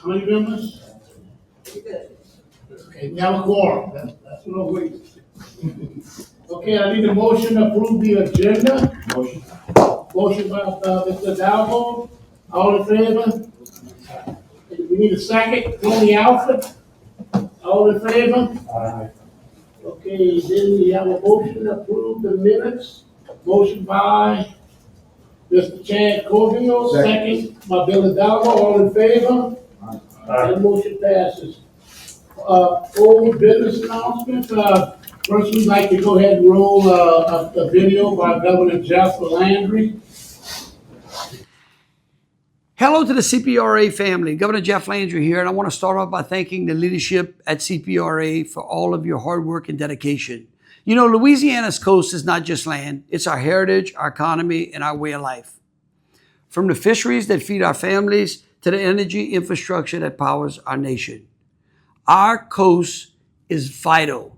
How many members? Okay, we have a quorum. That's what I'm waiting. Okay, I need a motion to approve the agenda. Motion. Motion by Mr. Dalvo. All in favor? We need a second. Tony Alfred. All in favor? Aye. Okay, then we have a motion to approve the minutes. Motion by Mr. Chad Corvino, second by Billy Dalvo. All in favor? Aye. The motion passes. Old business announcement. First, we'd like to go ahead and roll a video by Governor Jeff Landry. Hello to the CPRA family. Governor Jeff Landry here, and I want to start off by thanking the leadership at CPRA for all of your hard work and dedication. You know, Louisiana's coast is not just land. It's our heritage, our economy, and our way of life. From the fisheries that feed our families to the energy infrastructure that powers our nation. Our coast is vital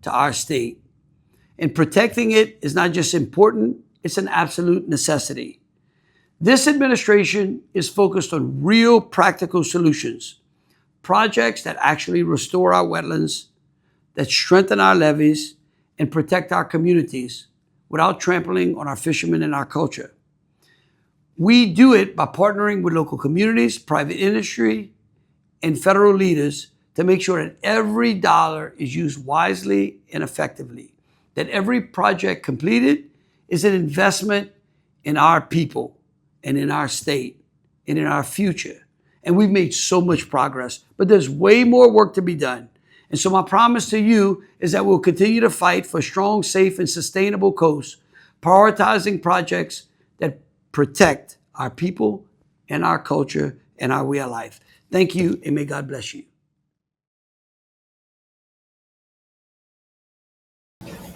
to our state. And protecting it is not just important, it's an absolute necessity. This administration is focused on real practical solutions, projects that actually restore our wetlands, that strengthen our levees, and protect our communities without trampling on our fishermen and our culture. We do it by partnering with local communities, private industry, and federal leaders to make sure that every dollar is used wisely and effectively, that every project completed is an investment in our people and in our state and in our future. And we've made so much progress, but there's way more work to be done. And so my promise to you is that we'll continue to fight for a strong, safe, and sustainable coast, prioritizing projects that protect our people and our culture and our way of life. Thank you, and may God bless you.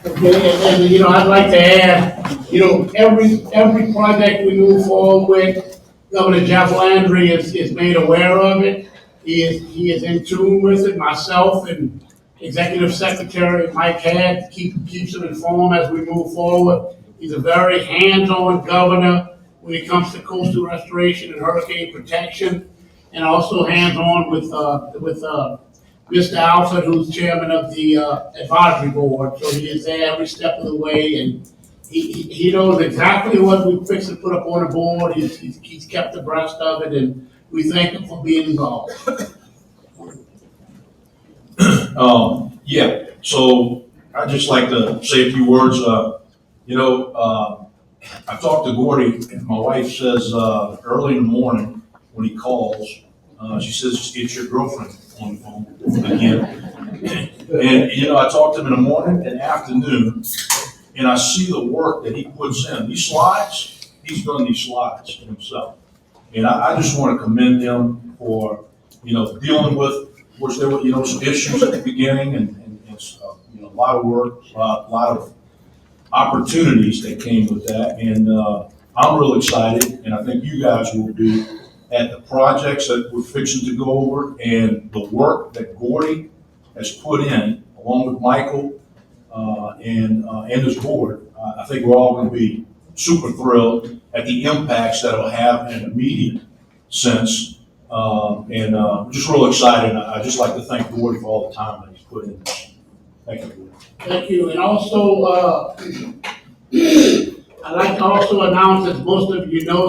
Okay, and I'd like to add, every project we move forward with, Governor Jeff Landry is made aware of it. He is in tune with it. Myself and Executive Secretary Mike Hadd keeps him informed as we move forward. He's a very hands-on governor when it comes to coastal restoration and hurricane protection, and also hands-on with Mr. Alfred, who's chairman of the advisory board. So he is there every step of the way, and he knows exactly what we fix to put up on the board. He's kept abreast of it, and we thank him for being involved. Yeah, so I'd just like to say a few words. I talked to Gordy, and my wife says early in the morning when he calls, she says, it's your girlfriend on the phone again. And, I talked to him in the morning and afternoon, and I see the work that he puts in. These slides, he's done these slides himself. And I just want to commend him for, dealing with, which there were, some issues at the beginning and a lot of work, a lot of opportunities that came with that. And I'm real excited, and I think you guys will be, at the projects that we're fixing to go over and the work that Gordy has put in, along with Michael and his board. I think we're all going to be super thrilled at the impacts that it'll have in an immediate sense. I'm just real excited. I'd just like to thank Gordy for all the time that he's put in this. Thank you, Gordy. Thank you. And also, I'd like to also announce, as most of you know,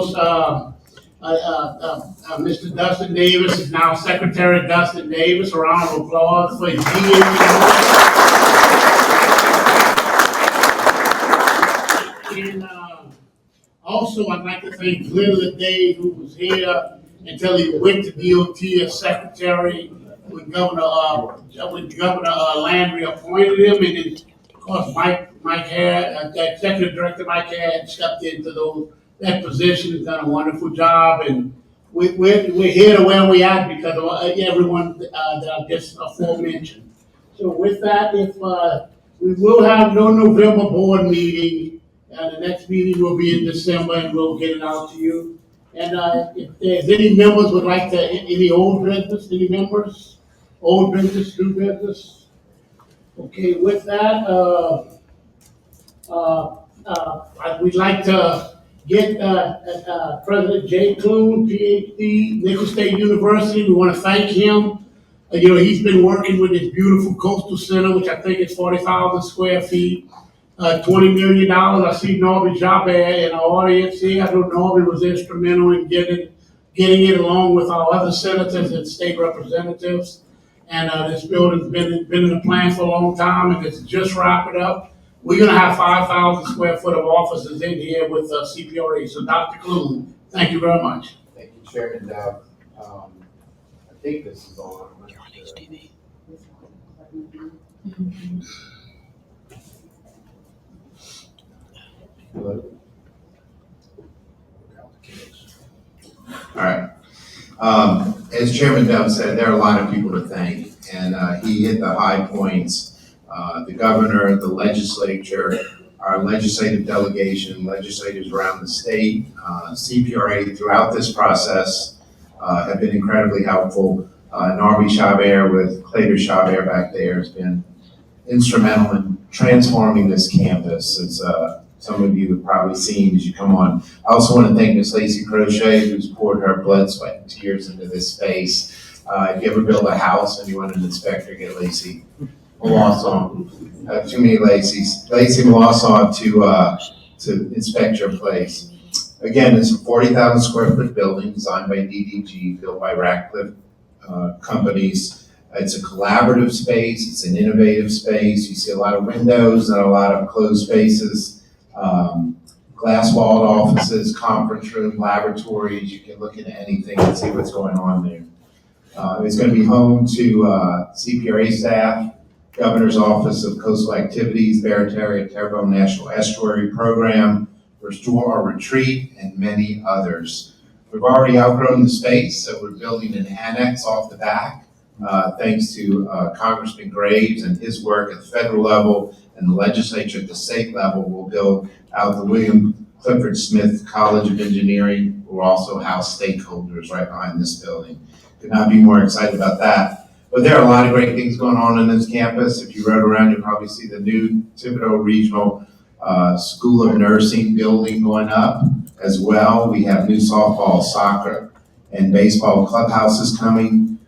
Mr. Dustin Davis is now Secretary Dustin Davis. A round of applause for his years. And also, I'd like to thank Glenn Day, who was here until he went to DOT as Secretary when Governor Landry appointed him, and then, of course, Mike Hadd, Executive Director Mike Hadd, stepped into that position, has done a wonderful job, and we're here to where we at because of everyone that I've just aforementioned. So with that, if we will have no November board meeting, the next meeting will be in December, and we'll get it out to you. And if there's any members would like to, any old business, any members, old business, new business. Okay, with that, we'd like to get President Jay Clune, PhD, Nicholls State University. We want to thank him. He's been working with this beautiful coastal center, which I think is 40,000 square feet, $20 million. I see Norby Jabbar in the audience here. I know Norby was instrumental in getting it along with our other senators and state representatives. And this building's been in the plan for a long time, and it's just wrapping up. We're gonna have 5,000 square foot of offices in here with CPRA. So Dr. Clune, thank you very much. Thank you, Chairman Dowd. I think this is on. Hello? All right. As Chairman Dove said, there are a lot of people to thank, and he hit the high points. The governor, the legislature, our legislative delegation, legislators around the state, CPRA throughout this process have been incredibly helpful. Norby Chabert with Claytor Chabert back there has been instrumental in transforming this campus. As some of you have probably seen as you come on. I also want to thank Ms. Lacey Crochet, who's poured her blood, sweat, and tears into this space. If you ever build a house and you want an inspector, get Lacey Molosson. Too many Lacey's. Lacey Molosson to inspect your place. Again, it's a 40,000 square foot building designed by DDG, built by Ratcliffe companies. It's a collaborative space. It's an innovative space. You see a lot of windows, not a lot of closed spaces. Glass-walled offices, conference room, laboratories. You can look into anything and see what's going on there. It's going to be home to CPRA staff, Governor's Office of Coastal Activities, Barataria Terrebonne National Estuary Program, Restore Our Retreat, and many others. We've already outgrown the space, so we're building an annex off the back, thanks to Congressman Graves and his work at the federal level, and the legislature at the state level will build out the William Clifford Smith College of Engineering, who will also house stakeholders right behind this building. Could not be more excited about that. But there are a lot of great things going on in this campus. If you rode around, you'll probably see the new Thibodeau Regional School of Nursing building going up as well. We have new softball, soccer, and baseball clubhouses coming.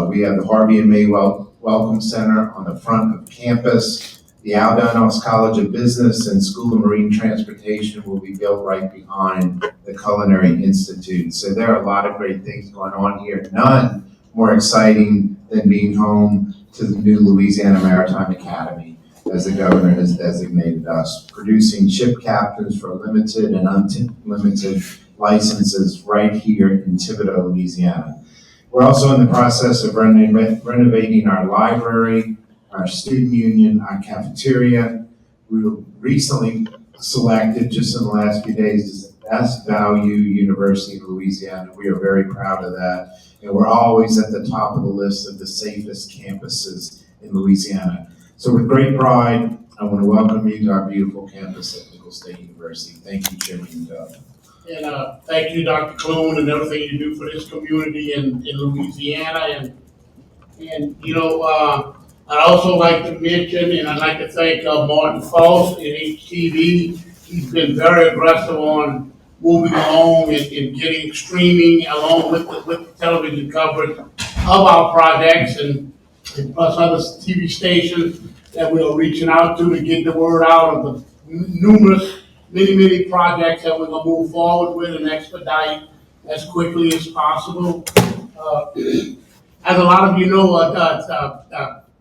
We have the Harvey and May Welcome Center on the front of campus. The Albanos College of Business and School of Marine Transportation will be built right behind the Culinary Institute. So there are a lot of great things going on here. None more exciting than being home to the new Louisiana Maritime Academy, as the governor has designated us, producing ship captains for limited and unlimited licenses right here in Thibodeau, Louisiana. We're also in the process of renovating our library, our student union, our cafeteria. We were recently selected just in the last few days as the best value university in Louisiana. We are very proud of that. And we're always at the top of the list of the safest campuses in Louisiana. So with great pride, I want to welcome you to our beautiful campus at Nicholls State University. Thank you, Chairman Dove. And thank you, Dr. Clune, and everything you do for this community in Louisiana. And I'd also like to mention, and I'd like to thank Martin Faust in HTV. He's been very aggressive on moving along and getting streaming along with the television coverage of our projects and plus other TV stations that we are reaching out to get the word out of the numerous, many projects that we're going to move forward with and expedite as quickly as possible. As a lot of you know,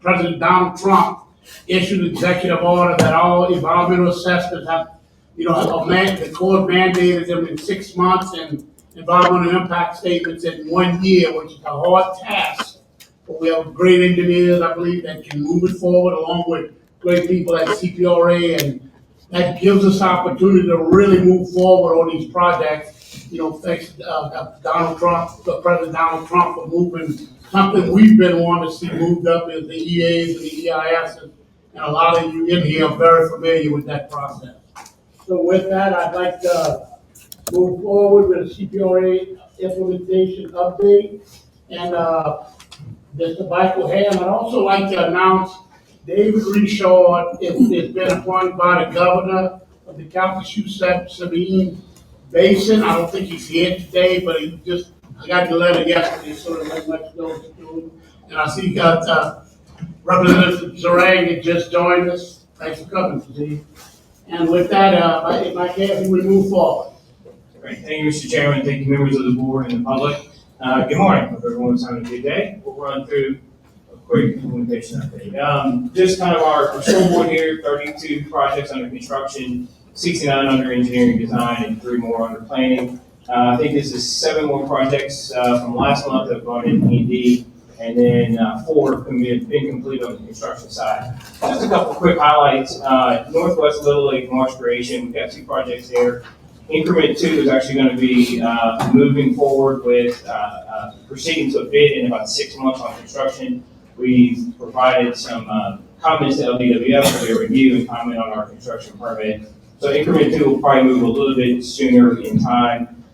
President Donald Trump issued an executive order that all environmental assessments have, the court mandated them in 6 months and environmental impact statements in 1 year, which is a hard task. But we have great engineers, I believe, that can move it forward along with great people at CPRA, and that gives us opportunity to really move forward on these projects. Thanks to Donald Trump, President Donald Trump, for moving something we've been wanting to see moved up is the EAs and the EIS, and a lot of you in here are very familiar with that process. So with that, I'd like to move forward with the CPRA implementation update. And Mr. Michael Ham, I'd also like to announce David Richard has been appointed by the governor of the Calcasieu Sabine Basin. I don't think he's here today, but I got the letter yesterday, so it let much notice to him. And I see you got, Representative Zarang that just joined us. Thanks for coming, Steve. And with that, if I can, we move forward. Great. Thank you, Mr. Chairman. Thank you, members of the board and the public. Good morning. Hope everyone's having a good day. We'll run through a quick implementation update. Just kind of our scoreboard here, 32 projects under construction, 69 under engineering design, and 3 more under planning. I think this is 7 more projects from last month that have gone in E&D, and then 4 have been completed on the construction side. Just a couple quick highlights. Northwest Little Lake Marsh Creation, we've got 2 projects there. Increment 2 is actually going to be moving forward with proceeding to a bid in about 6 months on construction. We've provided some comments to LDWF for their review and comment on our construction permit. So increment 2 will probably move a little bit sooner in time.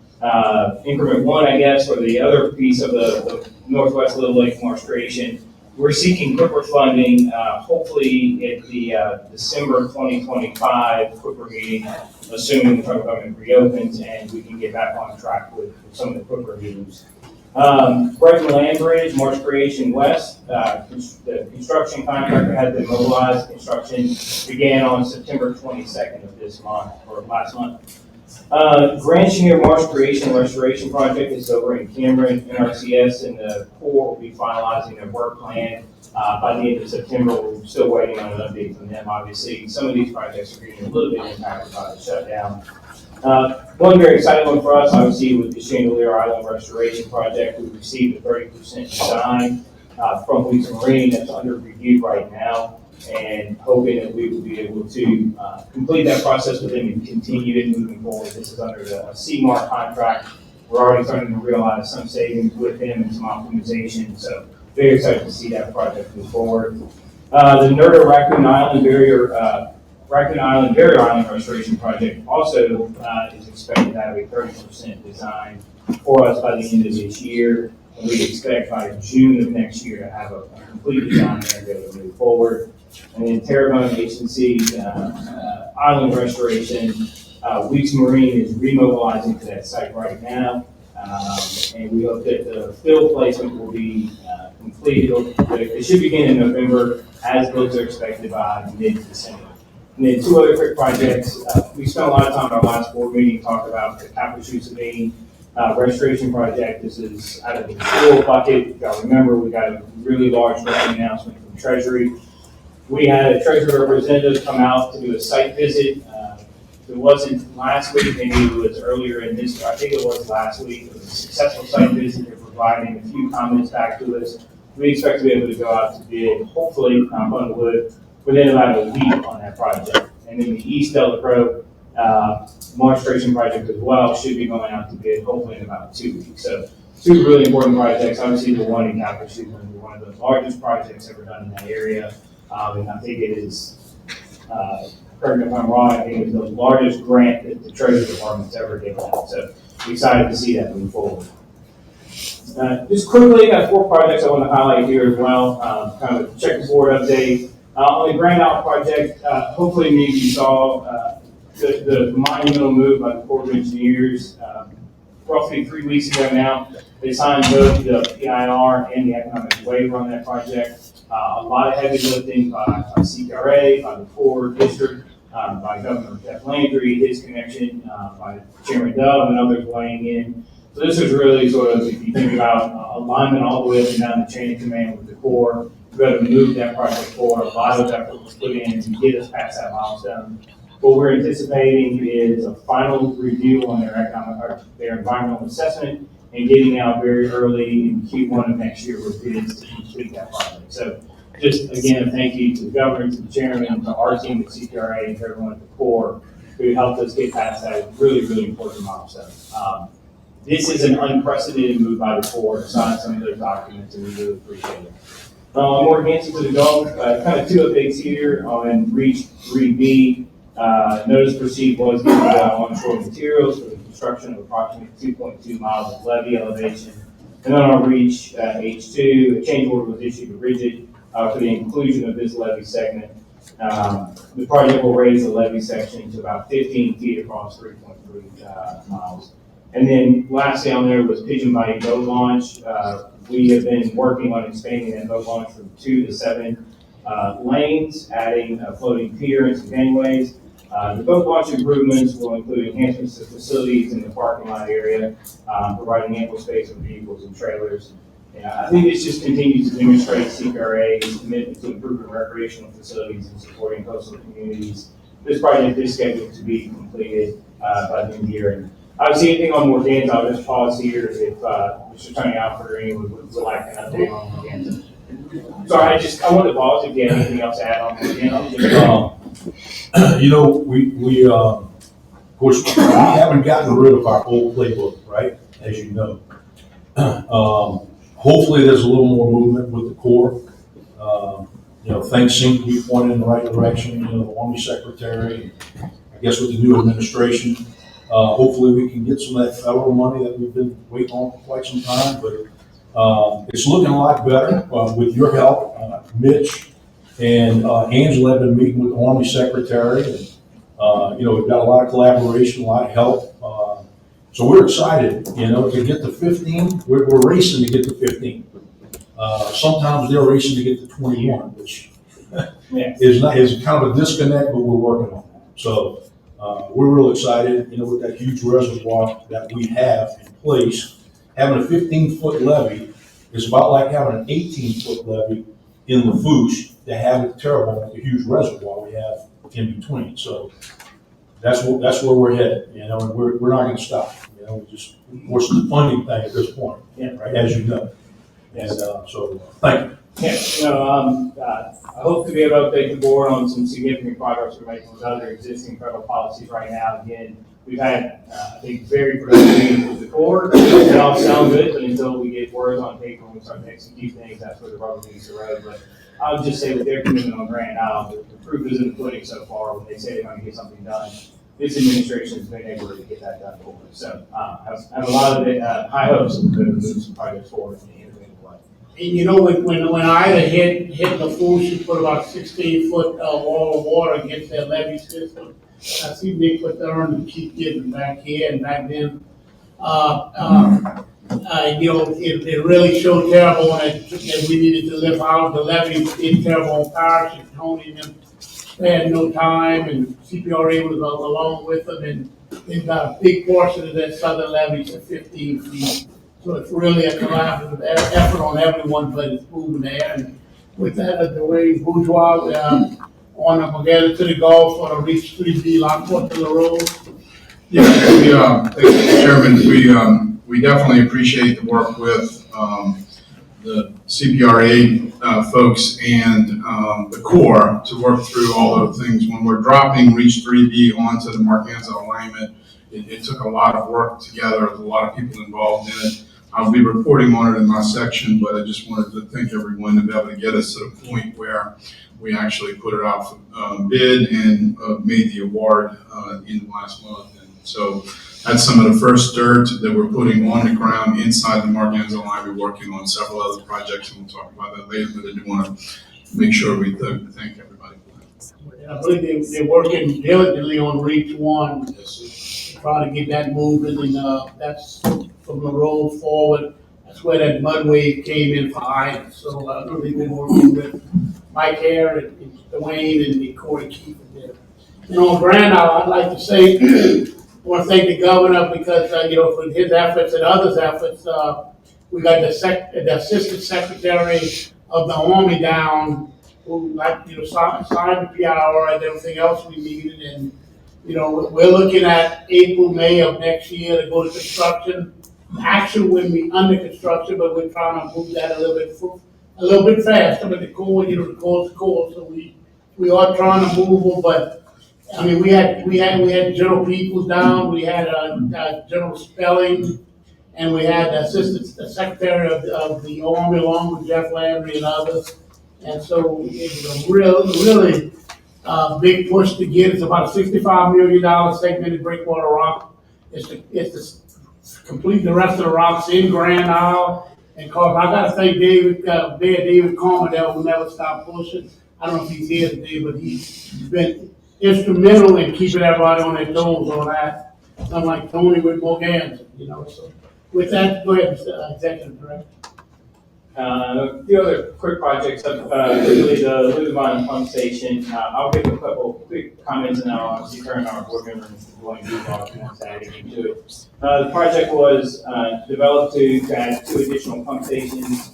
Increment 1, I guess, for the other piece of the Northwest Little Lake Marsh Creation, we're seeking quicker funding, hopefully at the December 2025 quicker meeting, assuming the federal government reopens and we can get back on track with some of the quicker meetings. Brighton Land Bridge, Marsh Creation West, the construction contractor has been mobilized. Construction began on September 22nd of this month, or last month. Grand Chenier Marsh Creation Restoration Project is over in Cameron, NRCS, and the Corps will be finalizing their work plan by the end of September. We're still waiting on an update from them, obviously. Some of these projects are getting a little bit impacted by the shutdown. One very exciting one for us, obviously, with the Chandelier Island Restoration Project. We received a 30% design from Weeks Marine that's under review right now, and hoping that we will be able to complete that process with them and continue it moving forward. This is under the CMAR contract. We're already starting to realize some savings with them and some optimization, so very excited to see that project move forward. The Nerda Raccoon Island Barrier Island Restoration Project also is expected to have a 30% design for us by the end of this year, and we expect by June of next year to have a complete design there to be able to move forward. And then Terrebonne HNC Island Restoration, Weeks Marine is remobilizing to that site right now, and we hope that the field placement will be completed. It should begin in November, as those are expected by mid-December. And then 2 other quick projects. We spent a lot of time at our last board meeting talking about the Calcasieu Sabine restoration project. This is out of the school bucket. You got to remember, we got a really large grant announcement from Treasury. We had a Treasury representative come out to do a site visit. It wasn't last week, maybe it was earlier in this, I think it was last week. It was a successful site visit. They're providing a few comments back to us. We expect to be able to go out to bid, hopefully, knock on wood, within about a week on that project. And then the East Delacroix Marstration project as well should be going out to bid, hopefully in about 2 weeks. So 2 really important projects. Obviously, the one in Calcasieu is going to be one of the largest projects ever done in that area. And I think it is, correct me if I'm wrong, I think it is the largest grant that the Treasury Department's ever given out. So excited to see that move forward. Just quickly, got 4 projects I want to highlight here as well. Kind of a checkerboard update. On the Grand Isle project, hopefully many of you saw the monumental move by the Corps of Engineers roughly 3 weeks ago now. They signed both the PIR and the economic waiver on that project. A lot of heavy lifting by CPRA, by the Corps District, by Governor Jeff Landry, his connection, by Chairman Dove and others weighing in. So this is really sort of, if you think about alignment all the way up and down the chain of command with the Corps, we've got to move that project forward. A lot of effort was put in to get us past that milestone. What we're anticipating is a final review on their environmental assessment and getting out very early in Q1 of next year with bids to complete that project. So just again, a thank you to the governor, to the chairman, to our team at CPRA, and to everyone at the Corps who helped us get past that really, really important milestone. This is an unprecedented move by the Corps to sign some of those documents, and we really appreciate it. More advancing to the Gulf, kind of 2 updates here on Reach 3B. Notice proceed was given to onshore materials for the construction of approximately 2.2 miles of levee elevation. And then on Reach H2, a change order was issued to Rigid for the inclusion of this levee segment. The project will raise the levee section to about 15 feet across 3.3 miles. And then lastly on there was Pigeon Bayou boat launch. We have been working on expanding that boat launch from 2 to 7 lanes, adding a floating pier and some gangways. The boat launch improvements will include enhancements to facilities in the parking lot area, providing ample space for vehicles and trailers. I think this just continues to demonstrate CPRA's commitment to improving recreational facilities and supporting coastal communities. This project is scheduled to be completed by the end of the year. And I don't see anything on Morganza. I'll just pause here if Mr. Tony Alford or anyone would like an update on Morganza. Sorry, I wanted to pause if you had anything else to add on Morganza. You know, we of course, we haven't gotten rid of our old playbook, right? As you know. Hopefully there's a little more movement with the Corps. You know, things seem to be pointing in the right direction. You know, the Army Secretary, I guess with the new administration, hopefully we can get some of that federal money that we've been waiting on for quite some time. But it's looking a lot better with your help, Mitch and Angela have been meeting with the Army Secretary. And, you know, we've got a lot of collaboration, a lot of help. So we're excited, you know, to get to 15. We're racing to get to 15. Sometimes they're racing to get to 21, which is kind of a disconnect, but we're working on that. So we're real excited, you know, with that huge reservoir that we have in place. Having a 15-foot levee is about like having an 18-foot levee in the Fouche to have it terrible with the huge reservoir we have in between. So that's where we're headed, you know, and we're not going to stop. You know, we just, of course, the funding thing at this point, right, as you know. And so, thank you. Yeah, no, I hope to be able to update the board on some significant progress we're making with other existing federal policies right now. Again, we've had, I think, very productive meetings with the Corps. They all sound good, but until we get words on paper and we start to execute things, that's where the rubber meets the road. But I would just say that their commitment on Grand Isle, the proof is in the pudding so far. When they say they're going to get something done, this administration has been able to get that done for us. So I have a lot of high hopes that we're going to move some projects forward in the innovative way. And you know, when Ida hit the Fouche, she put about 16-foot wall of water against that levee system. I see they put the urn and keep getting back here and back then. You know, it really showed terrible that we needed to lift out the levee in terrible parish, and Tony and them had no time, and CPRA was along with them, and they've got a big portion of that southern levee to 15 feet. So it's really a collaborative effort on everyone, but it's moving there. And with that, Dwayne Bourgeois, on together to the Gulf for the Reach 3B Lockport to the road. Yeah, thank you, Chairman. We definitely appreciate the work with the CPRA folks and the Corps to work through all of the things. When we're dropping Reach 3B onto the Morganza alignment, it took a lot of work together, a lot of people involved in it. I'll be reporting on it in my section, but I just wanted to thank everyone to be able to get us to the point where we actually put it out for bid and made the award in the last month. And so that's some of the first dirt that we're putting on the ground inside the Morganza line. We're working on several other projects, and we'll talk about that later, but I do want to make sure we thank everybody for that. I believe they're working diligently on Reach 1, trying to get that moving, and that's from the road forward. That's where that mud wave came in for Ida. So I know they've been working with Mike Hare and Dwayne and Corey Keefe there. And on Grand Isle, I'd like to say, I want to thank the governor because, you know, for his efforts and others' efforts, we got the assistant secretary of the Army down who, like, you know, signed the PRA and everything else we needed. And, you know, we're looking at April, May of next year to go to construction. Actually, when we under construction, but we're trying to move that a little bit faster. But the Corps, you know, the Corps, so we are trying to move them. But I mean, we had General Peoples down, we had General Spelling, and we had the Secretary of the Army along with Jeff Landry and others. And so it was a really big push to get. It's about a $65 million segmented breakwater rock. It's to complete the rest of the rocks in Grand Isle. And cause I got to thank David Coleman there who never stopped pushing. I don't know if he's here today, but he's been instrumental in keeping everybody on their toes on that. Unlike Tony with Morgan, you know, so. With that, go ahead, Mr. Executive Director. A few other quick projects, particularly the Luthervine Pump Station. I'll give a couple quick comments and then I'll obviously turn our board member, Mr. Dwayne Duval, if he wants to add anything to it. The project was developed to add 2 additional pump stations,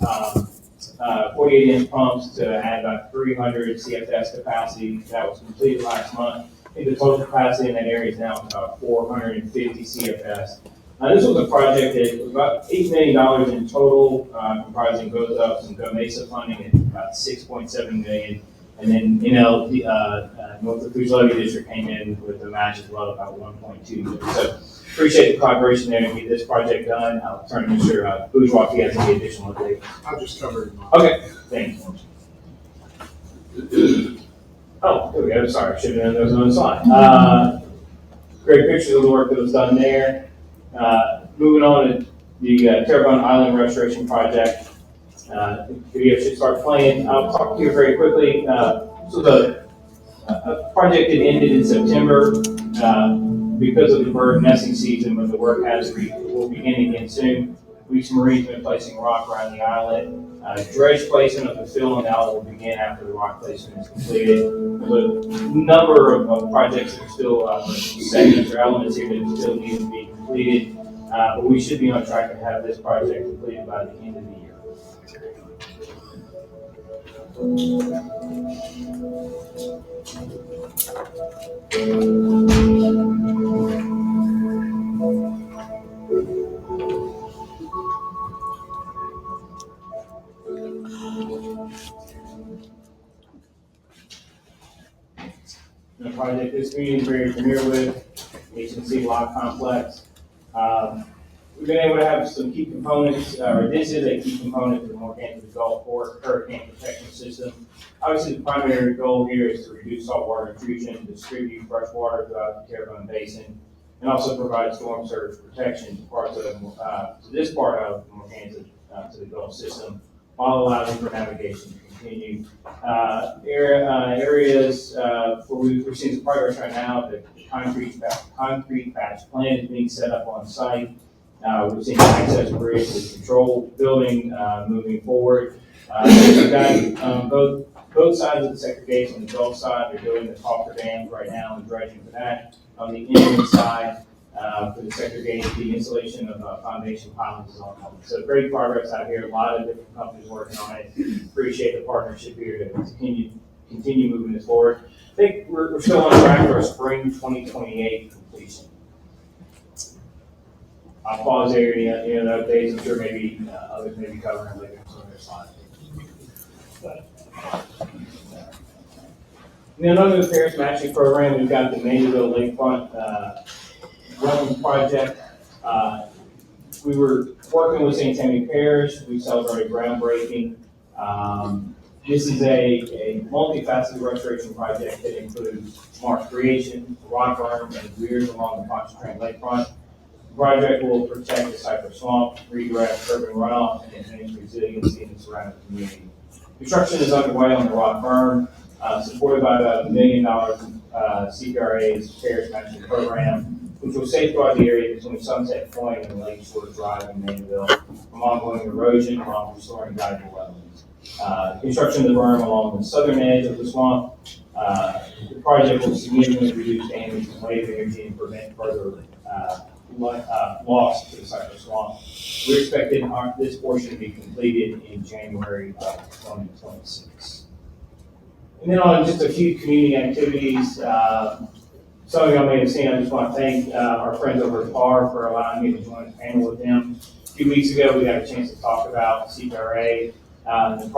48-inch pumps to add about 300 CFS capacity. That was completed last month. I think the total capacity in that area is now about 450 CFS. This was a project that was about $8 million in total, comprising both of some Mesa funding at about $6.7 million, and then North Foods Levy District came in with a match as well, about $1.2 million. So appreciate the collaboration there to get this project done. I'll turn to Mr. Bourgeois if he has any additional updates. I'll just cover it. Okay, thank you. Oh, here we go. Sorry, should have known those on the slide. Great pictures of the work that was done there. Moving on to the Terrebonne Island Restoration Project. The video should start playing. I'll talk to you very quickly. So the project that ended in September because of the bird nesting season, when the work will begin again soon. Reach Marine's been placing rock around the islet. Dredge placement of the fill on the islet will begin after the rock placement is completed. There's a number of projects that are still segments or elements here that still need to be completed, but we should be on track to have this project completed by the end of the year. The project this community is very familiar with, HNC Block Complex. We've been able to have some key components, or this is a key component to the Morganton Gulf Port Hurricane Protection System. Obviously, the primary goal here is to reduce saltwater intrusion, distribute fresh water throughout the Terrebonne Basin, and also provide storm surge protection to this part of Morganton to the Gulf system, while allowing for navigation to continue. Areas where we're seeing some progress right now, the concrete patch plan is being set up on site. We're seeing access bridge with control building moving forward. We've got both sides of the segregation. The Gulf side, they're doing the Talker Dam right now and dredging for that. On the inland side, for the segregation, the installation of foundation pilings is ongoing. So great progress out here. A lot of different companies working on it. Appreciate the partnership here to continue moving this forward. I think we're still on track for a spring 2028 completion. I'll pause there. Any other updates? I'm sure maybe others may be covering later on some of their slides. And then under the Paris Matching Program, we've got the Mandeville Lakefront Wetland Project. We were working with St. Tammany Parish. We celebrated groundbreaking. This is a multifaceted restoration project that includes marsh creation, rock berm, and weirs along the Pontchartrain Lakefront. The project will protect the Cypress Swamp, redirect urban runoff, and enhance resiliency in the surrounding community. Construction is underway on the rock berm, supported by about $1 million CPRA's Paris Matching Program, which will safeguard the area between Sunset Point and Lakeshore Drive in Mandeville from ongoing erosion while restoring valuable wetlands. Construction of the berm along the southern edge of the swamp. The project will significantly reduce damage and wave energy and prevent further loss to the Cypress Swamp. We're expecting this portion to be completed in January of 2026. And then on just a few community activities, some of y'all may have seen, I just want to thank our friends over at FAR for allowing me to join the panel with them. A few weeks ago, we got a chance to talk about CPRA, the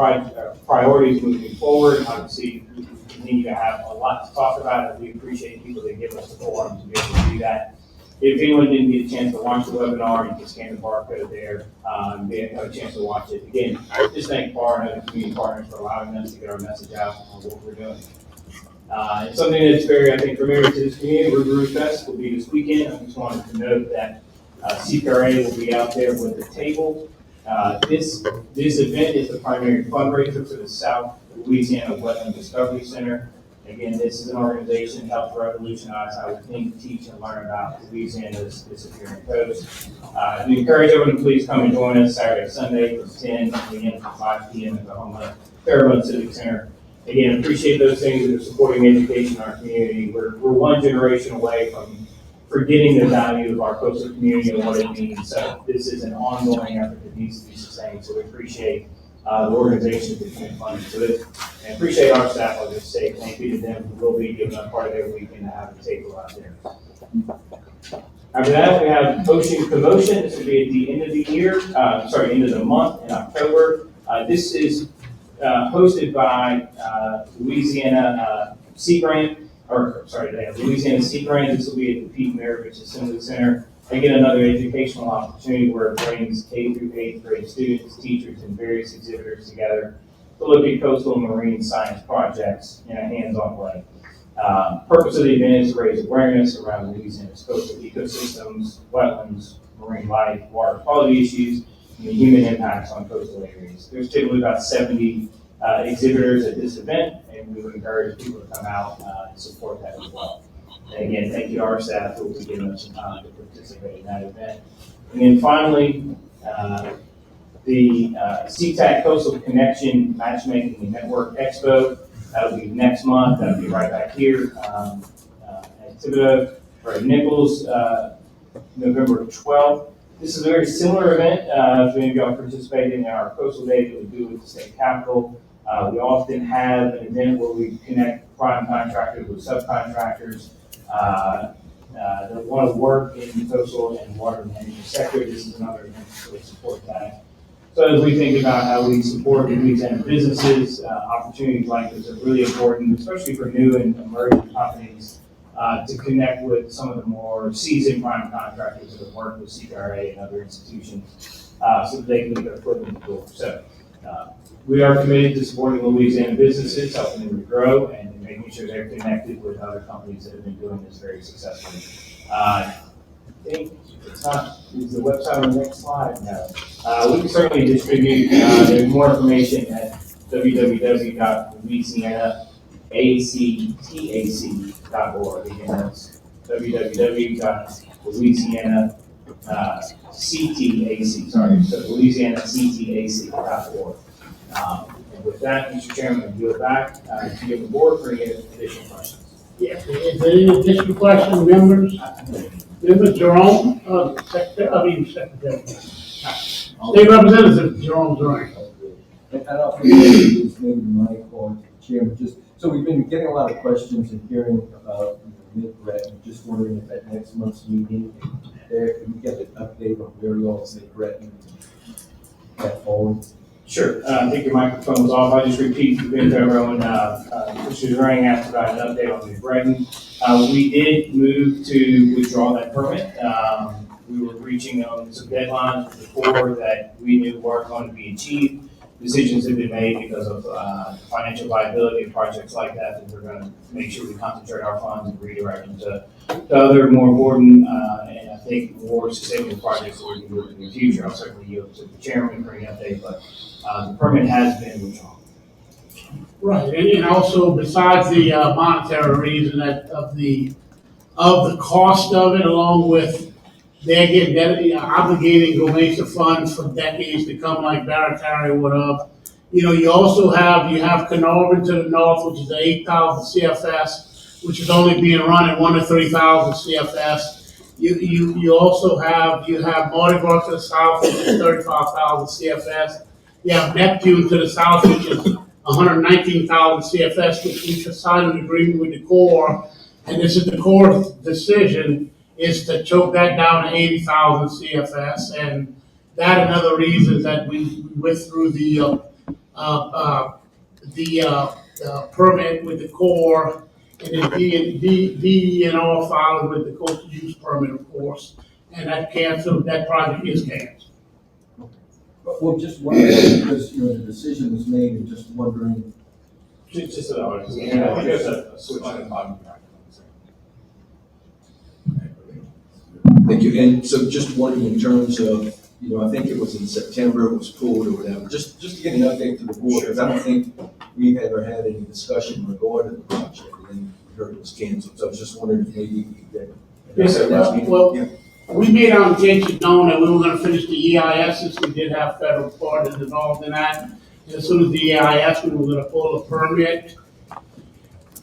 priorities moving forward. Obviously, we continue to have a lot to talk about, and we appreciate people that give us the forum to be able to do that. If anyone didn't get a chance to watch the webinar, you can scan the barcode there and have a chance to watch it. Again, just thank FAR and other community partners for allowing us to get our message out on what we're doing. It's something that's very, I think, familiar to this community. Roo Fest will be this weekend. I just wanted to note that CPRA will be out there with the table. This event is the primary fundraiser for the Louisiana Wetland Discovery Center. Again, this is an organization that helps revolutionize how we think, teach, and learn about Louisiana's disappearing coast. We encourage everyone to please come and join us Saturday, Sunday from 10 a.m. to 5 p.m. at the Fairmont Civic Center. Again, appreciate those things that are supporting education in our community. We're one generation away from forgetting the value of our coastal community and what it means. So this is an ongoing effort that needs to be sustained. So we appreciate the organizations that can fund to it. And appreciate our staff. I'll just say thank you to them who will be giving up part of their weekend to have a table out there. After that, we have Ocean Commotion. This will be at the end of the year, end of the month in October. This is hosted by Louisiana Sea Grant, Louisiana Sea Grant. This will be at the Pete Maravich Assembly Center. Again, another educational opportunity where it brings K through 8th grade students, teachers, and various exhibitors together to look at coastal and marine science projects in a hands-on way. Purpose of the event is to raise awareness around Louisiana's coastal ecosystems, wetlands, marine life, water quality issues, and the human impacts on coastal areas. There's typically about 70 exhibitors at this event, and we would encourage people to come out and support that as well. And again, thank you to our staff who will be giving us some time to participate in that event. And then finally, the CTAC Coastal Connection Matchmaking and Network Expo. That'll be next month. That'll be right back here at Thibodeau or Nichols, November 12th. This is a very similar event. If any of y'all participated in our Coastal Day that we do with the state capitol, we often have an event where we connect prime contractors with subcontractors that want to work in the coastal and water management sector. This is another event to really support that. So as we think about how we support Louisiana businesses, opportunities like this are really important, especially for new and emerging companies, to connect with some of the more seasoned prime contractors that have worked with CPRA and other institutions, so that they can get their foot in the door. So we are committed to supporting Louisiana businesses, helping them to grow, and making sure they're connected with other companies that have been doing this very successfully. I think it's not, is the website on the next slide? No. We can certainly distribute, there's more information at www.louisianaactac.org. Again, that's louisianactac.org. And with that, Mr. Chairman, I yield back to the board for any additional questions. Yes, is there any additional questions, members? Member Jerome, Secretary. State Representative Jerome Durant. And I don't think it's maybe Mike or Chairman, so we've been getting a lot of questions and hearing about MIT-RET, and just wondering if at next month's meeting, there, can we get an update on where we all MIT-RET and that forward? Sure. I think your microphone was off. I just repeat to everyone. Mr. Durang asked about an update on New Brighton. We did move to withdraw that permit. We were reaching on some deadlines before that we knew weren't going to be achieved. Decisions have been made because of financial viability of projects like that, and we're going to make sure we concentrate our funds and redirect them to other more important and I think more sustainable projects that we can do in the future. I'll certainly yield to the chairman for any update, but the permit has been withdrawn. Right, and also besides the monetary reason of the cost of it, along with they're getting obligating donation funds for decades to come, like Barataria would have. You know, you also have Carnarvon to the north, which is 8,000 CFS, which is only being run at 1 to 3,000 CFS. You also have Mardi Gras to the south, which is 35,000 CFS. You have Neptune to the south, which is 119,000 CFS, which we should sign an agreement with the Corps, and this is the Corps' decision, is to choke that down to 80,000 CFS, and that and other reasons that we withdrew the permit with the Corps, and then DENR filed with the coastal use permit, of course, and that project is canceled. Well, just wondering, because, the decision was made, and just wondering. Just so that I think there's a switch on the bottom. Thank you. And so just wondering in terms of, I think it was in September, it was pulled or whatever, just to get an update to the board, because I don't think we've ever had any discussion regarding the project, and then we heard it was canceled, so I was just wondering if maybe you could get. Yes, sir. Well, we made our intention known that we were gonna finish the EIS, since we did have federal parties involved in that. And as soon as the EIS, we were gonna pull a permit.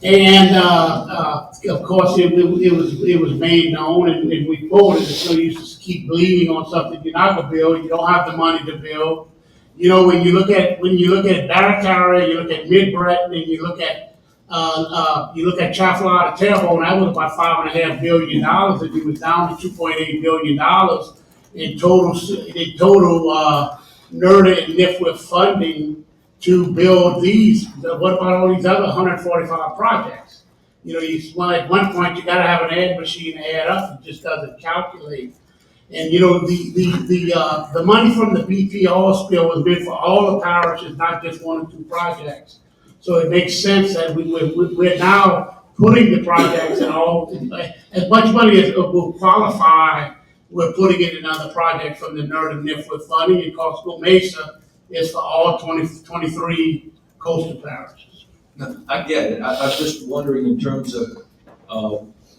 And, of course, it was made known, and we pulled it. It's no use to keep bleeding on something you're not gonna build, you don't have the money to build. You know, when you look at Barrett, you look at Mid-Breton, and you look at Chafalot, Terrebonne, that was about $5.5 billion, and it was down to $2.8 billion in total, NERDA and NIFWIF funding to build these. What about all these other 145 projects? You know, well, at one point, you gotta have an add machine to add up, it just doesn't calculate. And you know, the money from the BP oil spill was meant for all the parishes, not just one or two projects. So it makes sense that we're now putting the projects in all, as much money as will qualify, we're putting it in other projects from the NERD and NIFWIF funding, and Costco Mesa is for all 23 coastal parishes. No, I get it. I was just wondering in terms of,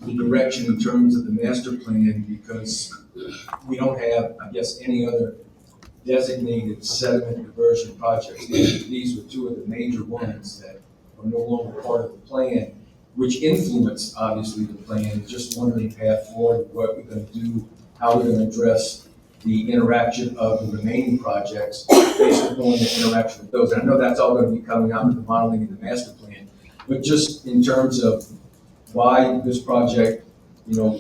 the direction in terms of the master plan, because we don't have, I guess, any other designated sediment diversion projects. These were two of the major ones that are no longer part of the plan, which influence, obviously, the plan. Just wondering path forward, what we're gonna do, how we're gonna address the interaction of the remaining projects based upon the interaction with those. And I know that's all gonna be coming out with the modeling and the master plan, but just in terms of why this project, you know,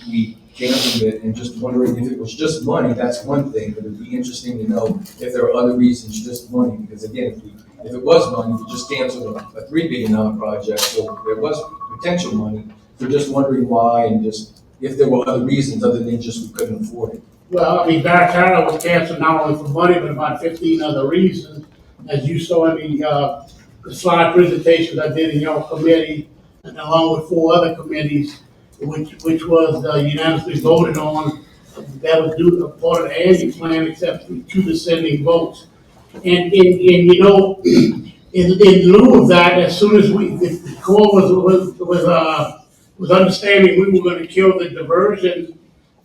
we canceled it, and just wondering if it was just money, that's one thing, but it'd be interesting to know if there are other reasons, just money, because again, if it was money, we just canceled a $3 billion project, so there was potential money. So just wondering why, and just if there were other reasons other than just we couldn't afford it. Well, I mean, Barrett was canceled not only for money, but about 15 other reasons, as you saw in the slide presentations I did in your committee, and along with 4 other committees, which was unanimously voted on. That was due to part of the Andy plan, except for 2 dissenting votes. And you know, in lieu of that, as soon as the Corps was understanding we were going to kill the diversion,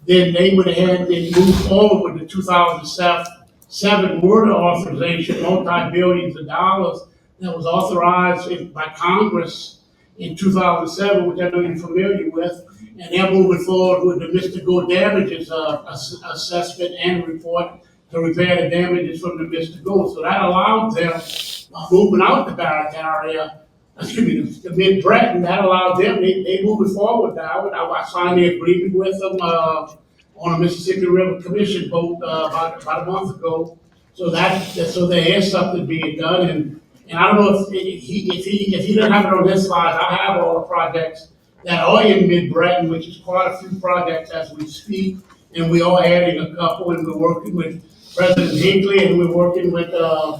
then they went ahead and moved forward with the 2007 water authorization, multi-billions of dollars that was authorized by Congress in 2007, which I know you're familiar with, and they're moving forward with the Mystical damages assessment and report to repair the damages from the Mystical. So that allowed them, moving out the Barrett area, the Mid-Breton, that allowed them, they moving forward now. I signed the agreement with them on a Mississippi River Commission vote about a month ago. So there is something being done, and I don't know if he doesn't have it on his slides, I have all the projects that are in Mid-Breton, which is quite a few projects as we speak, and we are adding a couple, and we're working with President Hinckley, and we're working with the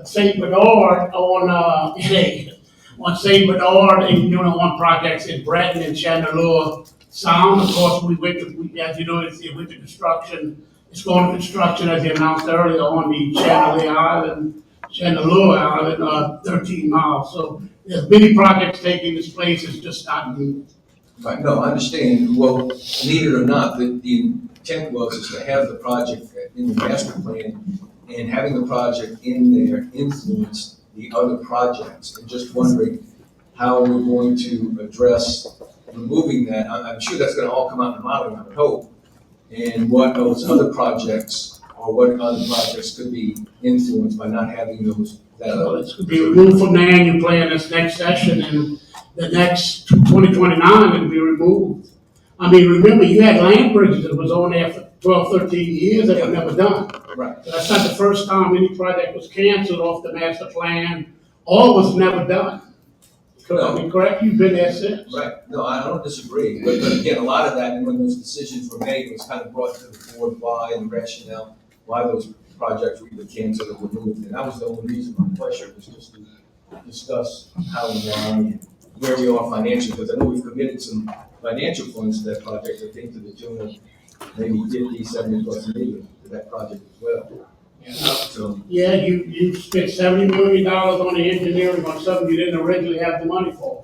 St. Bernard on St. Bernard, and on projects in Breton and Chandeleur Sound. Of course, as you know, it's with the construction. It's going to construction, as they announced earlier, on the Chandeleur Island, 13 miles. So there's many projects taking this place, it's just not moved. Right, no, I understand. Well, need it or not, the intent is to have the project in the master plan, and having the project in there influence the other projects. And just wondering how we're going to address removing that. I'm sure that's gonna all come out in the modeling, I would hope. And what those other projects, or what other projects could be influenced by not having those. So it's going to be removed from the annual plan this next session, and the next 2029 it'll be removed. I mean, remember, you had land bridges that was on there for 12, 13 years that were never done. Right. So that's not the first time any project was canceled off the master plan, or was never done. Correct? You've been there since. Right, no, I don't disagree, but again, a lot of that, when those decisions were made, it was kind of brought to the board why, and the rationale, why those projects were either canceled or removed, and that was the only reason my question was just to discuss how and why, and where we are financially, because I know we've committed some financial funds to that project, I think to the tune of maybe 50, 70 plus million to that project as well. So, Yeah, you spent $70 million on the engineering on something you didn't originally have the money for.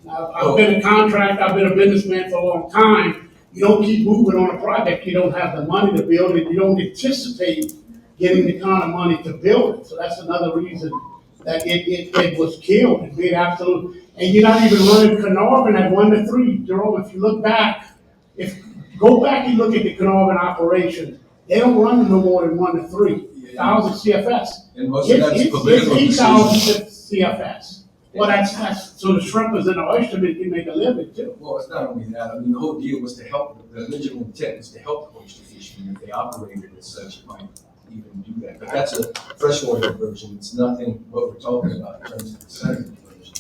Now, I've been a contractor, I've been a businessman for a long time. You don't keep moving on a project, you don't have the money to build it, you don't anticipate getting the kind of money to build it. So that's another reason that it was killed, it made absolute, and you're not even running Carnarvon at 1-3. Jerome, if you look back, go back and look at the Carnarvon operation, they don't run no more than 1-3, 1,000 CFS. and most of that's political It's decisions. 8,000 CFS. Well, that's, so the shrimpers and the oystermen can make a living too. Well, it's not only that, I mean, the whole deal was to help, the original intent was to help the oyster fishermen. If they operated as such, it might even do that. But that's a freshwater version, it's nothing what we're talking about in terms of the sediment version.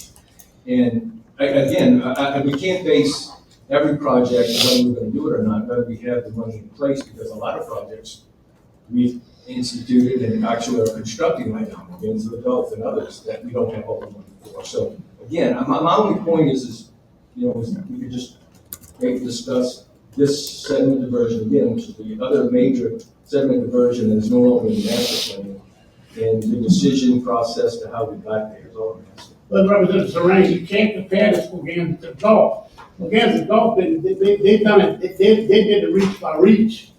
And again, we can't base every project on whether we're gonna do it or not, whether we have the money in place, because a lot of projects we've instituted and actually are constructing right now, against the Gulf and others that we don't have all the money for. So again, my only point is, you know, is we could just maybe discuss this sediment diversion again, which is the other major sediment diversion that is no longer in the master plan, and the decision process to how we got there is all I'm asking. But Representative Serrano, you can't compare this Mogan to golf. Mogan's a golf, they've done it, they did the reach by reach,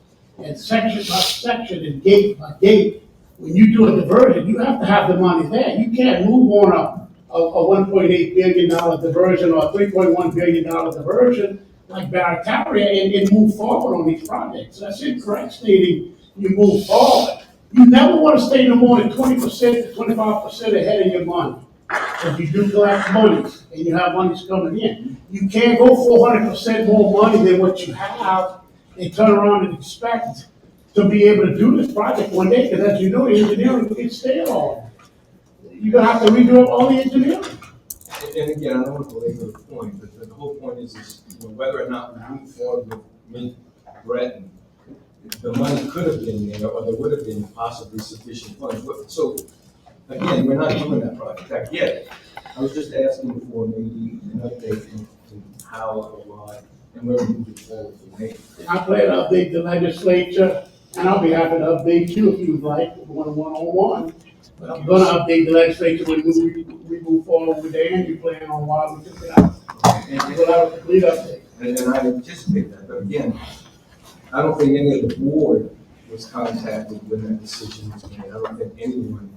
and section by section and gate by gate. When you do a diversion, you have to have the money there. You can't move on a $1.8 billion diversion or a $3.1 billion diversion like Barataria and move forward on these projects. That's incorrect stating you move forward. You never want to stay no more than 20% to 25% ahead of your money. If you do collect monies and you have monies coming in, you can't go 400% more money than what you have and turn around and expect to be able to do this project one day, because as you know, the engineering gets stale on. You're gonna have to redo up all the engineering. And again, I don't want to belabor the point, but the whole point is you know, whether or not we move forward with Mid-Breton, the money could have been there, or there would have been possibly sufficient funds. So, again, we're not doing that project. I get it. I was just asking for maybe an update in how or why, and where we're moving forward from there. I plan to update the legislature, and I'll be happy to update you if you'd like, one-on-one. But I'm gonna update the legislature when we move forward with the energy plan on why we took it out. And we'll have a complete update. And I anticipate that, but again, I don't think any of the board was contacted when that decision was made. I don't think anyone.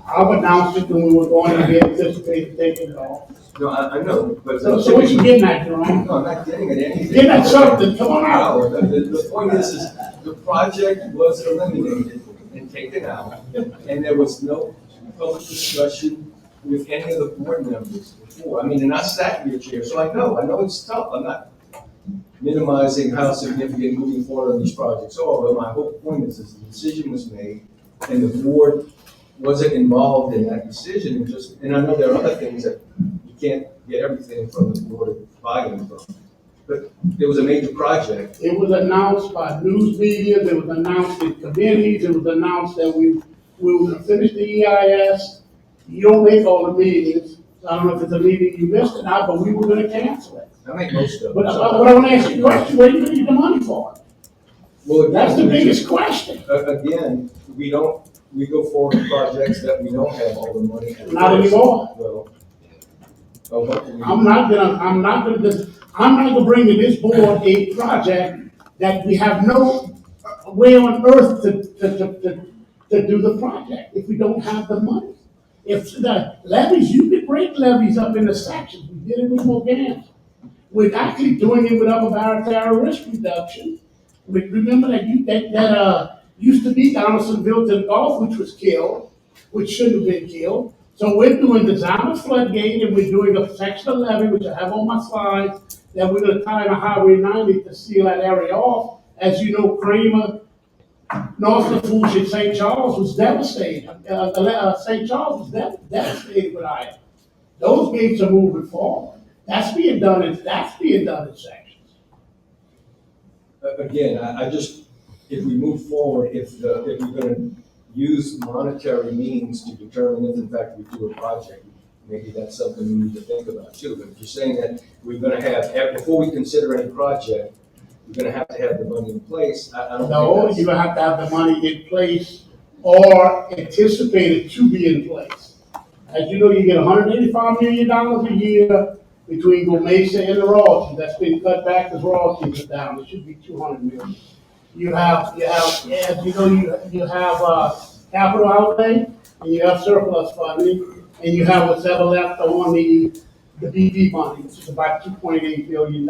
I've announced it when we were going to be anticipated taking it off. No, I know, but. So what you getting at, Jerome? No, I'm not getting at anything. Getting at something, come on out. No, the point is the project was eliminated and taken out, and there was no public discussion with any of the board members before. I mean, and I sat in your chair, so I know it's tough. I'm not minimizing how significant moving forward on these projects are, but my whole point is the decision was made, and the board wasn't involved in that decision, and I know there are other things that you can't get everything from the board buy-in from. But it was a major project. It was announced by news media, it was announced in committees, it was announced that we were gonna finish the EIS. You don't make all the meetings, so I don't know if it's a meeting you missed or not, but we were gonna cancel it. I make most of it. But I wanna ask you a question, what are you gonna use the money for? Well, That's the biggest question. Again, we go forward with projects that we don't have all the money. at Not first. anymore. Well, hopefully. I'm not gonna bring to this board a project that we have no way on earth to do the project if we don't have the money. If the levies, you could break levies up into sections, we did it with Mogan. We're actually doing it with Upper Barataria risk reduction. Remember that used to be Donaldsonville to the Gulf, which was killed, which shouldn't have been killed. So we're doing the Zama floodgate, and we're doing a section of levee, which I have on my slides, that we're gonna tie in a Highway 90 to seal that area off. As you know, Kramer, North Lafourche, and St. Charles was devastated. St. Charles was devastated with Ida. Those gates are moving forward. That's being done in sections. Again, I just, if we move forward, if we're gonna use monetary means to determine if in fact we do a project, maybe that's something we need to think about too. But if you're saying that we're gonna have, before we consider any project, we're gonna have to have the money in place, I don't think No, that's- you're gonna have to have the money in place are anticipated to be in place. As you know, you get $185 million a year between Gomesa and the royalties. That's been cut back as royalties are down. It should be 200 million. As you know, you have, capital outlay, and you have surplus funding, and you have what's ever left on the BB money, which is about $2.8 billion.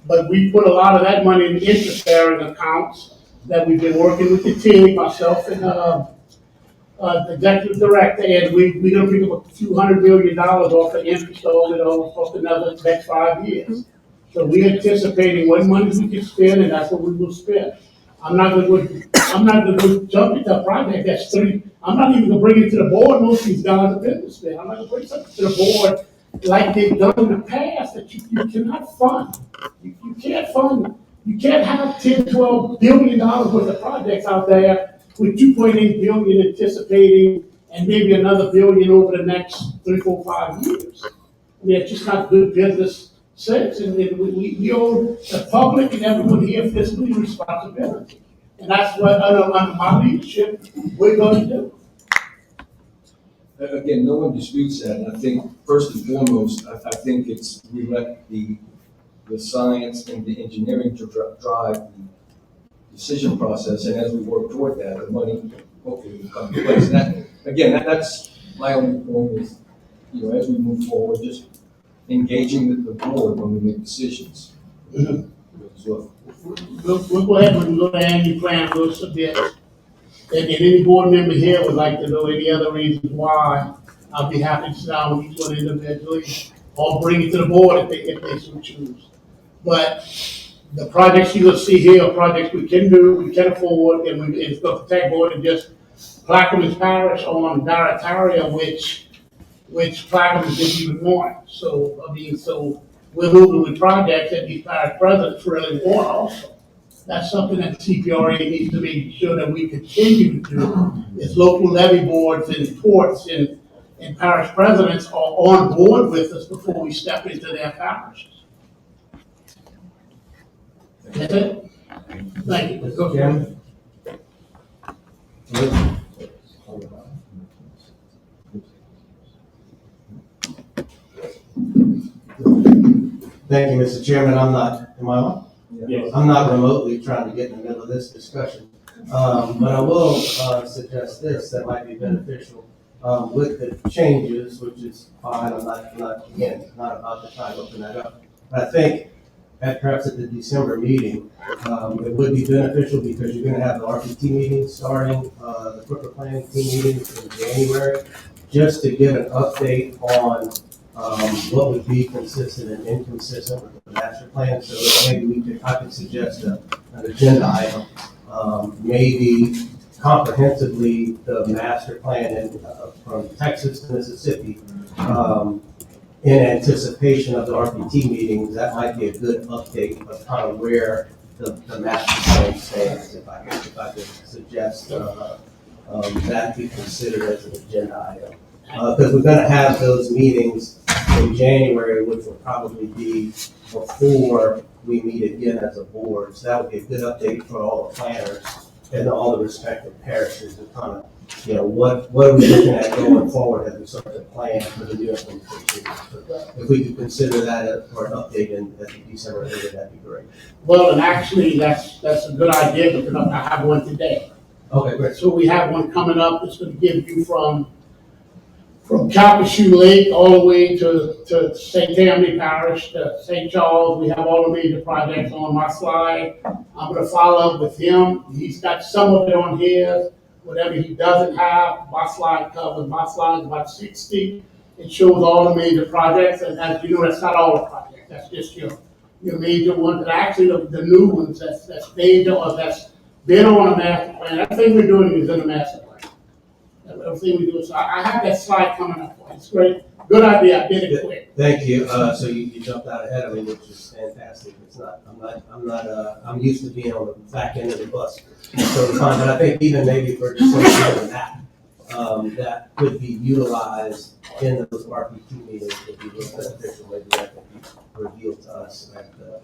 But we put a lot of that money in interest-bearing accounts that we've been working with the team, myself and, the executive director, and we're gonna pick up a few $100 million off the interest over it off another next 5 years. So we're anticipating what money we can spend, and that's what we will spend. I'm not gonna go jump into a project that's I'm not even gonna bring it to the board, most of these guys are businessmen. I'm not gonna bring something to the board like they've done in the past that you cannot fund. You can't fund, you can't have $10, $12 billion worth of projects out there with 2.8 billion anticipating and maybe another billion over the next 3, 4, 5 years. I mean, it's just not good business sense, and we owe the public and everyone here fiscally responsibility. And that's what, under my leadership, we're gonna do. Again, no one disputes that, and I think, first and foremost, I think we let the science and the engineering to drive the decision process, and as we work toward that, the money hopefully will come to place. And that's my only point is, as we move forward, just engaging the board when we make decisions. As well. We'll go ahead and go to Andy Plan, we'll submit. And if any board member here would like to know any other reasons why, I'll be happy to sit down with each one individually, or bring it to the board if they so choose. But the projects you'll see here are projects we can do, we can afford, and it's going to protect more than just Plaquemines Parish on Barataria, which Plaquemines didn't even want. So, so we're moving with projects that these parish presidents really want also. That's something that CPRA needs to make sure that we continue to do, is local levy boards and ports and parish presidents are on board with us before we step into their parishes. That's it. Thank you. Let's go, Chairman. Thank you, Mr. Chairman. Am I on? Yes. I'm not remotely trying to get in the middle of this discussion. But I will suggest this that might be beneficial with the changes, which is fine. I'm not about to try to open that up. But I think perhaps at the December meeting, it would be beneficial because you're going to have the RPT meeting starting, the corporate planning team meetings in January, just to get an update on what would be consistent and inconsistent with the master plan. So maybe I could suggest an agenda item, maybe comprehensively the master plan from Texas to Mississippi, in anticipation of the RPT meetings. That might be a good update of kind of where the master plan stands. If I could suggest that be considered as an agenda item. Because we're going to have those meetings in January, which will probably be before we meet again as a board. So that would be a good update for all the planners and all the respective parishes to kind of, what are we looking at going forward as we start to plan for the new implementation. If we could consider that for an update at the December meeting, that'd be great. Well, and actually, that's a good idea because I have one today. Okay, great. So we have one coming up that's going to give you from Calcasieu Lake all the way to St. Tammany Parish, to St. Charles. We have all the major projects on my slide. I'm going to follow up with him. He's got some of it on his. Whatever he doesn't have, my slide covers. My slide is about 60. It shows all the major projects, and as you know, that's not all the projects. That's just your major ones. And actually, the new ones that's major or that's been on a master plan. Everything we're doing is in the master plan. Everything we do. So I have that slide coming up. It's great. Good idea. I did it quick. Thank you. So you jumped out ahead of me, which is fantastic. I'm used to being on the back end of the bus. So it's fine, but I think even maybe for just a map, that could be utilized in those RPT meetings would be real beneficial. Maybe that could be revealed to us at the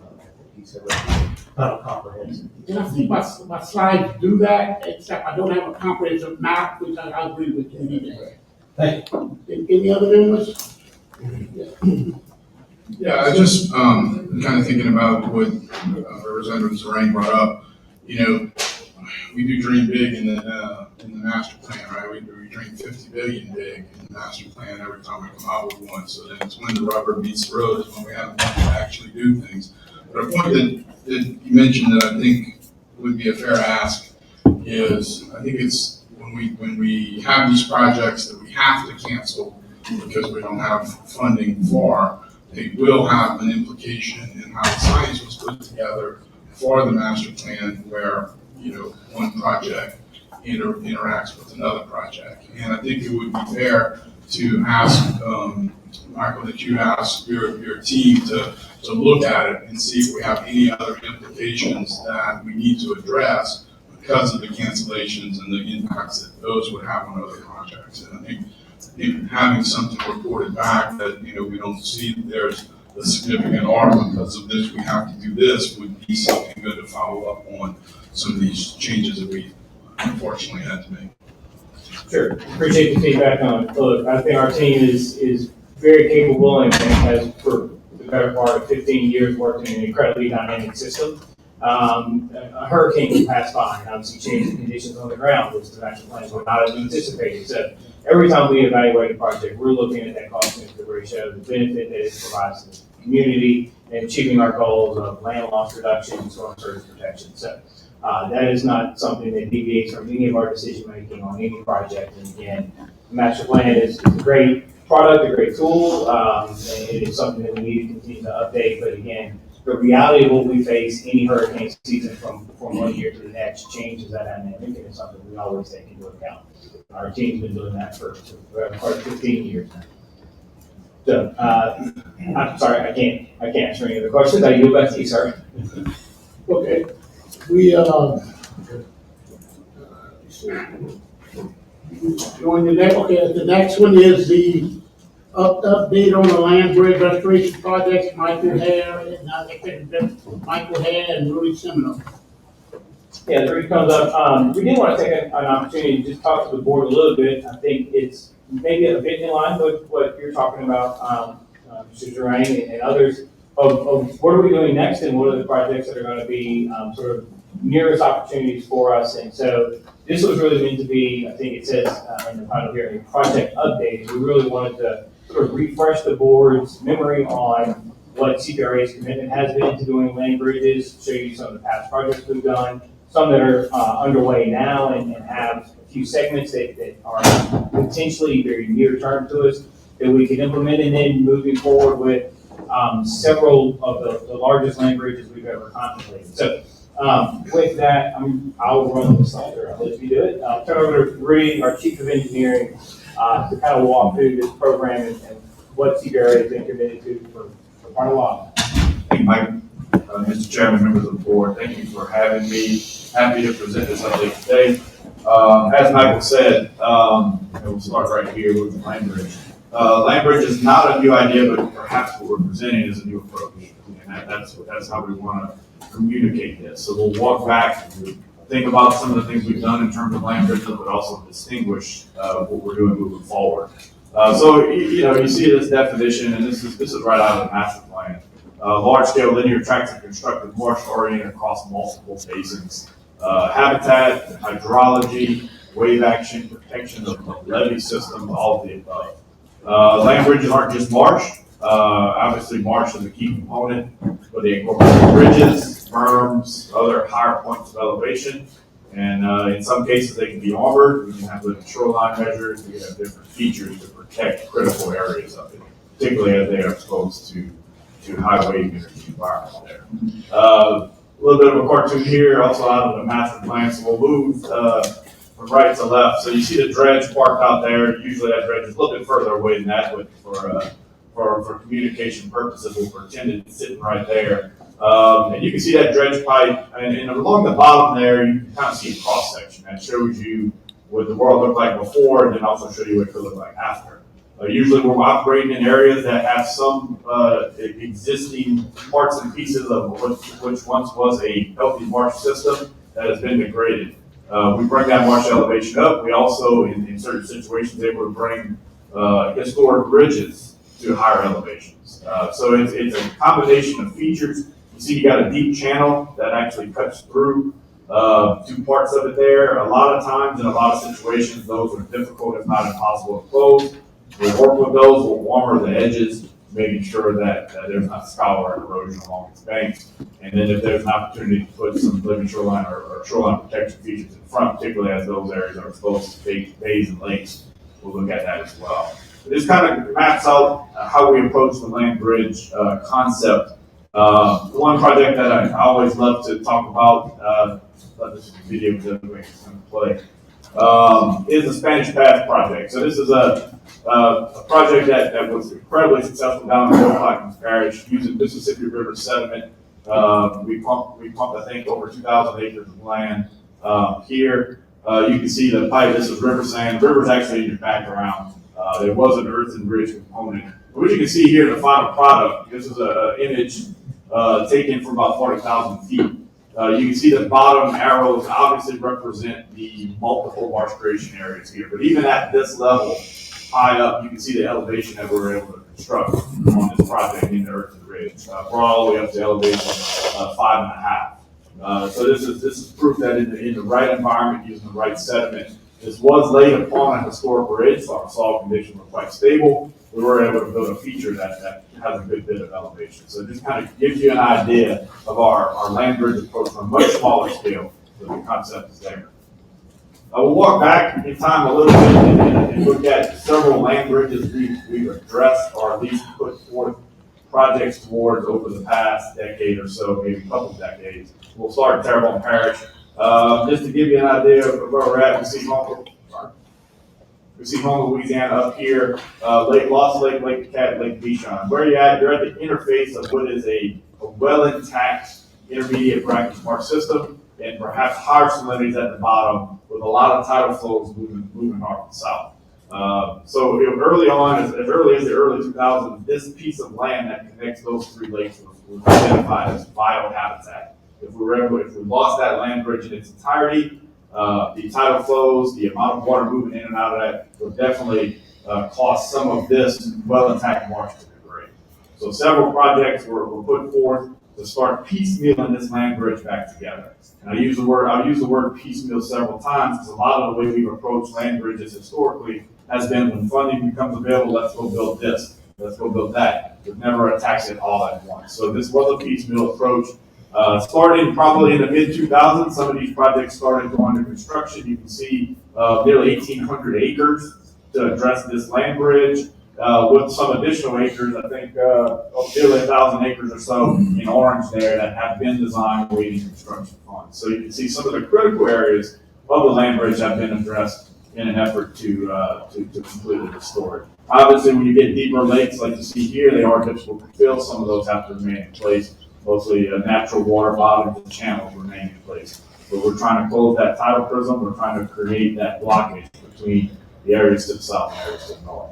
piece of it, not a comprehensive piece. And I think my slides do that, except I don't have a comprehensive map, which I agree with you. We need to- Thank you. Any other members? Yeah, I just, kind of thinking about what Representative Zarang brought up. You know, we do dream big in the master plan, right? We dream 50 billion big in the master plan every time we come out with one. So then it's when the rubber meets the road is when we have money to actually do things. But a point that you mentioned that I think would be a fair ask is, I think it's when we have these projects that we have to cancel because we don't have funding for, they will have an implication in how the science was put together for the master plan where, you know, one project interacts with another project. And I think it would be fair to ask, Michael, that you ask your team to look at it and see if we have any other implications that we need to address because of the cancellations and the impacts that those would have on other projects. And I think having something reported back that, you know, we don't see that there's a significant harm because of this, we have to do this, would be something good to follow up on some of these changes that we unfortunately had to make. Sure, appreciate the feedback on it. Look, I think our team is very capable and has for the better part of 15 years worked in an incredibly dynamic system. A hurricane can pass by and obviously change the conditions on the ground, which the master plans were not anticipated. So every time we evaluate a project, we're looking at that cost benefit ratio, the benefit that it provides to the community, and achieving our goals of land loss reduction and storm surge protection. So that is not something that deviates from any of our decision making on any project. And again, the master plan is a great product, a great tool, and it is something that we need to continue to update. But again, the reality of what we face any hurricane season from one year to the next changes that dynamic, and it's something we always take into account. Our team's been doing that for 15 years now. So, I'm sorry, I can't answer any other questions. I yield back to you, sir. Okay, we, going to next, okay, the next one is the update on the land bridge restoration projects, Michael Hare, and Michael Hare and Rudy Semino. Yeah, the brief comes up. We did want to take an opportunity to just talk to the board a little bit. I think it's maybe a bit in line with what you're talking about, Mr. Durang and others, of what are we doing next and what are the projects that are going to be sort of nearest opportunities for us. And so this was really meant to be, I think it says in the title here, a project update. We really wanted to sort of refresh the board's memory on what CPRA's commitment has been to doing land bridges, show you some of the past projects we've done, some that are underway now and have a few segments that are potentially very near term to us that we can implement, and then moving forward with several of the largest land bridges we've ever contemplated. So with that, I'll run the slide, or I'll let you do it. I'll turn over to Rudy, our Chief of Engineering, to kind of walk through this program and what CPRA has been committed to for quite a while. Thank you, Mike. Mr. Chairman, members of the board, thank you for having me. Happy to present this update today. As Michael said, we'll start right here with the land bridge. Land bridge is not a new idea, but perhaps what we're presenting is a new approach. And that's how we want to communicate this. So we'll walk back, think about some of the things we've done in terms of land bridges, but also distinguish what we're doing moving forward. So you see this definition, and this is right out of the master plan. Large-scale linear tracts are constructed marsh-oriented across multiple basins. Habitat, hydrology, wave action, protection of levee systems, all of the above. Land bridges aren't just marsh. Obviously, marsh is a key component, but they incorporate bridges, berms, other higher points of elevation. And in some cases, they can be armored. We can have living shoreline measures. We can have different features to protect critical areas of it, particularly as they are exposed to high wave energy environments there. A little bit of a cartoon here, also out of the master plan. So we'll move from right to left. So you see the dredge parked out there. Usually that dredge is a little bit further away than that, but for communication purposes, we'll pretend it's sitting right there. And you can see that dredge pipe, and along the bottom there, you can kind of see a cross section that shows you what the world looked like before, and then also show you what it could look like after. Usually we're operating in areas that have some existing parts and pieces of which once was a healthy marsh system that has been degraded. We bring that marsh elevation up. We also, in certain situations, able to bring historic bridges to higher elevations. So it's a combination of features. You see, you got a deep channel that actually cuts through two parts of it there. A lot of times, in a lot of situations, those are difficult, if not impossible, to close. We work with those. We'll warmer the edges, making sure that there's not scour and erosion along its banks. And then if there's an opportunity to put some living shoreline or shoreline protection features in front, particularly as those areas are exposed to bays and lakes, we'll look at that as well. This kind of maps out how we approach the land bridge concept. One project that I always love to talk about, this video is going to play, is the Spanish Path project. So this is a project that was incredibly successful down in Fort Plaquemines Parish using Mississippi River sediment. We pumped, I think, over 2,000 acres of land here. You can see the pipe. This is river sand. The river's actually in your background. There was an earthen bridge component. What you can see here, the final product, this is an image taken from about 40,000 feet. You can see the bottom arrows obviously represent the multiple marsh creation areas here. But even at this level, high up, you can see the elevation that we're able to construct on this project in the earthen ridge. Brought all the way up to elevation 5.5. So this is proof that in the right environment, using the right sediment, this was laid upon a historic ridge, so our soil conditions were quite stable. We were able to build a feature that has a good bit of elevation. So it just kind of gives you an idea of our land bridge approach on a much smaller scale, but the concept is there. I will walk back in time a little bit and look at several land bridges we've addressed, or at least put forth projects towards over the past decade or so, maybe a couple of decades. We'll start in Terrebonne Parish. Just to give you an idea of where we're at, we see home Louisiana up here, Lake Lost Lake, Lake Cat, Lake Bichon. Where you at? You're at the interface of what is a well intact intermediate brackish marsh system, and perhaps higher salinities at the bottom, with a lot of tidal flows moving north and south. So early on, as early as the early 2000s, this piece of land that connects those three lakes was identified as vital habitat. If we lost that land bridge in its entirety, the tidal flows, the amount of water moving in and out of that would definitely cause some of this well intact marsh to degrade. So several projects were put forth to start piecemealing this land bridge back together. And I'll use the word piecemeal several times, because a lot of the way we've approached land bridges historically has been, when funding becomes available, let's go build this, let's go build that. We've never attacked it all at once. So this was a piecemeal approach. Starting probably in the mid-2000s, some of these projects started going into construction. You can see nearly 1,800 acres to address this land bridge, with some additional acres, I think nearly 1,000 acres or so in orange there that have been designed waiting construction funds. So you can see some of the critical areas of the land bridge have been addressed in an effort to completely restore it. Obviously, when you get deeper lakes like you see here, they are difficult to fill. Some of those have to remain in place. Mostly natural water bottoms and channels remain in place. But we're trying to close that tidal prism. We're trying to create that blockage between the areas to the south and areas to the north.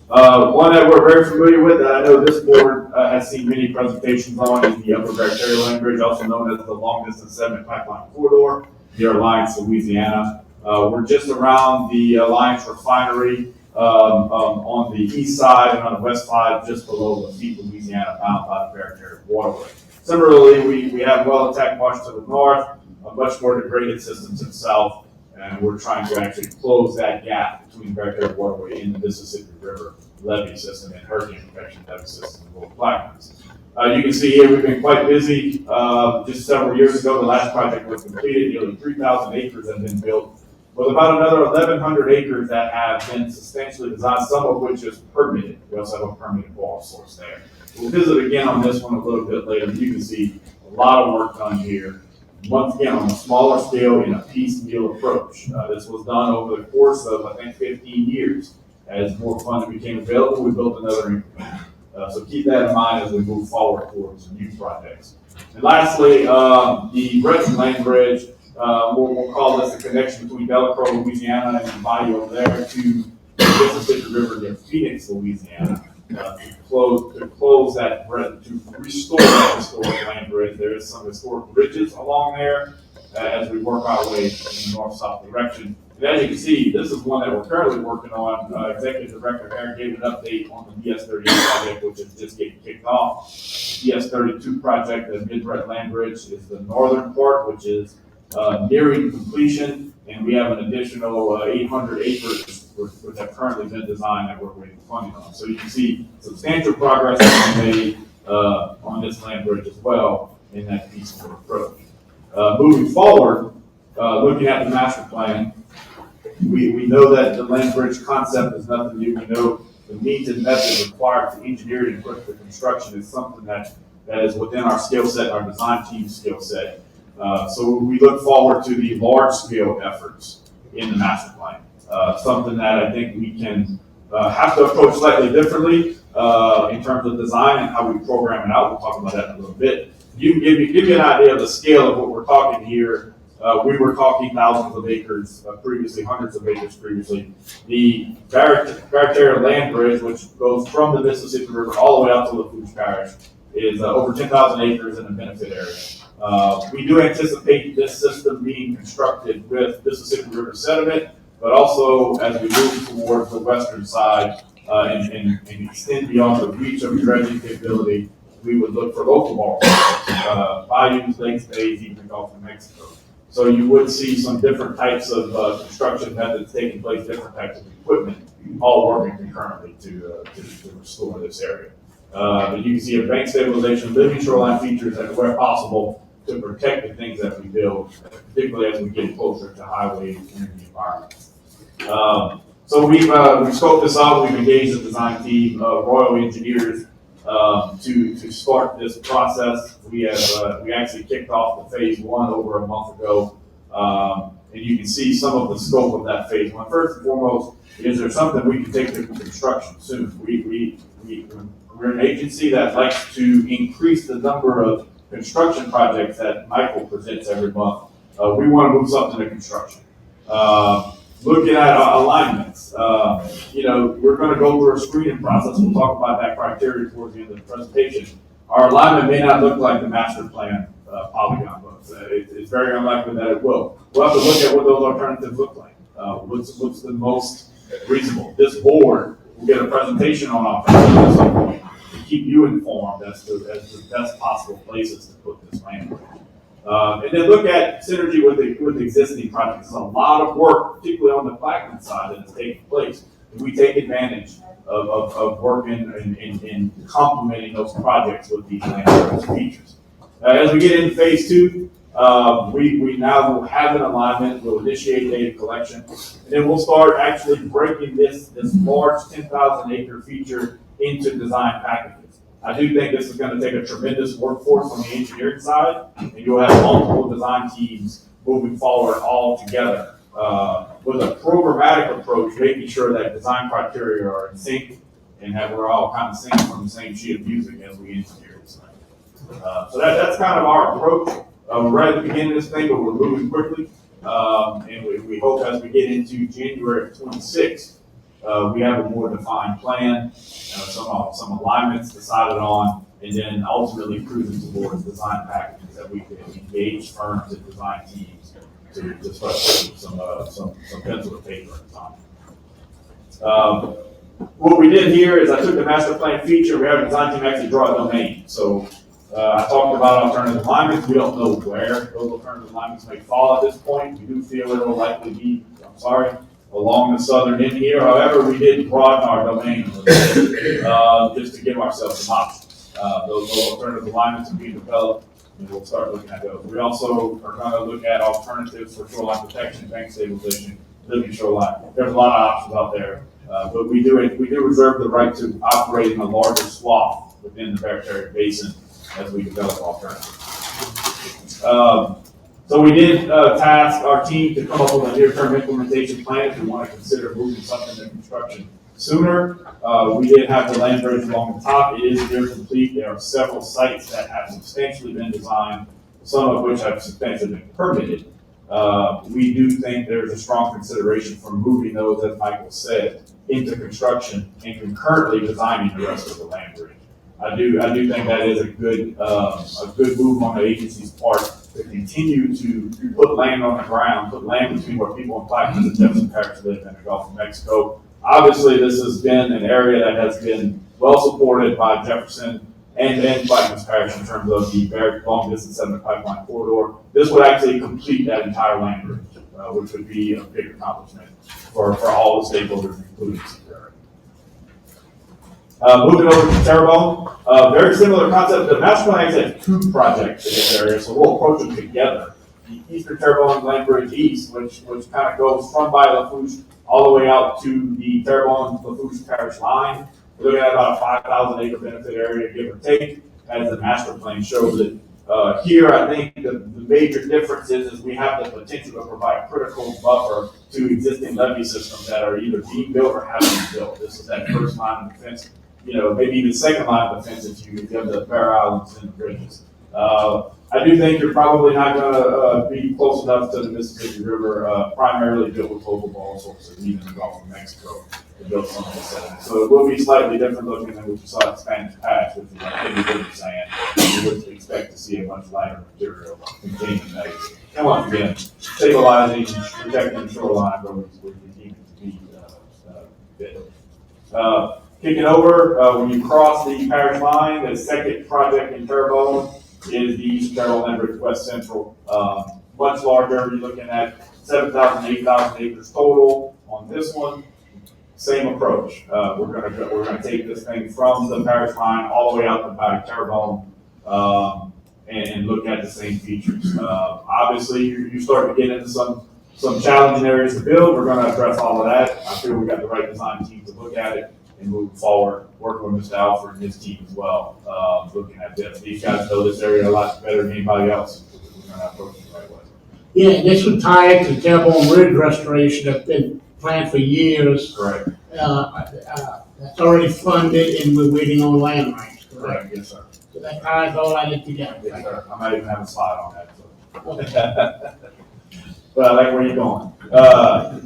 One that we're very familiar with, that I know this board has seen many presentations on, is the Upper Barataria Land Bridge, also known as the Long Distance Sediment Pipeline Corridor, near Alliance, Louisiana. We're just around the Alliance Refinery on the east side, and on the west side, just below Lafitte, Louisiana, bound by the Barataria Waterway. Similarly, we have well intact marsh to the north, a much more degraded system to the south, and we're trying to actually close that gap between Barataria Waterway and the Mississippi River levee system and hurricane protection levee system in Fort Plaquemines. You can see here we've been quite busy. Just several years ago, the last project was completed. Nearly 3,000 acres have been built, with about another 1,100 acres that have been substantially designed, some of which is permitted. We also have a permitted water source there. We'll visit again on this one a little bit later. You can see a lot of work done here. Once again, on a smaller scale in a piecemeal approach. This was done over the course of, I think, 15 years. As more funding became available, we built another increment. So keep that in mind as we move forward towards new projects. And lastly, the Breton Land Bridge, we'll call this the connection between Delacroix, Louisiana, and the bayou over there to Mississippi River near Phoenix, Louisiana, to close that, to restore that historic land bridge. There is some historic bridges along there as we work our way in the north-south direction. And as you can see, this is one that we're currently working on. Executive Director Aaron gave an update on the DS-38 project, which is just getting kicked off. DS-32 project, the Mid-Brett Land Bridge, is the northern part, which is nearing completion, and we have an additional 800 acres which have currently been designed that we're waiting funding on. So you can see substantial progress being made on this land bridge as well in that peaceful approach. Moving forward, looking at the master plan, we know that the land bridge concept is nothing new. We know the means and methods required to engineer and equip the construction is something that is within our skill set, our design team's skill set. So we look forward to the large scale efforts in the master plan. Something that I think we can have to approach slightly differently in terms of design and how we program it out. We'll talk about that in a little bit. You can give you an idea of the scale of what we're talking here. We were talking thousands of acres previously, hundreds of acres previously. The Barataria Land Bridge, which goes from the Mississippi River all the way out to Lafourche Parish, is over 10,000 acres in a benefit area. We do anticipate this system being constructed with Mississippi River sediment, but also as we move towards the western side and extend beyond the reach of dredging capability, we would look for local borrows, bayous, lakes, bays, even the Gulf of Mexico. So you would see some different types of construction methods taking place, different types of equipment, all working concurrently to restore this area. But you can see a bank stabilization, living shoreline features that where possible to protect the things that we build, particularly as we get closer to highway and community environments. So we've scoped this out. We've engaged the design team, Royal Engineers, to start this process. We actually kicked off the phase one over a month ago, and you can see some of the scope of that phase one. First and foremost, is there something we can take to construction soon? We're an agency that likes to increase the number of construction projects that Michael presents every month. We want to move something to construction. Looking at alignments, we're going to go through a screening process. We'll talk about that criteria towards the end of the presentation. Our alignment may not look like the master plan polygon looks. It's very unlikely that it will. We'll have to look at what those alternatives look like. What's the most reasonable? This board will get a presentation on alternatives at some point to keep you informed as to the best possible places to put this land. And then look at synergy with existing projects. There's a lot of work, particularly on the Plaquemine side, that is taking place. And we take advantage of working and complementing those projects with these land features. As we get into phase two, we now will have an alignment. We'll initiate data collection, and then we'll start actually breaking this large 10,000 acre feature into design packages. I do think this is going to take a tremendous workforce on the engineering side, and you'll have multiple design teams moving forward all together with a programmatic approach, making sure that design criteria are in sync and that we're all kind of singing from the same sheet of music as we engineer this thing. So that's kind of our approach. We're right at the beginning of this thing, but we're moving quickly, and we hope as we get into January of 26, we have a more defined plan, some alignments decided on, and then ultimately cruising towards design packages that we can engage firms and design teams to start putting some pencil to paper at the time. What we did here is I took the master plan feature. We have a design team actually draw a domain. So I talked about alternative alignments. We don't know where those alternative alignments may fall at this point. We do feel it will likely be, along the southern end here. However, we did broaden our domain a little bit, just to give ourselves some options. Those alternative alignments are being developed, and we'll start looking at those. We also are going to look at alternatives for shoreline protection, bank stabilization, living shoreline. There's a lot of options out there, but we do reserve the right to operate in a larger swath within the Barataria Basin as we develop alternatives. So we did task our team to come up with a near-term implementation plan if we want to consider moving something to construction sooner. We did have the land bridge along the top. It is near complete. There are several sites that have substantially been designed, some of which have substantially been permitted. we do think there's a strong consideration for moving those, as Michael said, into construction and concurrently designing the rest of the land bridge. I do think that is a good move on the agency's part to continue to put land on the ground, put land between where people in Plaquemines and Jefferson Parish live in the Gulf of Mexico. Obviously, this has been an area that has been well supported by Jefferson and Plaquemines Parish in terms of the very long distance sediment pipeline corridor. This would actually complete that entire land bridge, which would be a big accomplishment for all the stakeholders, including CPRA. Moving over to Terrebonne, very similar concept. The master plan actually has two projects in this area, so we'll approach them together. The Eastern Terrebonne Land Bridge East, which kind of goes from by Lafourche all the way out to the Terrebonne-Lafourche Parish line. We're looking at about a 5,000 acre benefit area, give or take, as the master plan shows it. Here, I think the major difference is we have the potential to provide critical buffer to existing levee systems that are either being built or haven't been built. This is that first line of defense, maybe even second line of defense if you have the Bear Islands and the bridges. I do think you're probably not going to be close enough to the Mississippi River, primarily built with local ball sources, even the Gulf of Mexico, to build some of the sediment. So it will be slightly different looking than what you saw at Spanish Patch, which is like heavy river sand. You would expect to see a much lighter material containing that. And once again, stabilizing, protecting the shoreline where we deem it to be fit. Kicking over, when you cross the parish line, the second project in Terrebonne is the Eastern Terrebonne Land Bridge West Central. Much larger, you're looking at 7,000, 8,000 acres total on this one. Same approach. We're gonna take this thing from the parish line all the way out to about Terrebonne, and look at the same features. Obviously, you start to get into some challenging areas to build. We're gonna address all of that. I feel we got the right design team to look at it and move forward, working with Mr. Alford and his team as well, looking at this. These guys know this area a lot better than anybody else. We're gonna approach it the right way. Yeah, this would tie into the Terrebonne Ridge restoration that's been planned for years. Correct. That's already funded and we're waiting on land rights, correct? Correct, yes, sir. So that ties all that in together. Yes, sir. I might even have a slide on that, so. But I like where you're going. I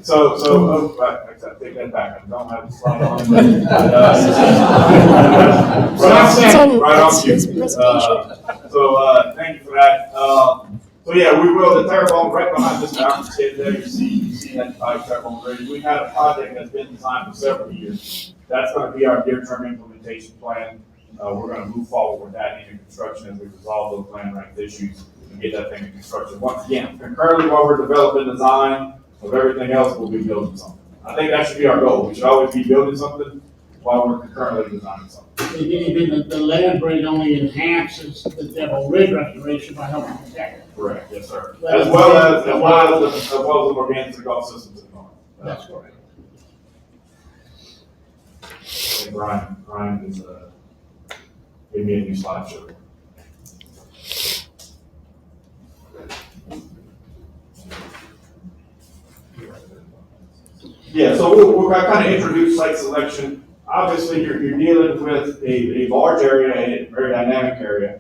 take that back. I don't have a slide on it. Right on cue. Thank you for that. So yeah, we will, the Terrebonne, right behind this mountain state there, you see that Terrebonne Bridge. We've had a project that's been designed for several years. That's gonna be our near-term implementation plan. We're gonna move forward with that into construction as we resolve those land rights issues and get that thing in construction. Once again, concurrently while we're developing design of everything else, we'll be building something. I think that should be our goal. We should always be building something while we're concurrently designing something. The land bridge only enhances the Terrebonne Ridge restoration by helping protect it. Correct, yes, sir. As well as the organic Gulf systems in the north. That's correct. And Brian is, gave me a new slideshow. Yeah, so we'll kind of introduce site selection. Obviously, you're dealing with a large area, a very dynamic area.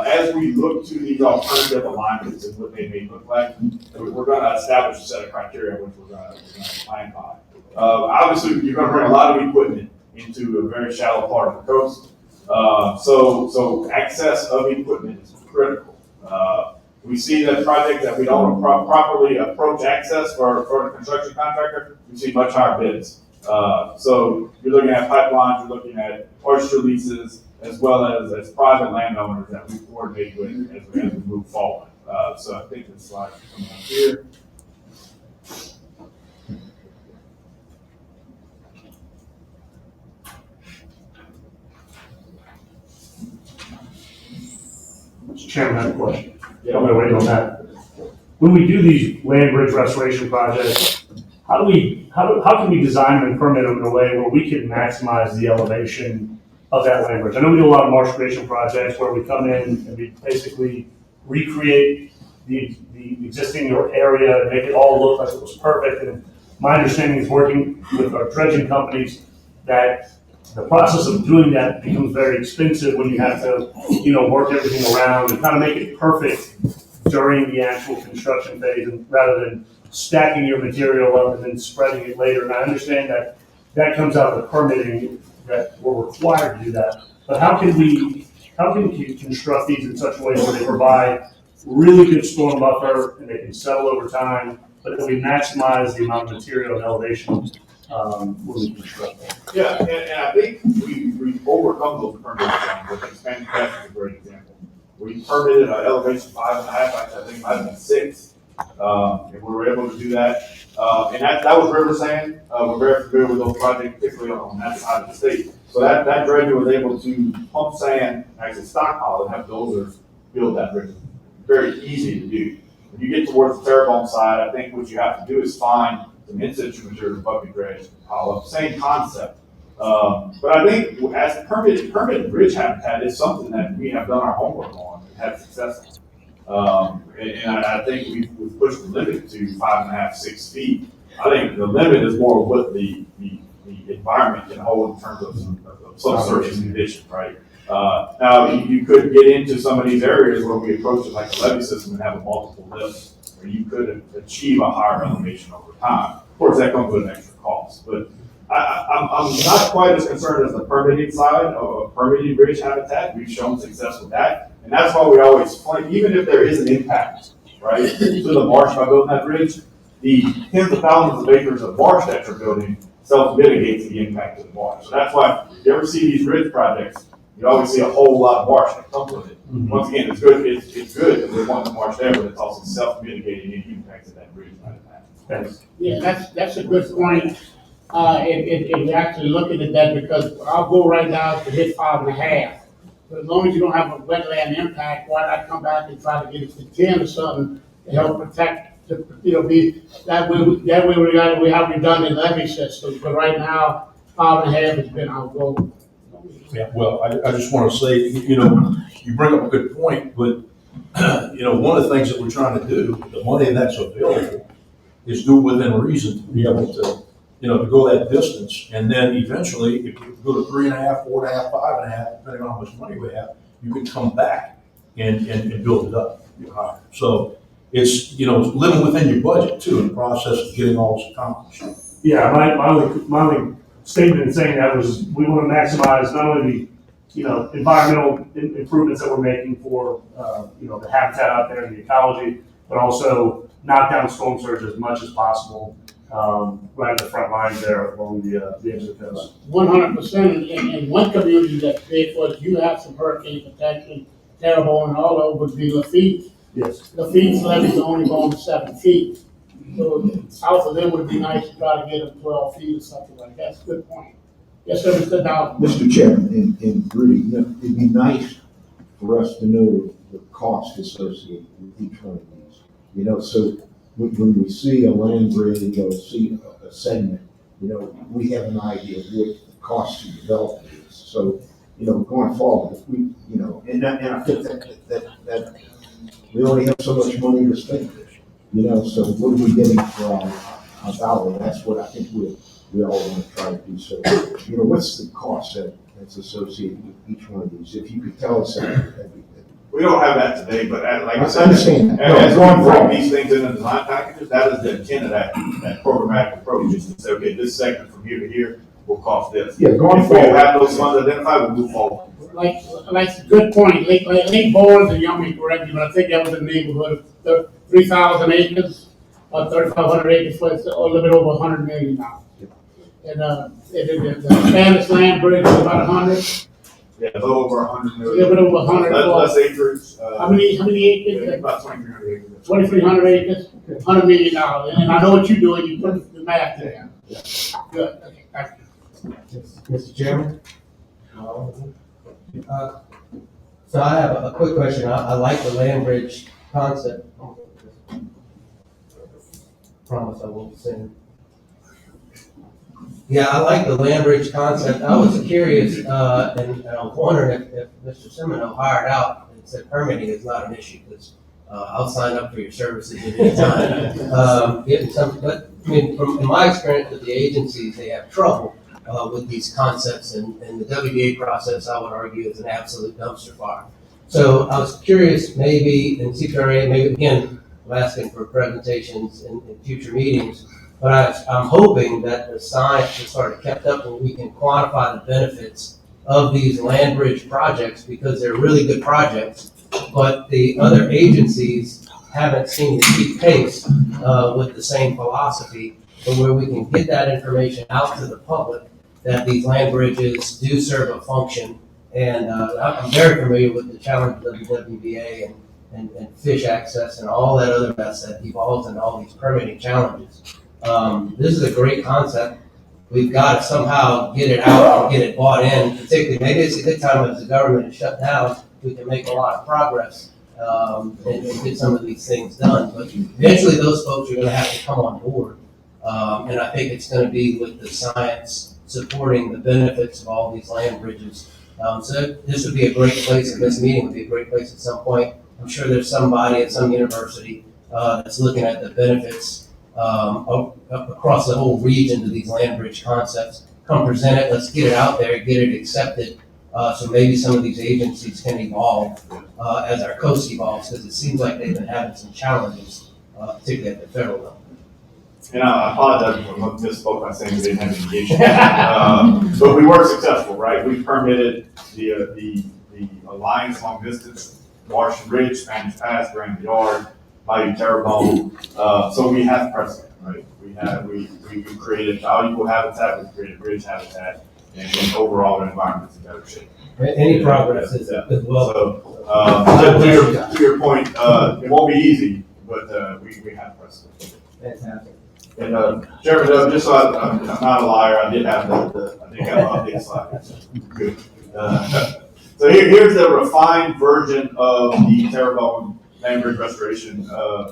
As we look to these alternative alignments and what they may look like, we're going to establish a set of criteria which we're going to plan by. Obviously, you're going to bring a lot of equipment into a very shallow part of the coast. So access of equipment is critical. We see that project that we don't properly approach access for the construction contractor, we see much higher bids. So you're looking at pipelines, you're looking at oyster leases, as well as private landowners that we coordinate with as we move forward. So I think this slide is coming up here. Mr. Chairman, I have a question. Yeah. I'm gonna wait on that. When we do these land bridge restoration projects, how can we design them and permit them in a way where we can maximize the elevation of that land bridge? I know we do a lot of marsh creation projects where we come in and we basically recreate the existing area and make it all look like it was perfect. And my understanding is working with our dredging companies that the process of doing that becomes very expensive when you have to, work everything around and kind of make it perfect during the actual construction phase, and rather than stacking your material up and then spreading it later. And I understand that that comes out of the permitting, that we're required to do that. But how can you construct these in such a way where they provide really good storm buffer and they can settle over time, but that we maximize the amount of material and elevation when we construct them? Yeah, and I think we've overcome those permitting challenges. Expansion Pass is a great example. We permitted an elevation 5.5, I think might have been 6. And we were able to do that. And that was river sand. We're very familiar with those projects, particularly on that side of the state. So that dredger was able to pump sand, actually stockpile and have dozers build that bridge. Very easy to do. When you get towards the Terrebonne side, I think what you have to do is find some in-situ material, bucket dredge, pile up. Same concept. But I think as permitted bridge habitat is something that we have done our homework on and had success on. And I think we've pushed the limit to 5.5, 6 feet. I think the limit is more what the environment can hold in terms of subsurface conditions, right? Now, you could get into some of these areas where we approach it like a levee system and have a multiple lifts, where you could achieve a higher elevation over time. Of course, that comes with an extra cost, but I'm not quite as concerned as the permitting side of permitting bridge habitat. We've shown success with that, and that's why we always point, even if there is an impact, right, to the marsh by building that bridge, the tens of thousands of acres of marsh that you're building self-mitigates the impact of the marsh. So that's why if you ever see these bridge projects, you always see a whole lot of marsh that comes with it. Mm-hmm. Once again, it's good. It's good that we want the marsh there, but it's also self-mitigating any impacts of that bridge habitat. Thanks. Yeah, that's a good point. If you're actually looking at that, because I'll go right now to hit 5.5. But as long as you don't have a wetland impact, why not come back and try to get it to 10 or something to help protect, be, that way we have redundant levee systems. But right now, 5.5 has been our goal. Yeah, well, I just want to say, you bring up a good point, but, one of the things that we're trying to do, the money that's available, is do it within reason to be able to, to go that distance. And then eventually, if you go to 3.5, 4.5, 5.5, depending on how much money we have, you can come back and build it up higher. So it's, living within your budget too, in the process of getting all this accomplished. Yeah, my only statement in saying that was we want to maximize not only the environmental improvements that we're making for the habitat out there and the ecology, but also knock down storm surge as much as possible right at the front lines there along the edge of the coast. 100%. In one community that's big for it, you have some hurricane protection, Terrebonne and all over would be Lafitte. Yes. Lafitte's levees are only going 7 feet. So south of them would be nice to try to get them 12 feet or something like that. That's a good point. Yes, sir, Mr. Dowd. Mr. Chairman, and Rudy, it'd be nice for us to know the cost associated with each one of these. So when we see a land bridge or see a segment, we have an idea of what the cost to develop is. So, going forward, if we, and I think that we only have so much money to spend. So what are we getting for our dollar? That's what I think we all want to try to do. So, what's the cost that's associated with each one of these? If you could tell us that. We don't have that today, but like I said, understand. as we bring these things in the design packages, that is the intent of that programmatic approach, is to say, okay, this segment from here to here will cost this. Yeah, going If we forward. have those funds identified, we'll move forward. Like a good point. Lake Boards, and y'all may correct me, but I think that was in the neighborhood of 3,000 acres or 3,500 acres, so it's a little bit over 100 million now. And the Spanish land bridge is about 100. Yeah, a little over 100 A million. little bit over 100. Less acres. How many acres? Yeah, about 2,300 acres. 2,300 acres, $100 million. And I know what you're doing. You put the math there. Good. Okay. Thank you. Mr. Chairman? So I have a quick question. I like the land bridge concept. Promise I won't sing. Yeah, I like the land bridge concept. I was curious, and I was wondering if Mr. Semino hired out and said permitting is not an issue, because I'll sign up for your services at any time. But I mean, in my experience with the agencies, they have trouble with these concepts, and the WDA process, I would argue, is an absolute dumpster fire. So I was curious, maybe in CPRA, maybe again, I'm asking for presentations in future meetings, but I'm hoping that the science is sort of kept up and we can quantify the benefits of these land bridge projects because they're really good projects, but the other agencies haven't seemed to keep pace with the same philosophy, but where we can get that information out to the public that these land bridges do serve a function. And I'm very familiar with the challenges of the WBA and fish access and all that other mess that evolves in all these permitting challenges. This is a great concept. We've got to somehow get it out and get it bought in, particularly, maybe it's a good time as the government is shut down, we can make a lot of progress and get some of these things done. But eventually those folks are going to have to come on board. And I think it's going to be with the science supporting the benefits of all these land bridges. So this would be a great place, and this meeting would be a great place at some point. I'm sure there's somebody at some university that's looking at the benefits across the whole region to these land bridge concepts. Come present it, let's get it out there, get it accepted, so maybe some of these agencies can evolve as our coast evolves, because it seems like they've been having some challenges, particularly at the federal level. And I apologize for misspoke by saying we didn't have engagement. But we were successful, right? We permitted the Alliance Long Distance, Marsh and Ridge, Spanish Pass, Grand Yard, Bayou Terrebonne. So we have precedent, right? We created valuable habitat, we created rich habitat, and overall the environment's in better shape. Any progress is well. So, to your point, it won't be easy, but we have precedent. Fantastic. And Chairman, just so I'm not a liar, I did have I think I have an update slide. Good. So here's the refined version of the Terrebonne Land Bridge Restoration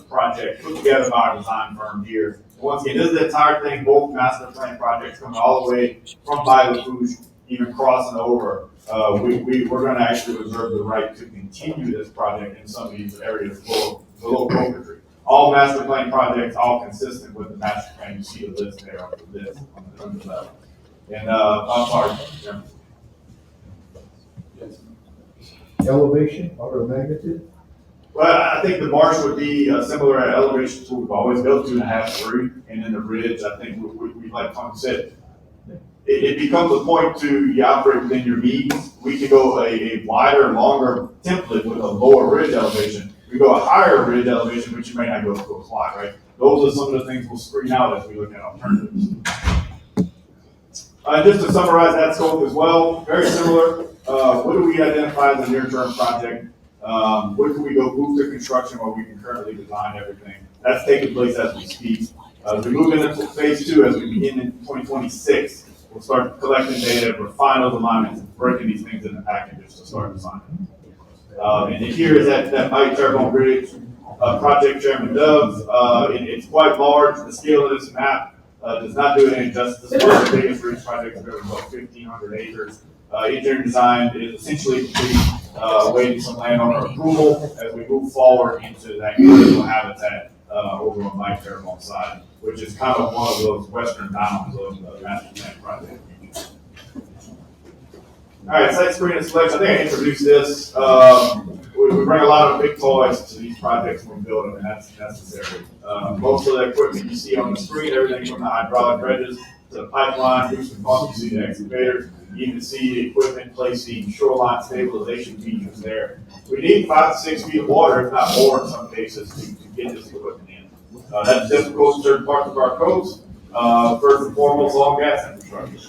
project put together by our design firm here. Once again, this is the entire thing, both master plan projects coming all the way from Bayou Lafourche, even crossing over. We're going to actually reserve the right to continue this project in some of these areas below Coventry. All master plan projects, all consistent with the master plan. You see the list there on the left. And I'm sorry, Chairman. Elevation, order of magnitude? Well, I think the marsh would be similar at elevation to we've always built 2.5, 3, and then the ridge, I think we like Tom said, it becomes a point to you operate within your means. We could go a wider, longer template with a lower ridge elevation. We go a higher ridge elevation, but you may not go to a slide, right? Those are some of the things we'll screen out as we look at alternatives. Just to summarize that scope as well, very similar. What do we identify as a near-term project? What can we go move to construction where we can currently design everything? That's taking place as we speak. As we move into phase 2, as we begin in 2026, we'll start collecting data, refine those alignments, and breaking these things into packages to start designing. And here is that Bayou Terrebonne Bridge project, Chairman Dove. It's quite large. The scale of this map does not do it any justice. One of the biggest bridge projects ever, about 1,500 acres. Engineering design is essentially complete, waiting some landowner approval as we move forward into that critical habitat over on Bayou Terrebonne side, which is kind of one of those western bounds of the master plan project. All right, site screen and selection. I think I introduced this. We bring a lot of big toys to these projects when we build them, and that's necessary. Most of the equipment you see on the screen, everything from the hydraulic dredges to the pipeline, booster pumps, you see the excavators, you even see equipment placing shoreline stabilization features there. We need 5 to 6 feet of water, if not more in some cases, to get this equipment in. That's difficult in certain parts of our coast. First and foremost, long gas infrastructure.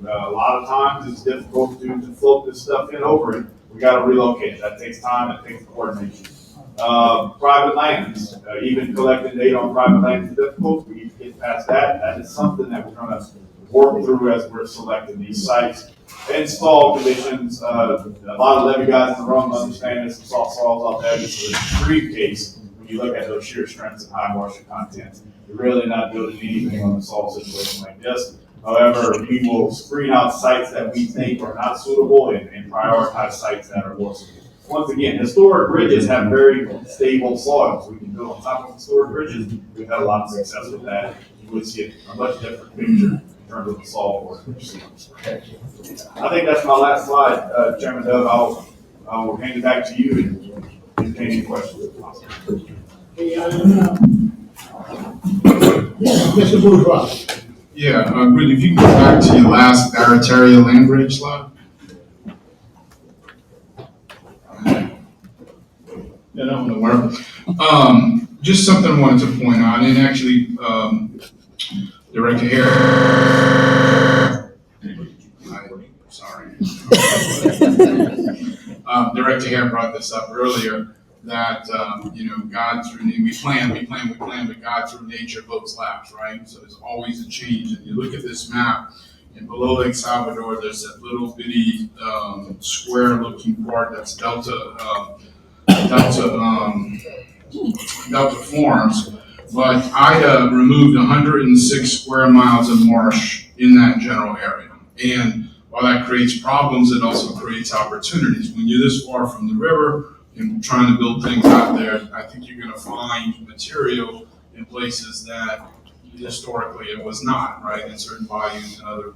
A lot of times it's difficult to float this stuff in over it. We got to relocate it. That takes time. That takes coordination. Private lands, even collecting data on private lands is difficult. We need to get past that. That is something that we're going to work through as we're selecting these sites. Install conditions. A lot of levee guys in the room understand this. Soft soils out there. This is an extreme case when you look at those shear strengths and high moisture content. You're really not building anything on a soil situation like this. However, we will screen out sites that we think are not suitable and prioritize sites that are more suitable. Once again, historic bridges have very stable soils. We can build on top of historic bridges. We've had a lot of success with that. You would see a much different picture in terms of the soil work. I think that's my last slide, Chairman Dove. I'll we'll hand it back to you and entertain any questions. Mr. Bourgeois. Yeah, really, if you can go back to your last Barataria land bridge slide. Yeah, that one work. Just something I wanted to point out, and actually, Director Hare. Sorry. Director Hare brought this up earlier, that, God through, we plan, but God through nature votes last, right? So there's always a change. And you look at this map, and below Lake Salvador, there's that little bitty, square-looking part that's Delta Farms. But Ida removed 106 square miles of marsh in that general area. And while that creates problems, it also creates opportunities. When you're this far from the river and trying to build things out there, I think you're gonna find material in places that historically it was not, right? In certain bayous and other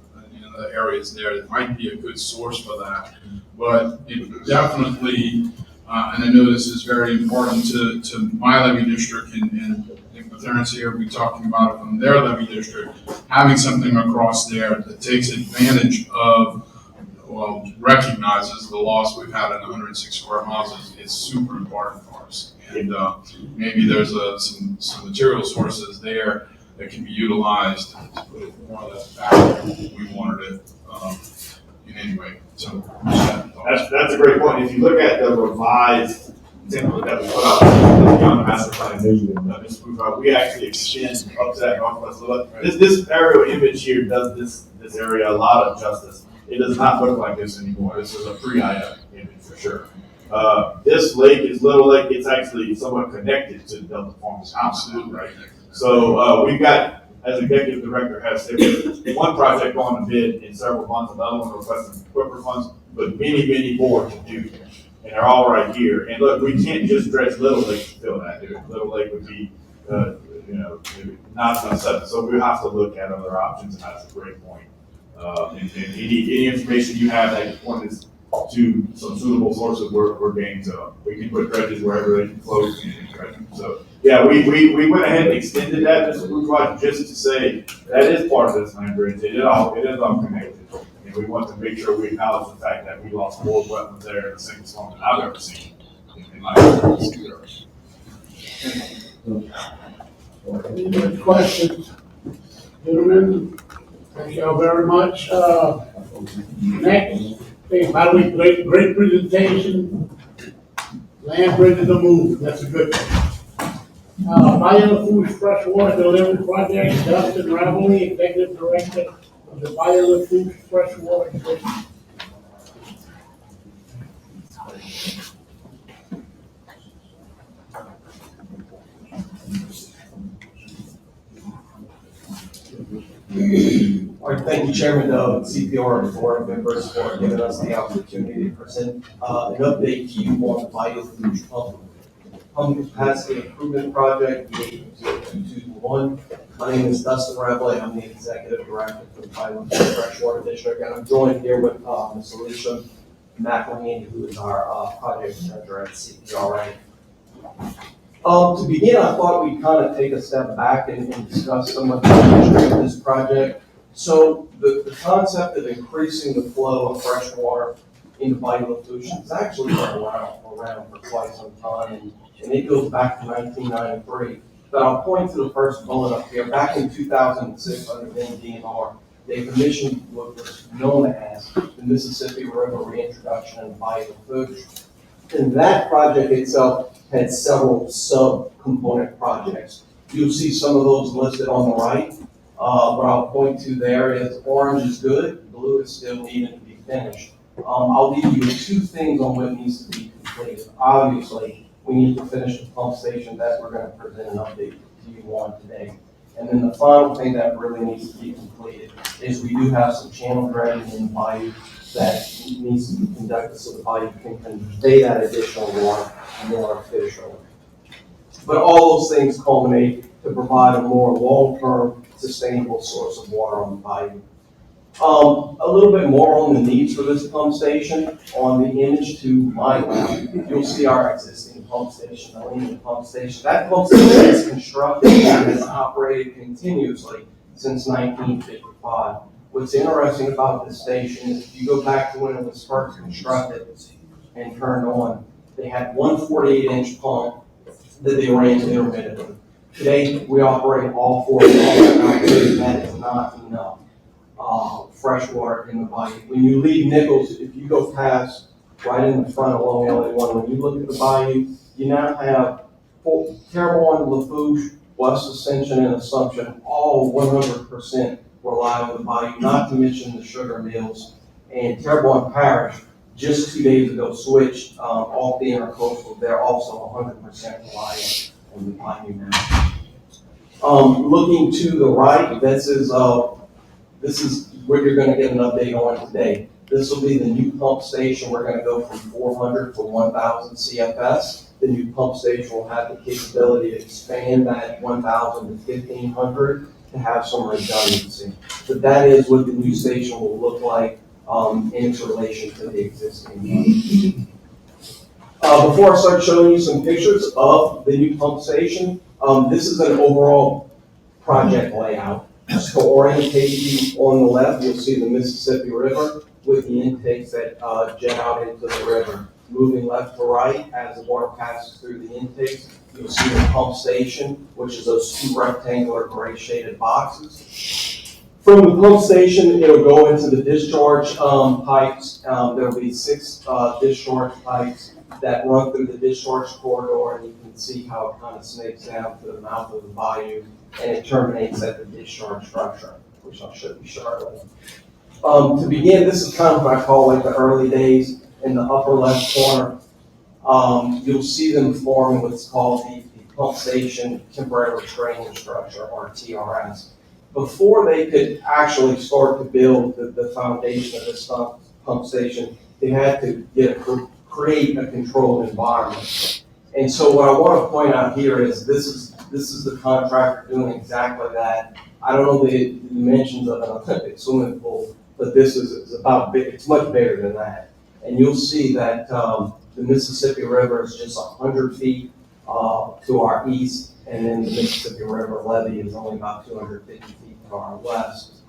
areas there, that might be a good source for that. But it definitely, and I know this is very important to my levy district, and with Terrence here, we're talking about it from their levy district, having something across there that takes advantage of, well, recognizes the loss we've had in 106 square miles is super important for us. And maybe there's some material sources there that can be utilized to put more of that back where we wanted it in any way. So That's a great point. If you look at the revised template that we put out beyond the master plan, we actually extend up to that northwest look. This aerial image here does this area a lot of justice. It does not look like this anymore. This is a pre-Ida image for sure. This lake is Little Lake. It's actually somewhat connected to the Delta Farms Absolute, right? So we've got, as executive director has said, one project going to bid in several months, another one requesting equipment funds, but many more to do. And they're all right here. And look, we can't just dredge Little Lake to fill that. Little Lake would be, not accepted. So we have to look at other options, and that's a great point. And any information you have that can point us to some suitable sources, we're game to. We can put dredges wherever they can float and dredge them. So yeah, we went ahead and extended that, Mr. Bourgeois, just to say that is part of this land bridge. It is all connected. And we want to make sure we acknowledge the fact that we lost more wetlands there in the same storm than I've ever seen in my experience. Any other questions? Gentlemen, thank y'all very much. Next, by the way, great presentation. Land bridges are moved, that's a good thing. Biolafouche Freshwater Delivery Project, Dustin Ravelli, Executive Director of the Biolafouche Freshwater District. All right, thank you, Chairman of CPR and board members for giving us the opportunity to present an update to you on the Biolafouche pump capacity improvement project, 221. My name is Dustin Ravelli. I'm the executive director for the Biolafouche Freshwater District, and I'm joined here with Ms. Alicia McElhaney, who is our project manager at CPRA. To begin, I thought we'd kind of take a step back and discuss some of the history of this project. So the concept of increasing the flow of fresh water into Biolafouche has actually been around for quite some time, and it goes back to 1993. But I'll point to the first bullet up here. Back in 2006, under the DNR, they commissioned what was known as the Mississippi River Reintroduction in Biolafouche. And that project itself had several sub-component projects. You'll see some of those listed on the right. What I'll point to there is orange is good, blue is still needing to be finished. I'll leave you with two things on what needs to be completed. Obviously, we need to finish the pump station that we're going to present an update to you on today. And then the final thing that really needs to be completed is we do have some channel dredging in the bayou that needs to be conducted so the bayou can convey that additional water more efficiently. But all those things culminate to provide a more long-term sustainable source of water on the bayou. A little bit more on the needs for this pump station. On the image to my left, you'll see our existing pump station, the Lehman pump station. That pump station is constructed and has operated continuously since 1955. What's interesting about this station is if you go back to when it was first constructed and turned on, they had one 48-inch pump that they ran intermittently. Today, we operate all four pumps, and I believe that is not enough fresh water in the bayou. When you leave Nichols, if you go past right in the front along LA1, when you look at the bayou, you now have Terrebonne, Lafourche, West Ascension, and Assumption all 100% rely on the bayou, not to mention the sugar mills. And Terrebonne Parish, just 2 days ago, switched off the intercoastal. They're also 100% reliant on the bayou now. Looking to the right, this is what you're going to get an update on today. This will be the new pump station. We're going to go from 400 to 1,000 CFS. The new pump station will have the capability to expand that 1,000 to 1,500 to have some redundancy. But that is what the new station will look like in its relation to the existing one. Before I start showing you some pictures of the new pump station, this is an overall project layout. Just to orientate you, on the left, you'll see the Mississippi River with the intakes that jet out into the river. Moving left to right, as the water passes through the intakes, you'll see the pump station, which is those two rectangular gray shaded boxes. From the pump station, it'll go into the discharge pipes. There'll be 6 discharge pipes that run through the discharge corridor, and you can see how it kind of snakes down to the mouth of the bayou, and it terminates at the discharge structure, which I'll show you shortly. To begin, this is kind of what I call like the early days. In the upper left corner, you'll see them form what's called the pump station temporary restraining structure, or TRS. Before they could actually start to build the foundation of this pump station, they had to create a controlled environment. And so what I want to point out here is this is the contractor doing exactly that. I don't know the dimensions of an Olympic swimming pool, but this is about big. It's much bigger than that. And you'll see that the Mississippi River is just 100 feet to our east, and then the Mississippi River levee is only about 250 feet to our west.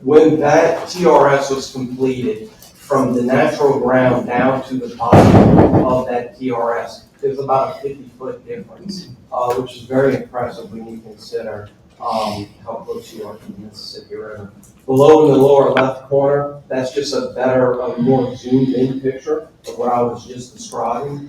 When that TRS was completed, from the natural ground down to the bottom of that TRS, there's about a 50-foot difference, which is very impressive when you consider how close you are to the Mississippi River. Below in the lower left corner, that's just a better, more zoomed-in picture of what I was just describing.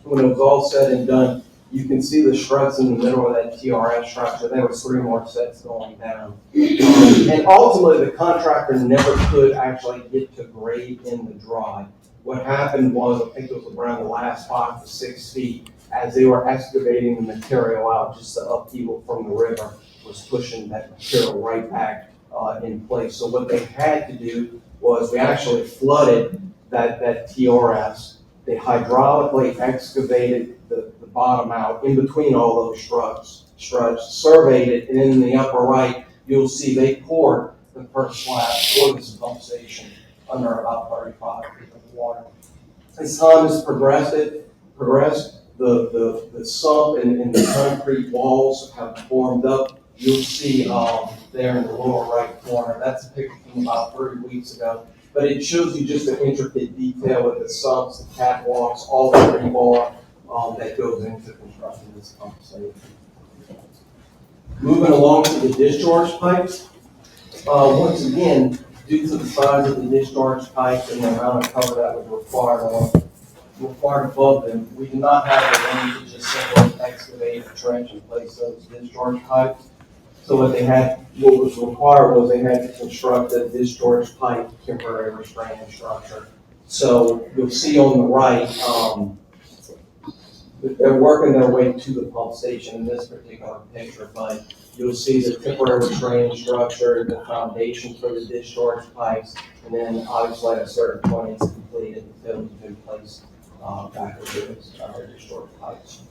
When it was all said and done, you can see the struts in the middle of that TRS structure. There were 3 more sets going down. And ultimately, the contractor never could actually get to grade in the dry. What happened was, I think it was around the last 5 to 6 feet, as they were excavating the material out, just the upheaval from the river was pushing that material right back in place. So what they had to do was we actually flooded that TRS. They hydraulically excavated the bottom out in between all those struts, surveyed it, and in the upper right, you'll see they poured the first slab for this pump station under about 35 feet of water. As time has progressed, the sump and the concrete walls have formed up. You'll see there in the lower right corner, that's a picture from about 3 weeks ago. But it shows you just an intricate detail with the sumps, the catwalks, all the rebar that goes into constructing this pump station. Moving along to the discharge pipes. Once again, due to the size of the discharge pipes and the amount of cover that was required above them, we do not have the range to just simply excavate a trench and place those discharge pipes. So what was required was they had to construct a discharge pipe temporary restraining structure. So you'll see on the right, they're working their way to the pump station in this particular picture, but you'll see the temporary restraining structure, the foundation for the discharge pipes, and then obviously at a certain point it's completed and filled in place back into those discharge pipes.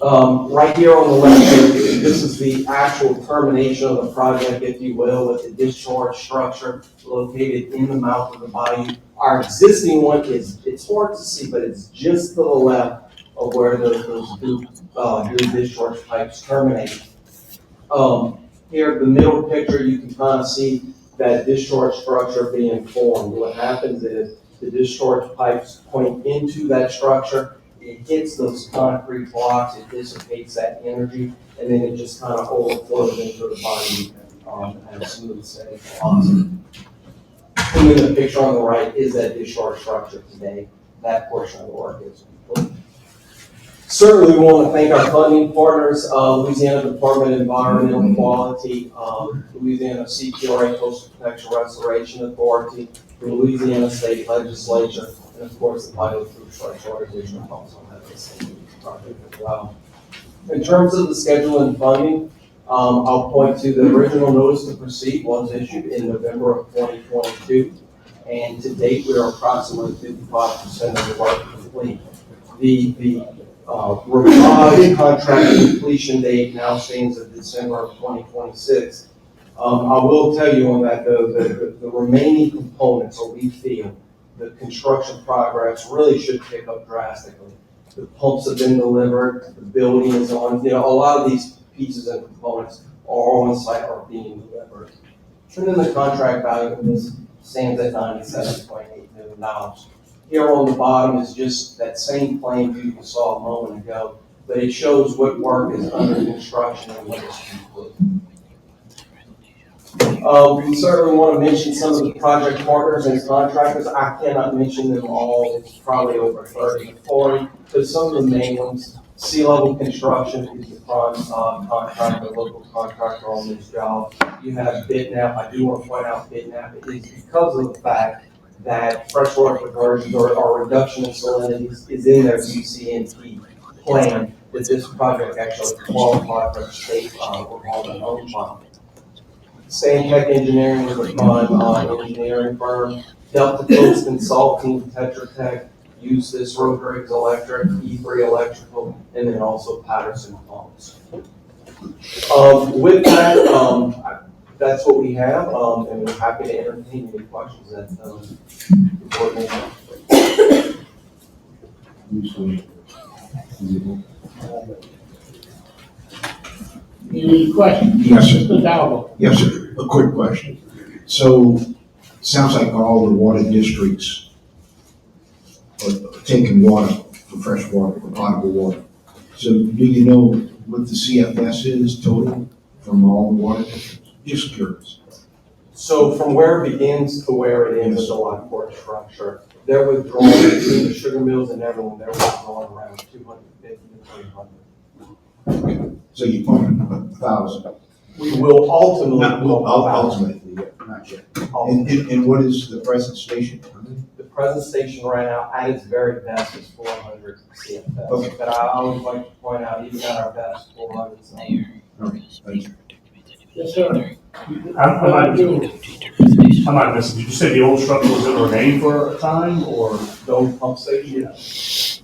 Right here on the left, this is the actual termination of the project, if you will, with the discharge structure located in the mouth of the bayou. Our existing one is, it's hard to see, but it's just to the left of where those new discharge pipes terminate. Here, the middle picture, you can kind of see that discharge structure being formed. What happens is the discharge pipes point into that structure. It hits those concrete blocks, it dissipates that energy, and then it just kind of overflows into the body at a smooth, steady velocity. And then the picture on the right is that discharge structure today. That portion of the work is complete. Certainly, we want to thank our funding partners, Louisiana Department of Environmental Quality, Louisiana CPRA Coastal Protection Restoration Authority, the Louisiana State Legislature, and of course the Biofuel District also has this project as well. In terms of the schedule and funding, I'll point to the original notice to proceed was issued in November of 2022, and to date we are approximately 55% of the work complete. The revised contract completion date now stands at December of 2026. I will tell you on that though, the remaining components, or we feel, the construction progress really should pick up drastically. The pumps have been delivered, the building is on, a lot of these pieces and components are on site or being delivered. And then the contract value of this stands at $97.8 million. Here on the bottom is just that same plan view you saw a moment ago, but it shows what work is under construction and what is complete. We certainly want to mention some of the project partners and contractors. I cannot mention them all. It's probably over 30 or 40, but some of the main ones. Sea Level Construction is the prime contractor, local contractor on this job. You have BitNap. I do want to point out BitNap is because of the fact that freshwater conversions or reduction in salinities is in their UCNP plan, that this project actually qualified for the state revolving loan fund. Stantec Engineering was a prime engineering firm. Delta Coast Consulting, Tetra Tech, used this Road Riggs Electric, E3 Electrical, and then also Patterson Pumps. With that, that's what we have, and we're happy to entertain any questions that the board may have. Any questions? Yes, sir. Mr. Dalbo? Yes, sir. A quick question. So, sounds like all the water districts are taking water for fresh water, for potable water. So, do you know what the CFS is total from all the water districts? Just curious. So from where it begins to where it ends is a Lockport structure. They're withdrawing between the sugar mills and everyone, they're withdrawing around 250 to 300. So you pump 1,000. We will ultimately. Ultimately, yeah, not yet. And what is the present station? The present station right now, at its very best, is 400 CFS. Okay. But I would like to point out, even at our best, 400 is not. Okay, thank you. Yes, sir. I might miss it. Did you say the old structure was going to remain for a time, or? The old pump station? Yeah.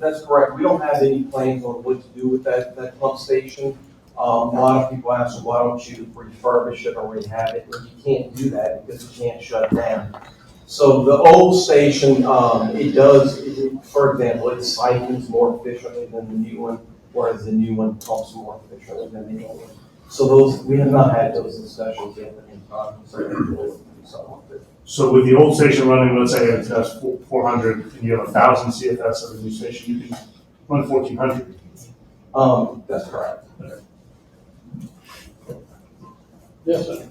That's correct. We don't have any plans on what to do with that pump station. A lot of people ask, why don't you refurbish it or rehab it? And you can't do that because you can't shut down. So the old station, for example, it siphons more efficiently than the new one, whereas the new one pumps more efficiently than the old one. So we have not had those discussions yet. So with the old station running, let's say it has 400, and you have 1,000 CFS of the new station, you can run 1,400. That's correct. Yes, sir.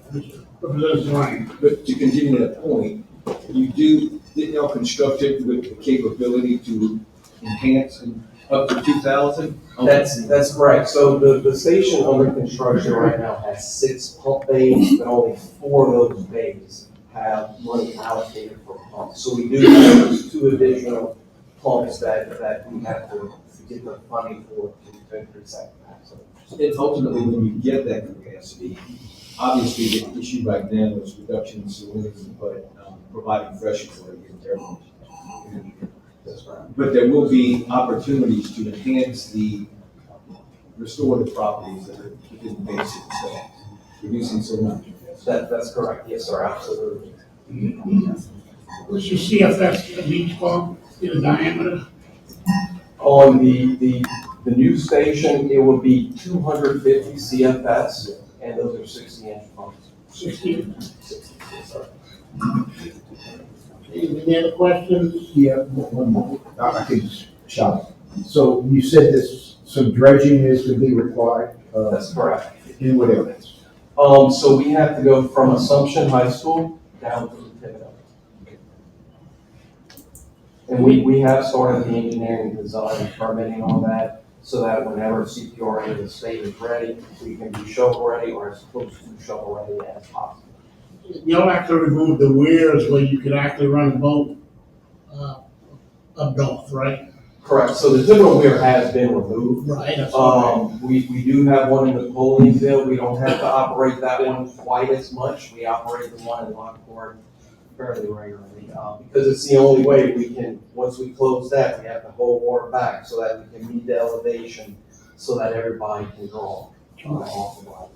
Representative Ryan. But to continue that point, didn't y'all construct it with the capability to enhance up to 2,000? That's correct. So the station under construction right now has 6 pump bays, but only 4 of those bays have money allocated for pumps. So we do have those 2 additional pumps that we have to get the funding for to increase that capacity. And ultimately, when you get that capacity, obviously the issue right now is reduction in salinity, but providing fresh water is everyone. That's right. But there will be opportunities to enhance the restore the properties that are within the basin, so reducing so much. That's correct, yes, sir, absolutely. What's your CFS beach pump in diameter? On the new station, it will be 250 CFS, and those are 60-inch pumps. 60. 60, yes, sir. Any other questions? Yeah, one more. I could just shop. So you said this, some dredging is to be required? That's correct. In what areas? So we have to go from Assumption High School down to Thibodeau. And we have started the engineering design and permitting on that, so that whenever CPRA of the state is ready, we can be shovel ready or as close to shovel ready as possible. You'll have to remove the weirs where you could actually run a boat up north, right? Correct, so the Thibodeau weir has been removed. Right, that's all right. We do have one in the Napoleon field. We don't have to operate that one quite as much. We operate the one in Lockport fairly regularly, because it's the only way we can, once we close that, we have to hold water back so that we can meet the elevation so that everybody can draw off the line.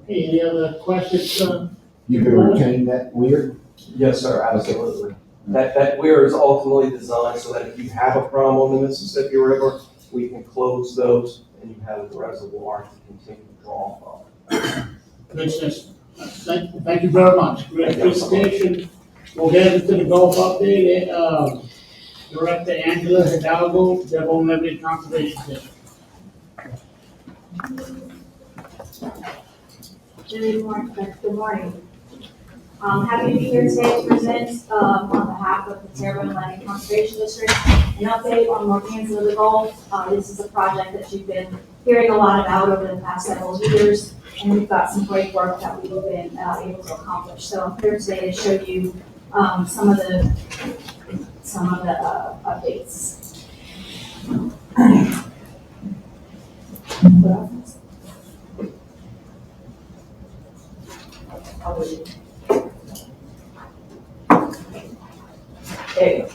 Okay, any other questions, sir? You can retain that weir? Yes, sir, absolutely. That weir is ultimately designed so that if you have a problem on the Mississippi River, we can close those and you have the reservoir to continue to draw from. Good system. Thank you very much. Great presentation. We'll get into the Gulf update. Director Angela Hidalgo, Devon Levy Conservation District. Good morning. Happy to be here today to present on behalf of the Terrebonne Levy Conservation District an update on Morganza of the Gulf. This is a project that you've been hearing a lot about over the past several years, and we've got some great work that we've been able to accomplish. So I'm here today to show you some of the updates. There you go.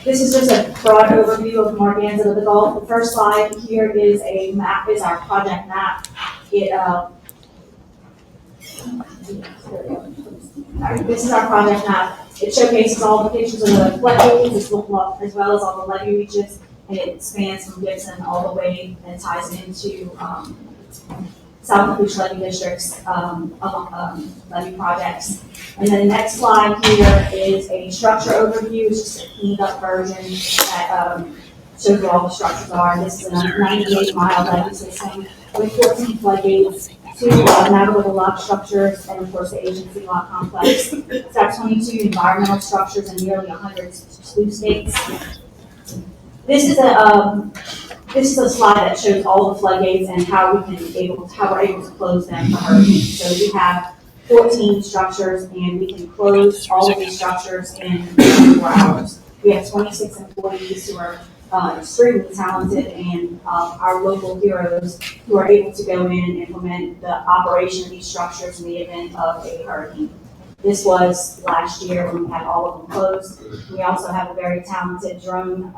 This is just a broad overview of Morganza of the Gulf. The first slide here is a map, is our project map. This is our project map. It showcases all the pictures of the floodgates as well as all the levee reaches, and it spans from Gibson all the way and ties into South Beach levee districts, levee projects. And then the next slide here is a structure overview. It's just a cleaned up version that shows where all the structures are. This is a 98-mile levee system with 14 floodgates, 2 navigable lock structures, and of course the agency lock complex. It's got 22 environmental structures and nearly 100 sluice gates. This is a slide that shows all the floodgates and how we're able to close them for hurricanes. So we have 14 structures, and we can close all of these structures in 24 hours. We have 26 employees who are extremely talented, and our local heroes who are able to go in and implement the operation of these structures in the event of a hurricane. This was last year when we had all of them closed. We also have a very talented drone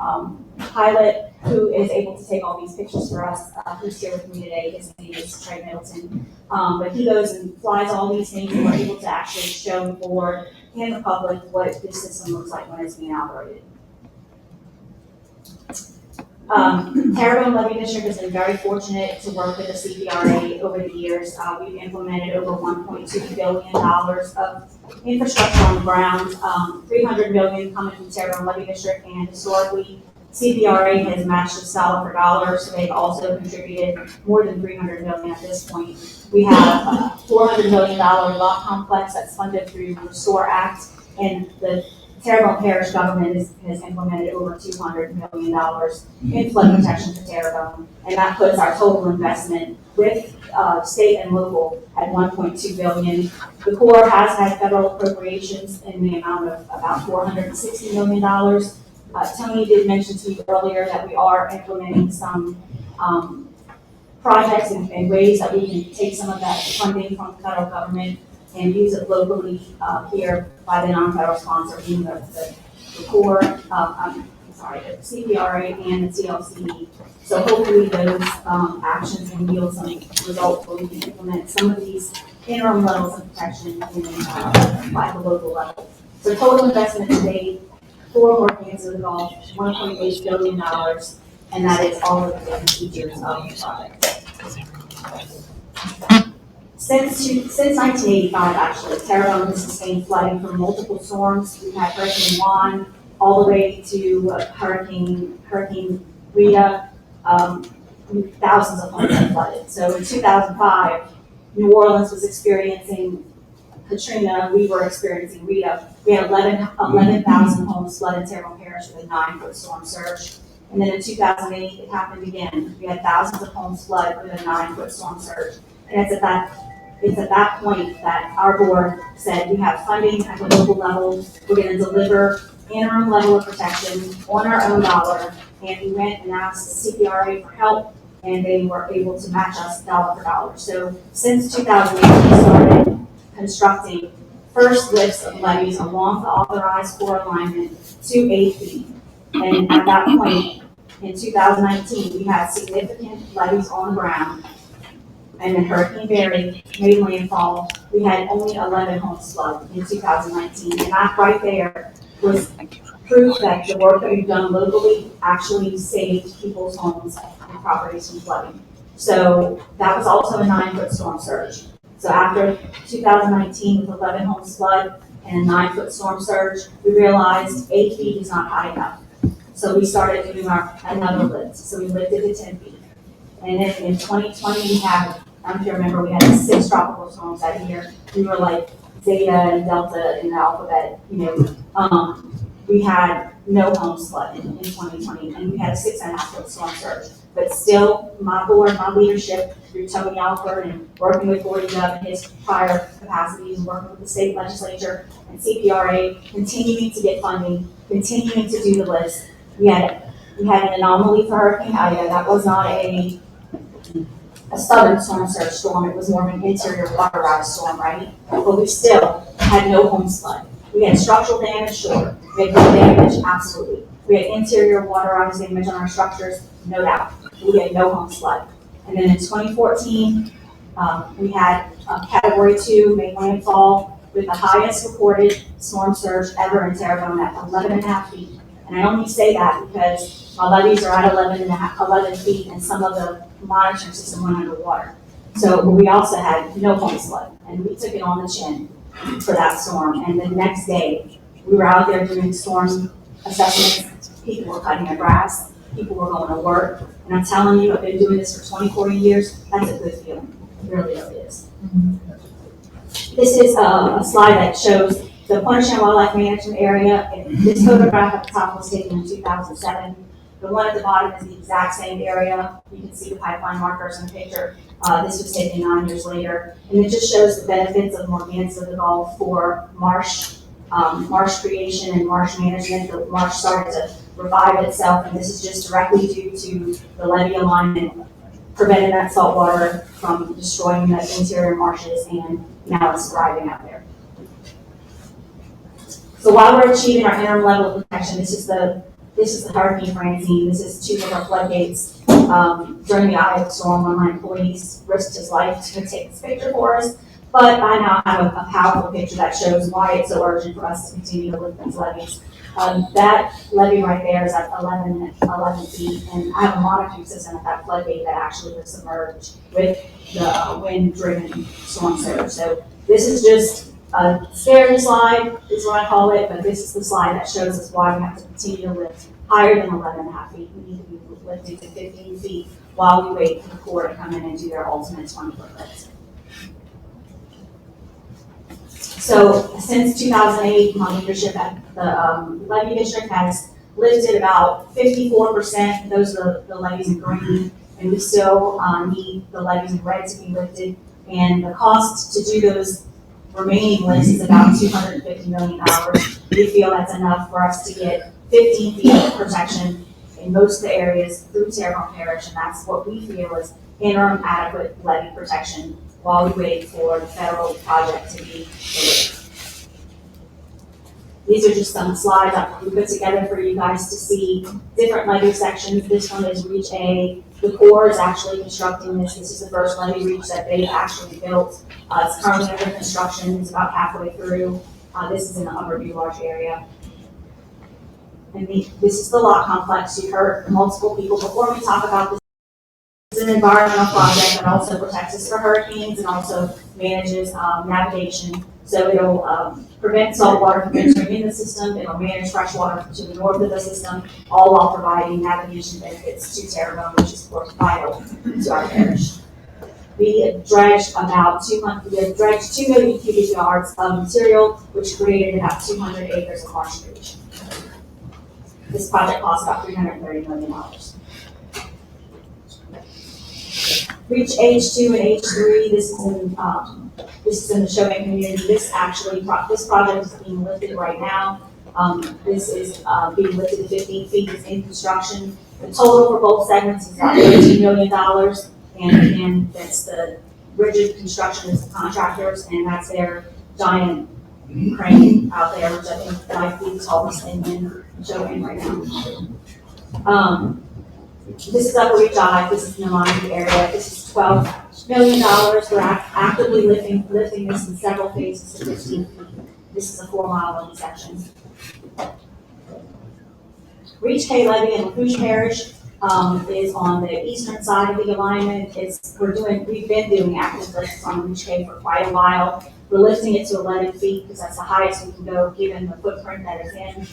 pilot who is able to take all these pictures for us, who's here with me today. His name is Trey Middleton. But he goes and flies all these things, and we're able to actually show the board and the public what this system looks like when it's being operated. Terrebonne Levee District has been very fortunate to work with the CPRA over the years. We've implemented over $1.2 billion of infrastructure on the ground, $300 million coming from Terrebonne Levee District, and historically, CPRA has matched us dollar for dollar, so they've also contributed more than $300 million at this point. We have a $400 million lock complex that's funded through the Restore Act, and the Terrebonne Parish government has implemented over $200 million in flood protection for Terrebonne, and that puts our total investment with state and local at $1.2 billion. The Corps has had federal appropriations in the amount of about $460 million. Tony did mention to you earlier that we are implementing some projects and ways that we can take some of that funding from the federal government and use it locally here by the non-federal sponsor, being the Corps, the CPRA and the TLC. So hopefully those actions can yield some results where we can implement some of these interim levels of protection in, by the local level. So total investment to date for Morgan's involved $1.8 billion, and that is all of the different features of the project. Since 1985, actually, Terrebonne has sustained flooding from multiple storms. We've had Hurricane Juan all the way to Hurricane Rita. Thousands of homes have flooded. So in 2005, New Orleans was experiencing Katrina, we were experiencing Rita. We had 11,000 homes flooded in Terrebonne Parish with a 9-foot storm surge. And then in 2008, it happened again. We had thousands of homes flood with a 9-foot storm surge. And it's at that point that our board said, we have funding at the local level. We're going to deliver interim level of protection on our own dollar. And we went and asked the CPRA for help, and they were able to match us dollar for dollar. So since 2008, we started constructing first lifts of levees along the authorized core alignment to 8 feet. And at that point, in 2019, we had significant levees on the ground. And then Hurricane Barry made landfall. We had only 11 homes flood in 2019. And that right there was proof that the work that we've done locally actually saved people's homes and properties from flooding. So that was also a 9-foot storm surge. So after 2019, with 11 homes flood and a 9-foot storm surge, we realized 8 feet is not high enough. So we started doing another lift. So we lifted to 10 feet. And then in 2020, we had, I don't know if you remember, we had 6 tropical storms that year. We were like Zeta and Delta in the alphabet, we had no homes flooded in 2020, and we had a 6.5-foot storm surge. But still, my board, my leadership, through Tony Alford and working with Gordon Dove and his prior capacities, and working with the state legislature and CPRA, continuing to get funding, continuing to do the list. We had an anomaly for Hurricane Ida. That was not a southern storm surge storm. It was more of an interior water rise storm, right? But we still had no homes flood. We had structural damage, sure. We had road damage, absolutely. We had interior water rise damage on our structures, no doubt. We had no homes flood. And then in 2014, we had a Category 2 main landfall with the highest recorded storm surge ever in Terrebonne at 11.5 feet. And I only say that because our levees are at 11 feet, and some of the monitoring system went underwater. So we also had no homes flood, and we took it on the chin for that storm. And the next day, we were out there doing storm assessments. People were cutting their grass. People were going to work. And I'm telling you, I've been doing this for 20, 40 years. That's a good feeling. It really, really is. This is a slide that shows the Pointe-Chan Wildlife Management Area. This photograph at the top was taken in 2007. The one at the bottom is the exact same area. You can see the pipeline markers in the picture. This was taken 9 years later. And it just shows the benefits of Morganza Devolved for marsh creation and marsh management. The marsh started to revive itself, and this is just directly due to the levee alignment, preventing that salt water from destroying the interior marshes, and now it's thriving out there. So while we're achieving our interim level of protection, this is the Hurricane Francine. This is 2 of our floodgates. During the Iowa storm, one of my employees risked his life to take this picture for us. But I now have a powerful picture that shows why it's so urgent for us to continue to lift these levees. That levee right there is at 11 feet, and I have a monitoring system at that floodgate that actually was submerged with the wind-driven storm surge. So this is just a scary slide, is what I call it, but this is the slide that shows us why we have to continue to lift higher than 11.5 feet. We need to be lifting to 15 feet while we wait for the Corps to come in and do their ultimate 20-foot lift. So since 2008, my leadership at the levee district has lifted about 54%. Those are the levees in green, and we still need the levees in red to be lifted. And the cost to do those remaining lifts is about $250 million. We feel that's enough for us to get 15 feet of protection in most of the areas through Terrebonne Parish, and that's what we feel is interim adequate levee protection while we wait for the federal project to be delivered. These are just some slides that we put together for you guys to see different levee sections. This one is Reach A. The Corps is actually constructing this. This is the first levee reach that they've actually built. It's currently under construction. It's about halfway through. This is in the Upper View Large area. And this is the lot complex. You heard multiple people before me talk about this. It's an environmental project that also protects us for hurricanes and also manages navigation. So it'll prevent salt water from entering in the system. It'll manage fresh water to the north of the system, all while providing navigation benefits to Terrebonne, which is of course vital to our parish. We dredged 2 million cubic yards of material, which created about 200 acres of marshrage. This project cost about $330 million. Reach H2 and H3, this is in the Chauvin community. This project is being lifted right now. This is being lifted to 15 feet, it's in construction. The total for both segments is about $13 million. And again, that's the rigid construction is the contractors, and that's their giant crane out there, which I think 5 feet is tallest in Chauvin right now. This is Upper Reach I, this is the Milwaukee area, this is $12 million. We're actively lifting this in several phases to 15 feet. This is a 4-mile levee section. Reach K levee in LaFouche Parish is on the eastern side of the alignment. We've been doing active lifts on Reach K for quite a while. We're lifting it to 11 feet because that's the highest we can go given the footprint that it's in.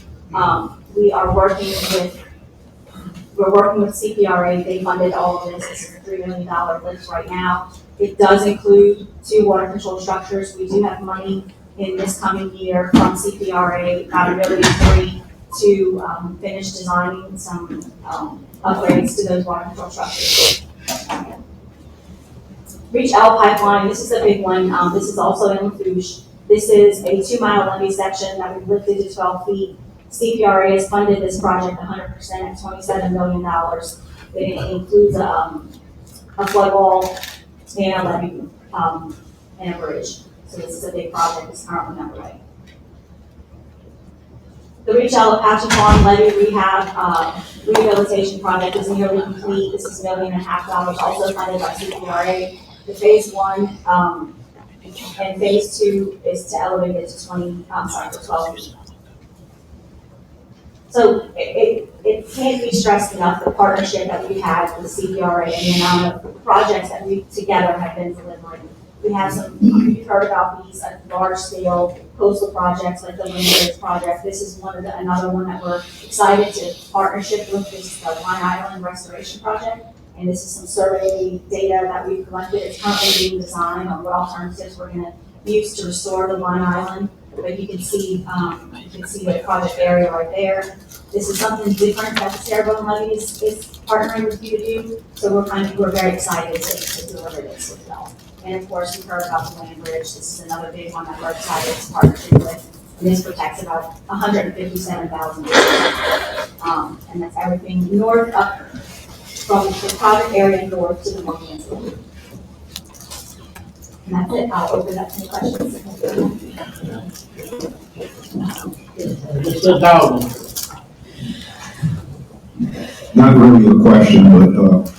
We're working with CPRA. They funded all of this. This is a $3 million lift right now. It does include 2 water control structures. We do have money in this coming year from CPRA, about $1.3 million, to finish designing some upgrades to those water control structures. Reach L pipeline, this is a big one. This is also in LaFouche. This is a 2-mile levee section that we've lifted to 12 feet. CPRA has funded this project 100% at $27 million. It includes a flood wall and a levee and a bridge. So this is a big project that's currently underway. The Reach L Apache Pond levee rehab rehabilitation project is nearly complete. This is $1.5 million, also funded by CPRA. The phase 1 and phase 2 is to elevate it to 12 feet. So it can't be stressed enough, the partnership that we have with CPRA and the amount of projects that we together have been delivering. We have you've heard about these large scale coastal projects like the Land project. This is another one that we're excited to partnership with. This is the Line Island Restoration Project. And this is some survey data that we've collected. It's currently being designed on what alternatives we're going to use to restore the Line Island. But you can see the project area right there. This is something different that the Terrebonne levee is partnering with you to do. So we're very excited to deliver this as well. And of course, you've heard about the Land Bridge. This is another big one that we're excited to partnership with. And this protects about 157,000 acres. And that's everything north up from the project area north to the north. And that's it. I'll open up some questions. Mr. Dowden. Not really a question, but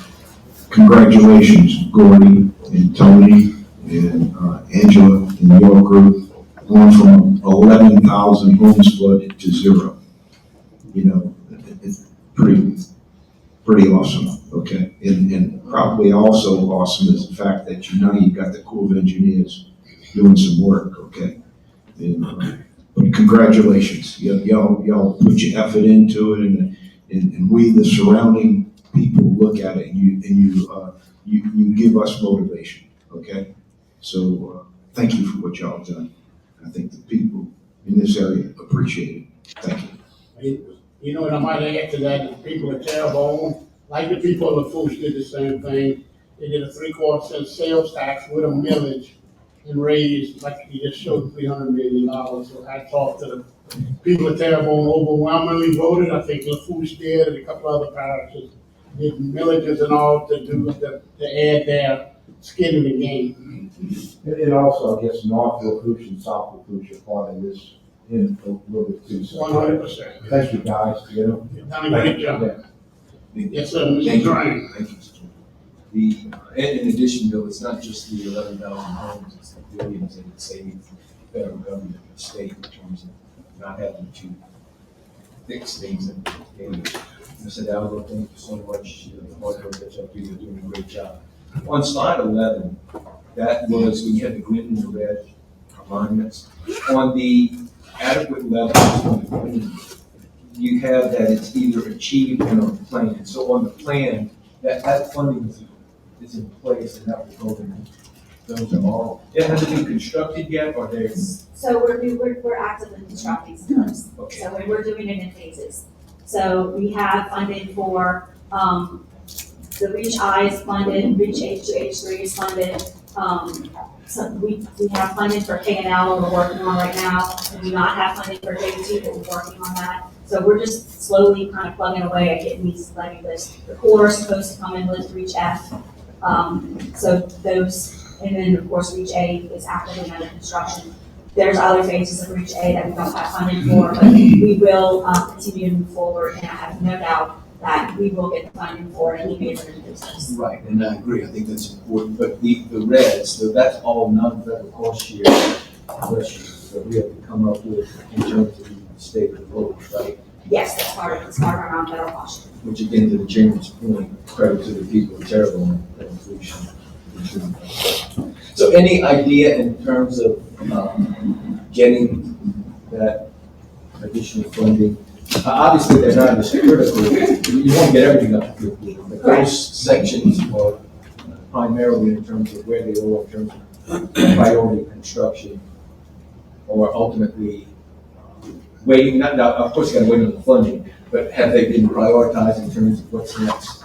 congratulations, Gordy and Tony and Angela and your group, going from 11,000 homes flooded to 0. You know, it's pretty awesome, okay? And probably also awesome is the fact that you've got the Corps of Engineers doing some work, okay? And, but congratulations, y'all put your effort into it, and we, the surrounding people, look at it, and you give us motivation, okay? So thank you for what y'all done. I think the people in this area appreciate it. Thank you. You know, and I might add to that, the people at Terrebonne, like the people of LaFouche, did the same thing. They did a 3/4 cent sales tax with a millage and raised, like you just showed, $300 million. So I talked to the people at Terrebonne, overwhelmingly voted. I think LaFouche did, and a couple other parishes did millages and all to add their skin in the game. And also, I guess, North LaFouche and South LaFouche are part of this in a little bit too. So 100%. thank you, guys, you know. Done a great job. Yeah. Yes, sir, Mr. Drain. Thank you, Mr. Chairman. And in addition, Bill, it's not just the 11,000 homes, it's the billions that it saves the federal government and the state in terms of not having to fix things. And Mr. Dowell, thank you so much. The hard work that y'all do, you're doing a great job. On slide 11, that was when you had the green and the red alignments. On the adequate levels, you have that it's either achieved and on the plan. So on the plan, that funding is in place and that will go in. Those are all, it hasn't been constructed yet, or there's, So we're actively constructing some of those. okay. So we're doing it in phases. So we have funding for, the Reach I is funded, Reach H2H3 is funded. So we have funding for K&L we're working on right now. We do not have funding for J2, but we're working on that. So we're just slowly kind of plugging away at getting these levy lists. The core is supposed to come in with Reach F. So those, and then of course Reach A is actively under construction. There's other phases of Reach A that we don't have funding for, but we will continue to move forward, and I have no doubt that we will get the funding for it and be able to do this. Right, and I agree, I think that's important, but the reds, so that's all non-federal cost share questions that we have to come up with in terms of the state and local, right? Yes, that's part of our non-federal cost share. Which again, to the chairman's point, credit to the people of Terrebonne for inclusion. So any idea in terms of getting that additional funding? Obviously, they're not as critical. You want to get everything up to 50, but those sections are primarily in terms of where they are in terms of priority construction, or ultimately waiting. Not now, of course, you got to wait on the funding, but have they been prioritized in terms of what's next?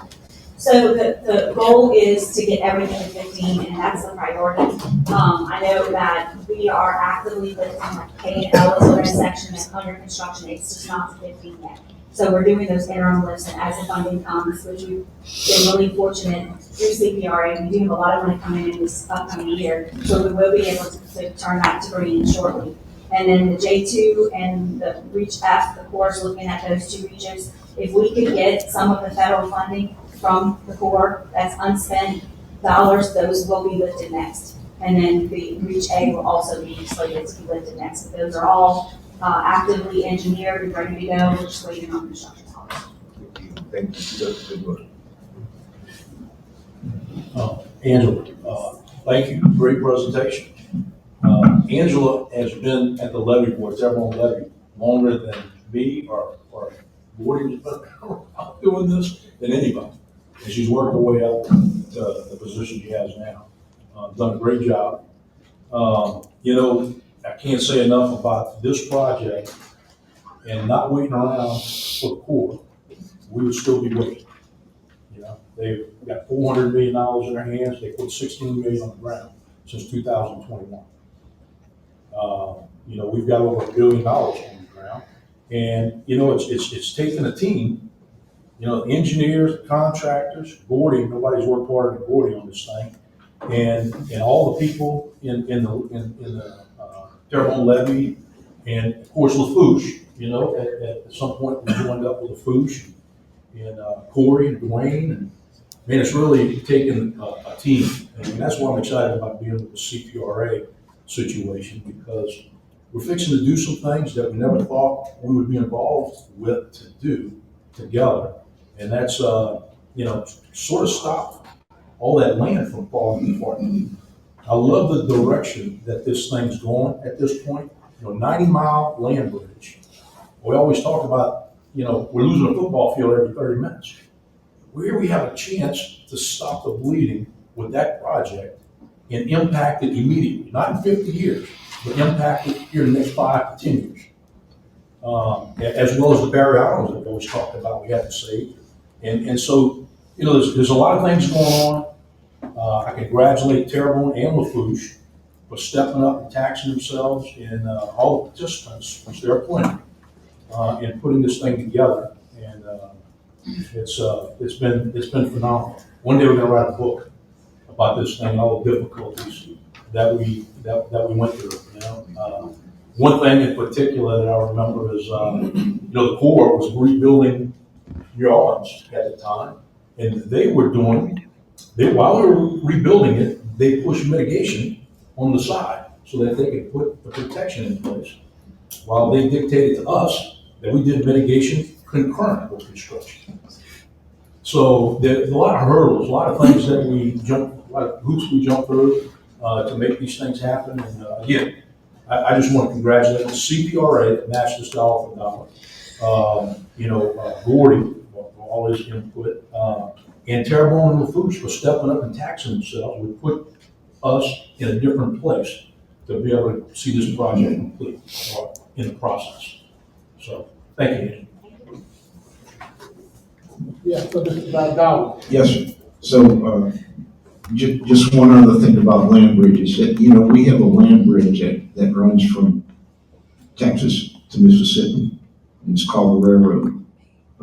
So the goal is to get everything to 15, and that's the priority. I know that we are actively lifting like K and L is the red section that's under construction. It's just not to 15 yet. So we're doing those interim lifts, and as the funding comes, which we've been really fortunate through CPRA, we do have a lot of money coming in this upcoming year. So we will be able to turn that to green shortly. And then the J2 and the Reach F, of course, looking at those two regions. If we could get some of the federal funding from the core, that's unspent dollars, those will be lifted next. And then the Reach A will also be slated to be lifted next. Those are all actively engineered and ready to go. We're just waiting on construction dollars. Thank you. Good work. Angela, thank you, great presentation. Angela has been at the levy board, Terrebonne levy, longer than me or boarding doing this than anybody. And she's worked her way up to the position she has now. Done a great job. You know, I can't say enough about this project, and not waiting around for the Corps, we would still be waiting. You know, they've got $400 million in their hands. They put $16 million on the ground since 2021. You know, we've got over $1 billion on the ground, and you know, it's taken a team. You know, engineers, contractors, boarding. Nobody's worked harder than boarding on this thing, and all the people in the Terrebonne levy, and of course LaFouche. You know, at some point we joined up with LaFouche and Corey and Dwayne, and man, it's really taken a team, and that's why I'm excited about being with the CPRA situation, because we're fixing to do some things that we never thought we would be involved with to do together. And that's, you know, sort of stop all that land from falling apart. I love the direction that this thing's going at this point. You know, 90-mile land bridge. We always talk about, you know, we're losing a football field every 30 minutes. Here we have a chance to stop the bleeding with that project and impact it immediately, not in 50 years, but impact it here in the next 5 to 10 years. As well as the Barry Islands that we always talked about, we have to save. And so, you know, there's a lot of things going on. I congratulate Terrebonne and LaFouche for stepping up and taxing themselves, and all the participants, which there are plenty, in putting this thing together. And it's been phenomenal. One day we're going to write a book about this thing and all the difficulties that we went through. You know, One thing in particular that I remember is, the Corps was rebuilding yards at the time, and while they were rebuilding it, they pushed mitigation on the side so that they could put the protection in place. While they dictated to us that we did mitigation concurrent with construction. So there's a lot of hurdles, a lot of things that a lot of hoops we jump through to make these things happen. And again, I just want to congratulate the CPRA that matched this dollar for dollar. Gordy for all his input, and Terrebonne and LaFouche for stepping up and taxing themselves. We put us in a different place to be able to see this project complete in the process. So, thank you. Yeah, so Mr. Dowd. Yes, sir. So, just one other thing about land bridges, that, we have a land bridge that runs from Texas to Mississippi, and it's called the railroad.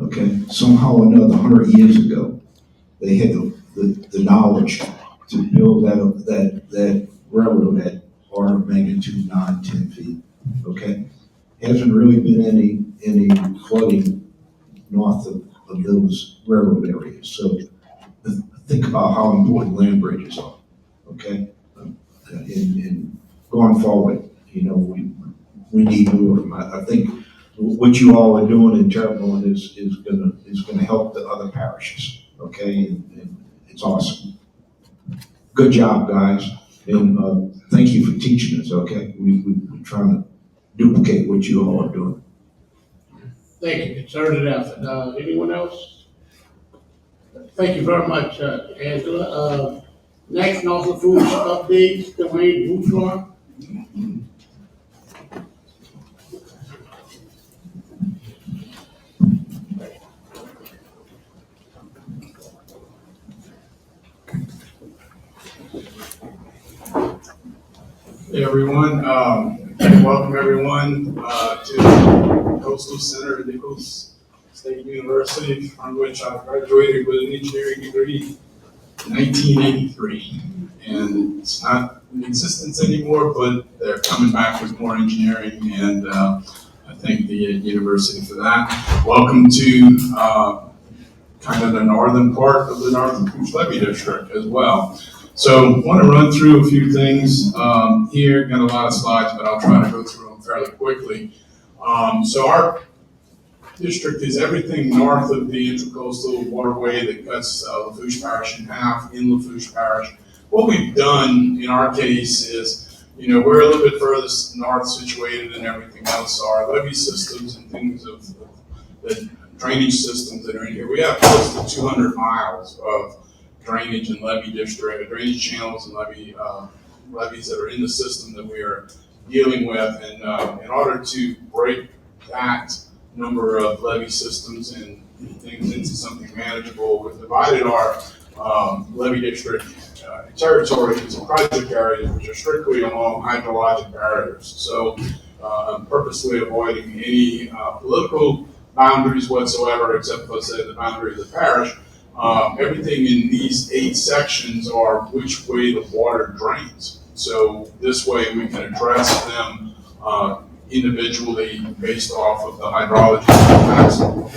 Okay, somehow or another, 100 years ago, they had the knowledge to build that railroad at order of magnitude 9, 10 feet. Okay, hasn't really been any flooding north of those railroad areas. So think about how important land bridges are. Okay, in going forward, we need more of them. I think what you all are doing in Terrebonne is gonna help the other parishes. Okay, and it's awesome. Good job, guys, and thank you for teaching us. Okay, we're trying to duplicate what you all are doing. Thank you, concerted effort. Anyone else? Thank you very much, Angela. Next, Norfolk Foods updates, Dwayne Bouchard. Hey, everyone. Welcome everyone to the Coastal Center at Nichols State University, from which I graduated with an engineering degree in 1983. And it's not in existence anymore, but they're coming back with more engineering, and I thank the university for that. Welcome to kind of the northern part of the Northern Coos Levee District as well. So I want to run through a few things here. Got a lot of slides, but I'll try to go through them fairly quickly. So our district is everything north of the Intracoastal Waterway that cuts Lafourche Parish in half in Lafourche Parish. What we've done in our case is, we're a little bit further north situated than everything else. So our levee systems and things of the drainage systems that are in here, we have close to 200 miles of drainage and levee district, drainage channels and levees that are in the system that we are dealing with. And in order to break that number of levee systems and things into something manageable, we've divided our levee district territory into project areas which are strictly along hydrologic barriers. So I'm purposely avoiding any political boundaries whatsoever, except for, say, the boundary of the parish. Everything in these 8 sections are which way the water drains. So this way we can address them individually based off of the hydrology capacity.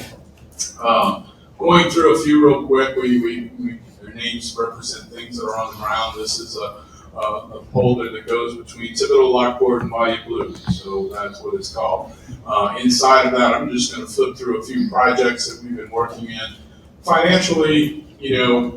Going through a few real quick, their names represent things that are on the ground. This is a folder that goes between Thibodeau, Lockport, and Bayou Blue. So that's what it's called. Inside of that, I'm just going to flip through a few projects that we've been working in. Financially,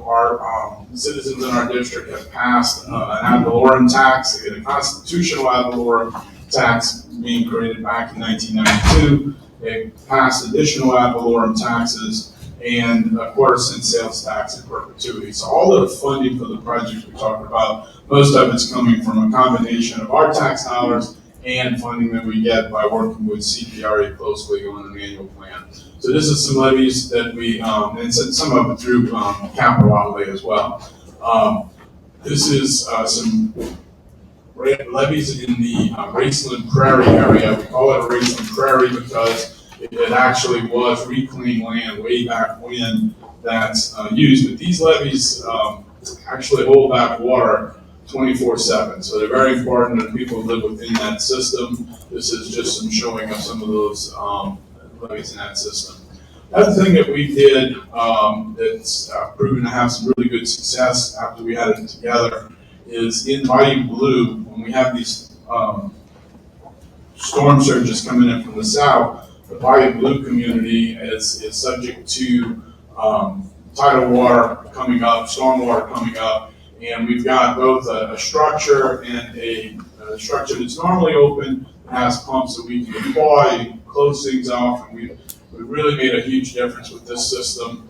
our citizens in our district have passed an ad valorem tax, a constitutional ad valorem tax being created back in 1992. They passed additional ad valorem taxes and a quarter-cent sales tax in perpetuity. So all of the funding for the projects we talked about, most of it's coming from a combination of our tax dollars and funding that we get by working with CPRA closely on an annual plan. So this is some levies that we, and some of it through capital outlay as well. This is some levies in the Raceland Prairie area. We call it a Raceland Prairie because it actually was reclaimed land way back when that's used. But these levees actually hold back water 24/7. So they're very important to people who live within that system. This is just some showing of some of those levees in that system. Another thing that we did that's proven to have some really good success after we had it together is in Bayou Blue, when we have these storm surges coming in from the south, the Bayou Blue community is subject to tidal water coming up, storm water coming up, and we've got both a structure and a structure that's normally open, has pumps that we can deploy, close things off, and we really made a huge difference with this system.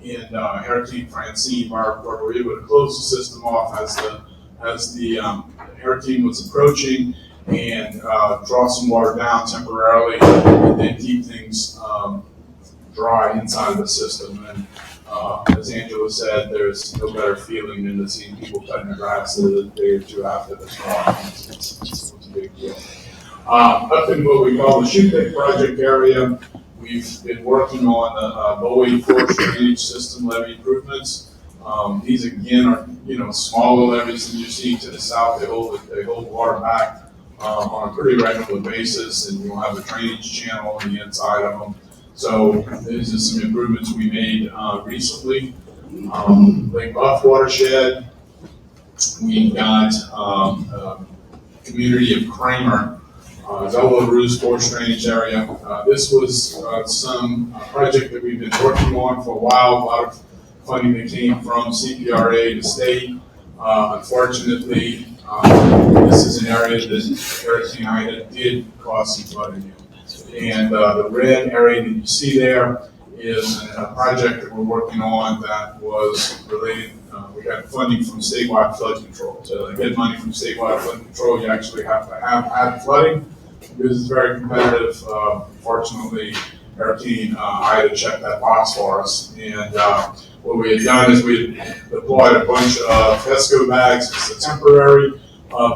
In Hurricane Francine, where we were able to close the system off as the hurricane was approaching and draw some water down temporarily and then keep things dry inside of the system. And as Angela said, there's no better feeling than to see people cutting the grass a day or two after the storm. It's a big deal. Up in what we call the Shoot Pick project area, we've been working on the Bowie Forest Drainage System levee improvements. These again are smaller levees than you see to the south. They hold water back on a pretty regular basis, and you'll have a drainage channel on the inside of them. So these are some improvements we made recently. Lake Bluff watershed, we got community of Kramer, Zelda Ruse Forest Drainage area. This was some project that we've been working on for a while. A lot of funding that came from CPRA to state. Unfortunately, this is an area that Hurricane Ida did cause some flooding in. And the red area that you see there is a project that we're working on that was related. We got funding from statewide flood control. So to get money from statewide flood control, you actually have to have had flooding because it's very competitive. Fortunately, Hurricane Ida checked that box for us. And what we had done is we had deployed a bunch of HESCO bags. It's a temporary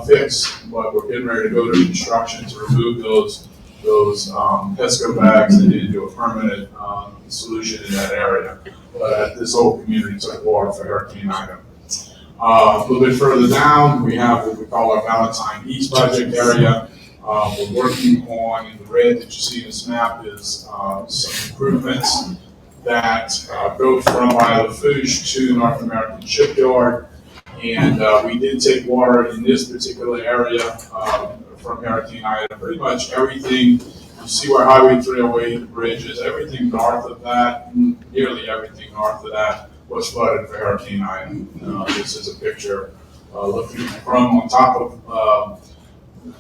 fix, but we're getting ready to go to construction to remove those HESCO bags and then do a permanent solution in that area. But this whole community took water for Hurricane Ida. A little bit further down, we have what we call our Valentine East project area. We're working on, in the red that you see in this map, is some improvements that go from Bayou Lafourche to North American Shipyard. And we did take water in this particular area from Hurricane Ida. Pretty much everything, you see where Highway 308, the bridge is, everything north of that, nearly everything north of that was flooded for Hurricane Ida. This is a picture looking from on top of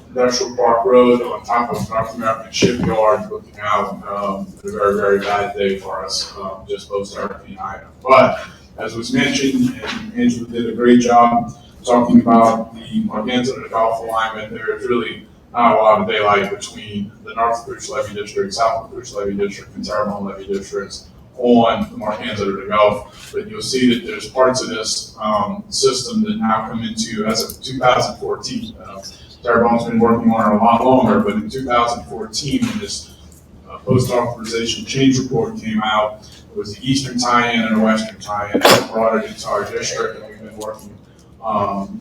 Industrial Park Road, on top of North American Shipyard, looking out. A very, very bad day for us, just post Hurricane Ida. But as was mentioned, and Angela did a great job talking about the Morganza to the Gulf alignment, there's really not a lot of daylight between the North Lafourche levee district, South Lafourche levee district, and Terrebonne levee districts on the Morganza to the Gulf. But you'll see that there's parts of this system that now come into, as of 2014. Terrebonne's been working on it a lot longer, but in 2014, when this post-authorization change report came out, it was the eastern tie-in and the western tie-in that brought it into our district, and we've been working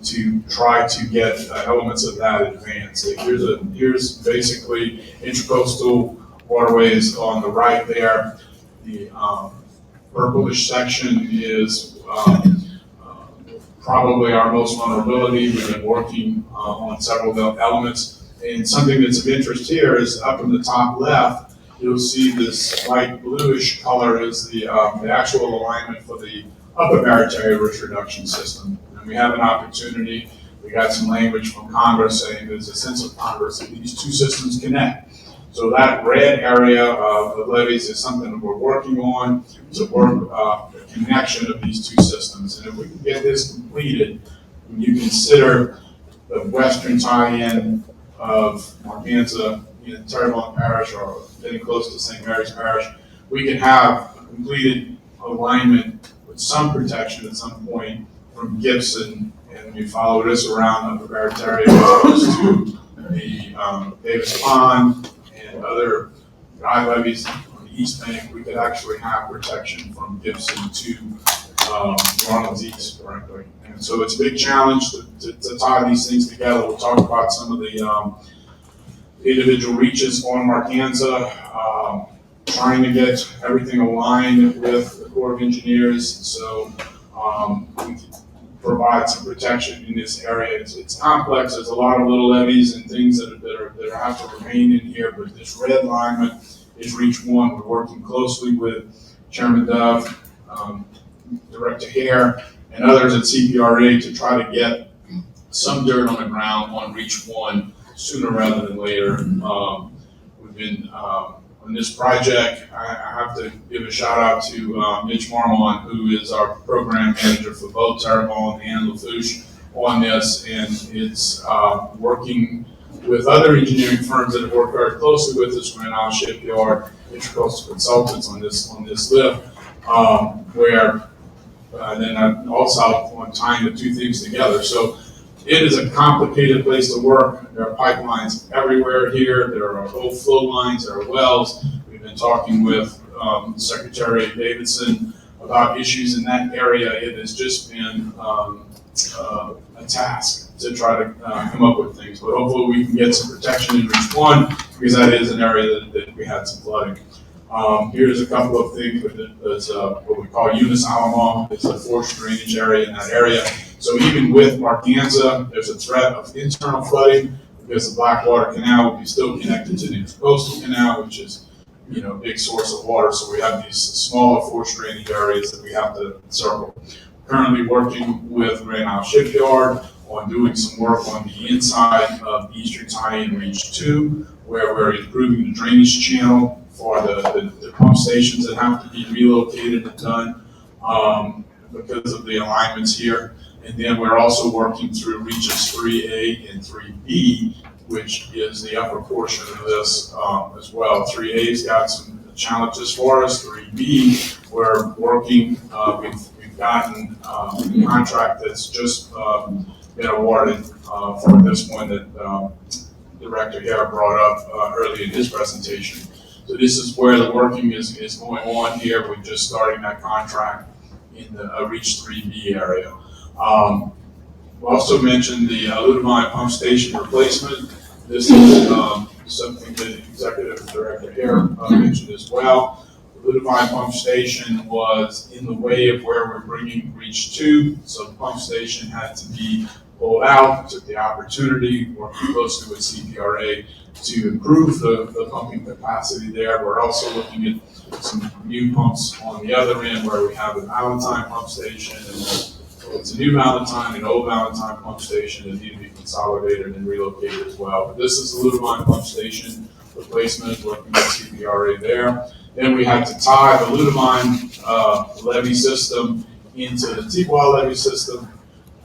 to try to get elements of that advanced. Here's basically intercoastal waterways on the right there. The purplish section is probably our most vulnerability. We've been working on several elements, and something that's of interest here is up in the top left, you'll see this light bluish color is the actual alignment for the upper barrier risk reduction system. And we have an opportunity, we got some language from Congress saying there's a sense of Congress that these two systems connect. So that red area of the levees is something that we're working on to work the connection of these two systems. And if we can get this completed, when you consider the western tie-in of Morganza in Terrebonne Parish or getting close to St. Mary's Parish, we can have a completed alignment with some protection at some point from Gibson, and we follow this around the Barataria goes to the Davis Pond and other dry levees on the east bank. We could actually have protection from Gibson to New Orleans East, frankly. And And so it's a big challenge to tie these things together. We'll talk about some of the individual reaches on Marcanza, trying to get everything aligned with the Corps of Engineers, so we can provide some protection in this area. It's complex. There's a lot of little levees and things that have to remain in here, but this red alignment is Reach 1. We're working closely with Chairman Dove, Director Hare, and others at CPRA to try to get some dirt on the ground on Reach 1 sooner rather than later. We've been on this project. I have to give a shout out to Mitch Marmon, who is our program manager for both Terrebonne and Lafourche on this, and it's working with other engineering firms that have worked very closely with us, Randolph Shipyard, Intercoastal Consultants on this lift, where then I'm also on tying the two things together. So it is a complicated place to work. There are pipelines everywhere here. There are old flow lines. There are wells. We've been talking with Secretary Davidson about issues in that area. It has just been a task to try to come up with things. But hopefully we can get some protection in Reach 1, because that is an area that we had some flooding. Here's a couple of things. There's what we call Eunice Alamo. It's a forced drainage area in that area. So even with Marcanza, there's a threat of internal flooding because the Blackwater Canal will be still connected to the Intercoastal Canal, which is, a big source of water. So we have these smaller forced drainage areas that we have to circle. Currently working with Randolph Shipyard on doing some work on the inside of the Eastern Tie-In Reach 2, where we're improving the drainage channel for the pump stations that have to be relocated and done because of the alignments here. And then we're also working through reaches 3A and 3B, which is the upper portion of this as well. 3A's got some challenges for us. 3B, we're working, we've gotten a contract that's just been awarded for this one that Director Hare brought up early in his presentation. So this is where the working is going on here. We're just starting that contract in the Reach 3B area. We also mentioned the Ludovine pump station replacement. This is something that Executive Director Hare mentioned as well. The Ludovine pump station was in the way of where we're bringing Reach 2, so the pump station had to be pulled out. Took the opportunity, working closely with CPRA, to improve the pumping capacity there. We're also looking at some new pumps on the other end where we have a Valentine pump station, and it's a new Valentine and old Valentine pump station that need to be consolidated and relocated as well. But this is the Ludovine pump station replacement, working with CPRA there. Then we had to tie the Ludovine levee system into the T-Wall levee system.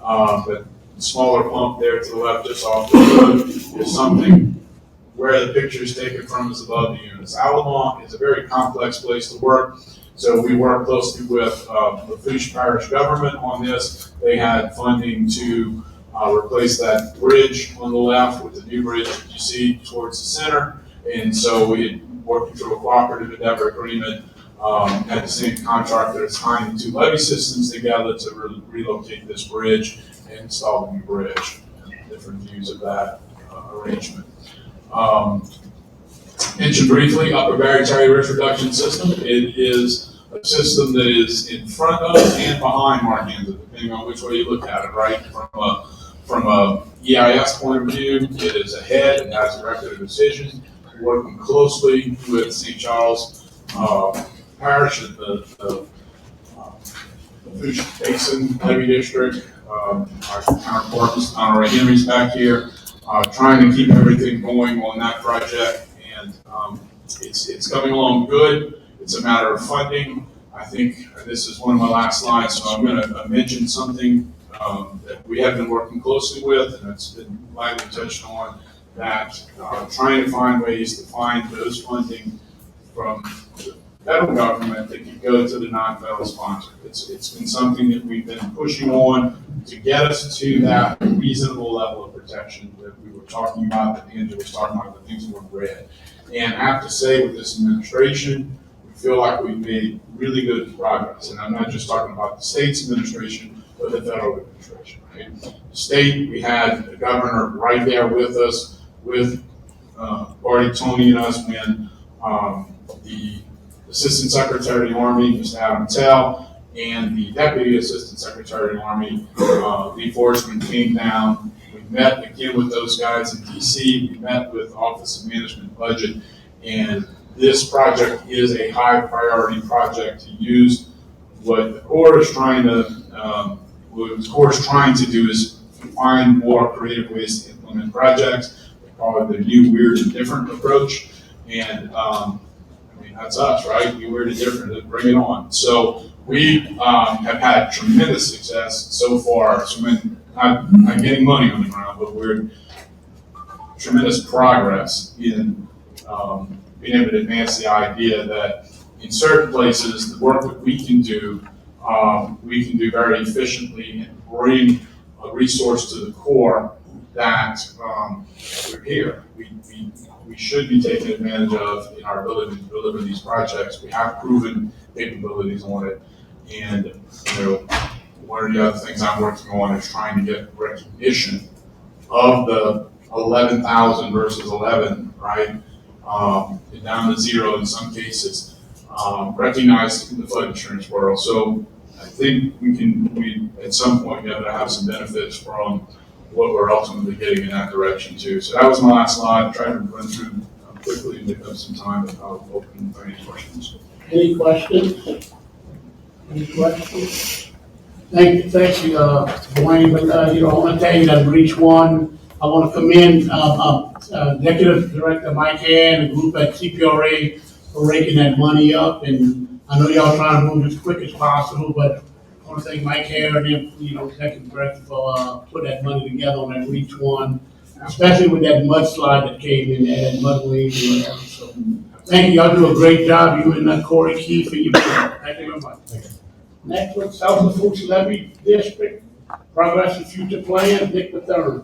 But smaller pump there to the left, just off the road, is something where the picture is taken from is above the units. Alamo is a very complex place to work, so we work closely with the Lafourche Parish government on this. They had funding to replace that bridge on the left with the new bridge that you see towards the center, and so we working through a cooperative endeavor agreement, had the same contractor that's tying the two levee systems together to relocate this bridge and install the new bridge. Different views of that arrangement. Mentioned briefly, Upper Barry Risk Reduction System. It is a system that is in front of and behind Marcanza, depending on which way you look at it, right? From a EIS point of view, it is ahead, it has a record of decision, working closely with St. Charles Parish and the Lafourche Basin Levee District. Our counterpart, Mr. Honorary Henry's back here, trying to keep everything going on that project, and it's coming along good. It's a matter of funding. I think this is one of my last slides, so I'm going to mention something that we have been working closely with, and it's been lightly touched on, that trying to find ways to find those funding from the federal government that can go to the non-federal sponsor. It's been something that we've been pushing on to get us to that reasonable level of protection that we were talking about, that Angela was talking about, the things that were read. And I have to say, with this administration, we feel like we've made really good progress. And I'm not just talking about the state's administration, but the federal administration, right? The state, we had the governor right there with us, with Barty, Tony, and us when the Assistant Secretary of the Army, Mr. Adam Tell, and the Deputy Assistant Secretary of the Army, Lee Forsman, came down. We met again with those guys in DC. We met with Office of Management Budget, and this project is a high priority project to use. What the Corps is trying to, do is find more creative ways to implement projects. They call it the new, weird, and different approach. And I mean, that's us, right? New, weird, and different. Bring it on. So we have had tremendous success so far. So not getting money on the ground, but we're tremendous progress in being able to advance the idea that in certain places, the work that we can do very efficiently and bring a resource to the Corps that we're here. We should be taking advantage of in our ability to deliver these projects. We have proven capabilities on it. And one of the other things I'm working on is trying to get recognition of the 11,000 versus 11, right? Down to 0 in some cases, recognized in the flood insurance world. So I think we at some point be able to have some benefits from what we're ultimately getting in that direction too. So that was my last slide. I tried to run through quickly and make up some time, but I'll open for any questions. Any questions? Any questions? Thank you, Dwayne, but, I want to tell you that Reach One, I want to commend, Executive Director Mike Hare and the group at CPRA for raking that money up, and I know y'all trying to move as quick as possible, but I want to thank Mike Hare and him, Executive Director for, putting that money together on that Reach One, especially with that mudslide that came in there, that mud wave or whatever, so. Thank you, y'all do a great job, you and Corey Keefe and you. Thank you very much. Next one, South Lafourche Levy District, progress and future plans, Nick III.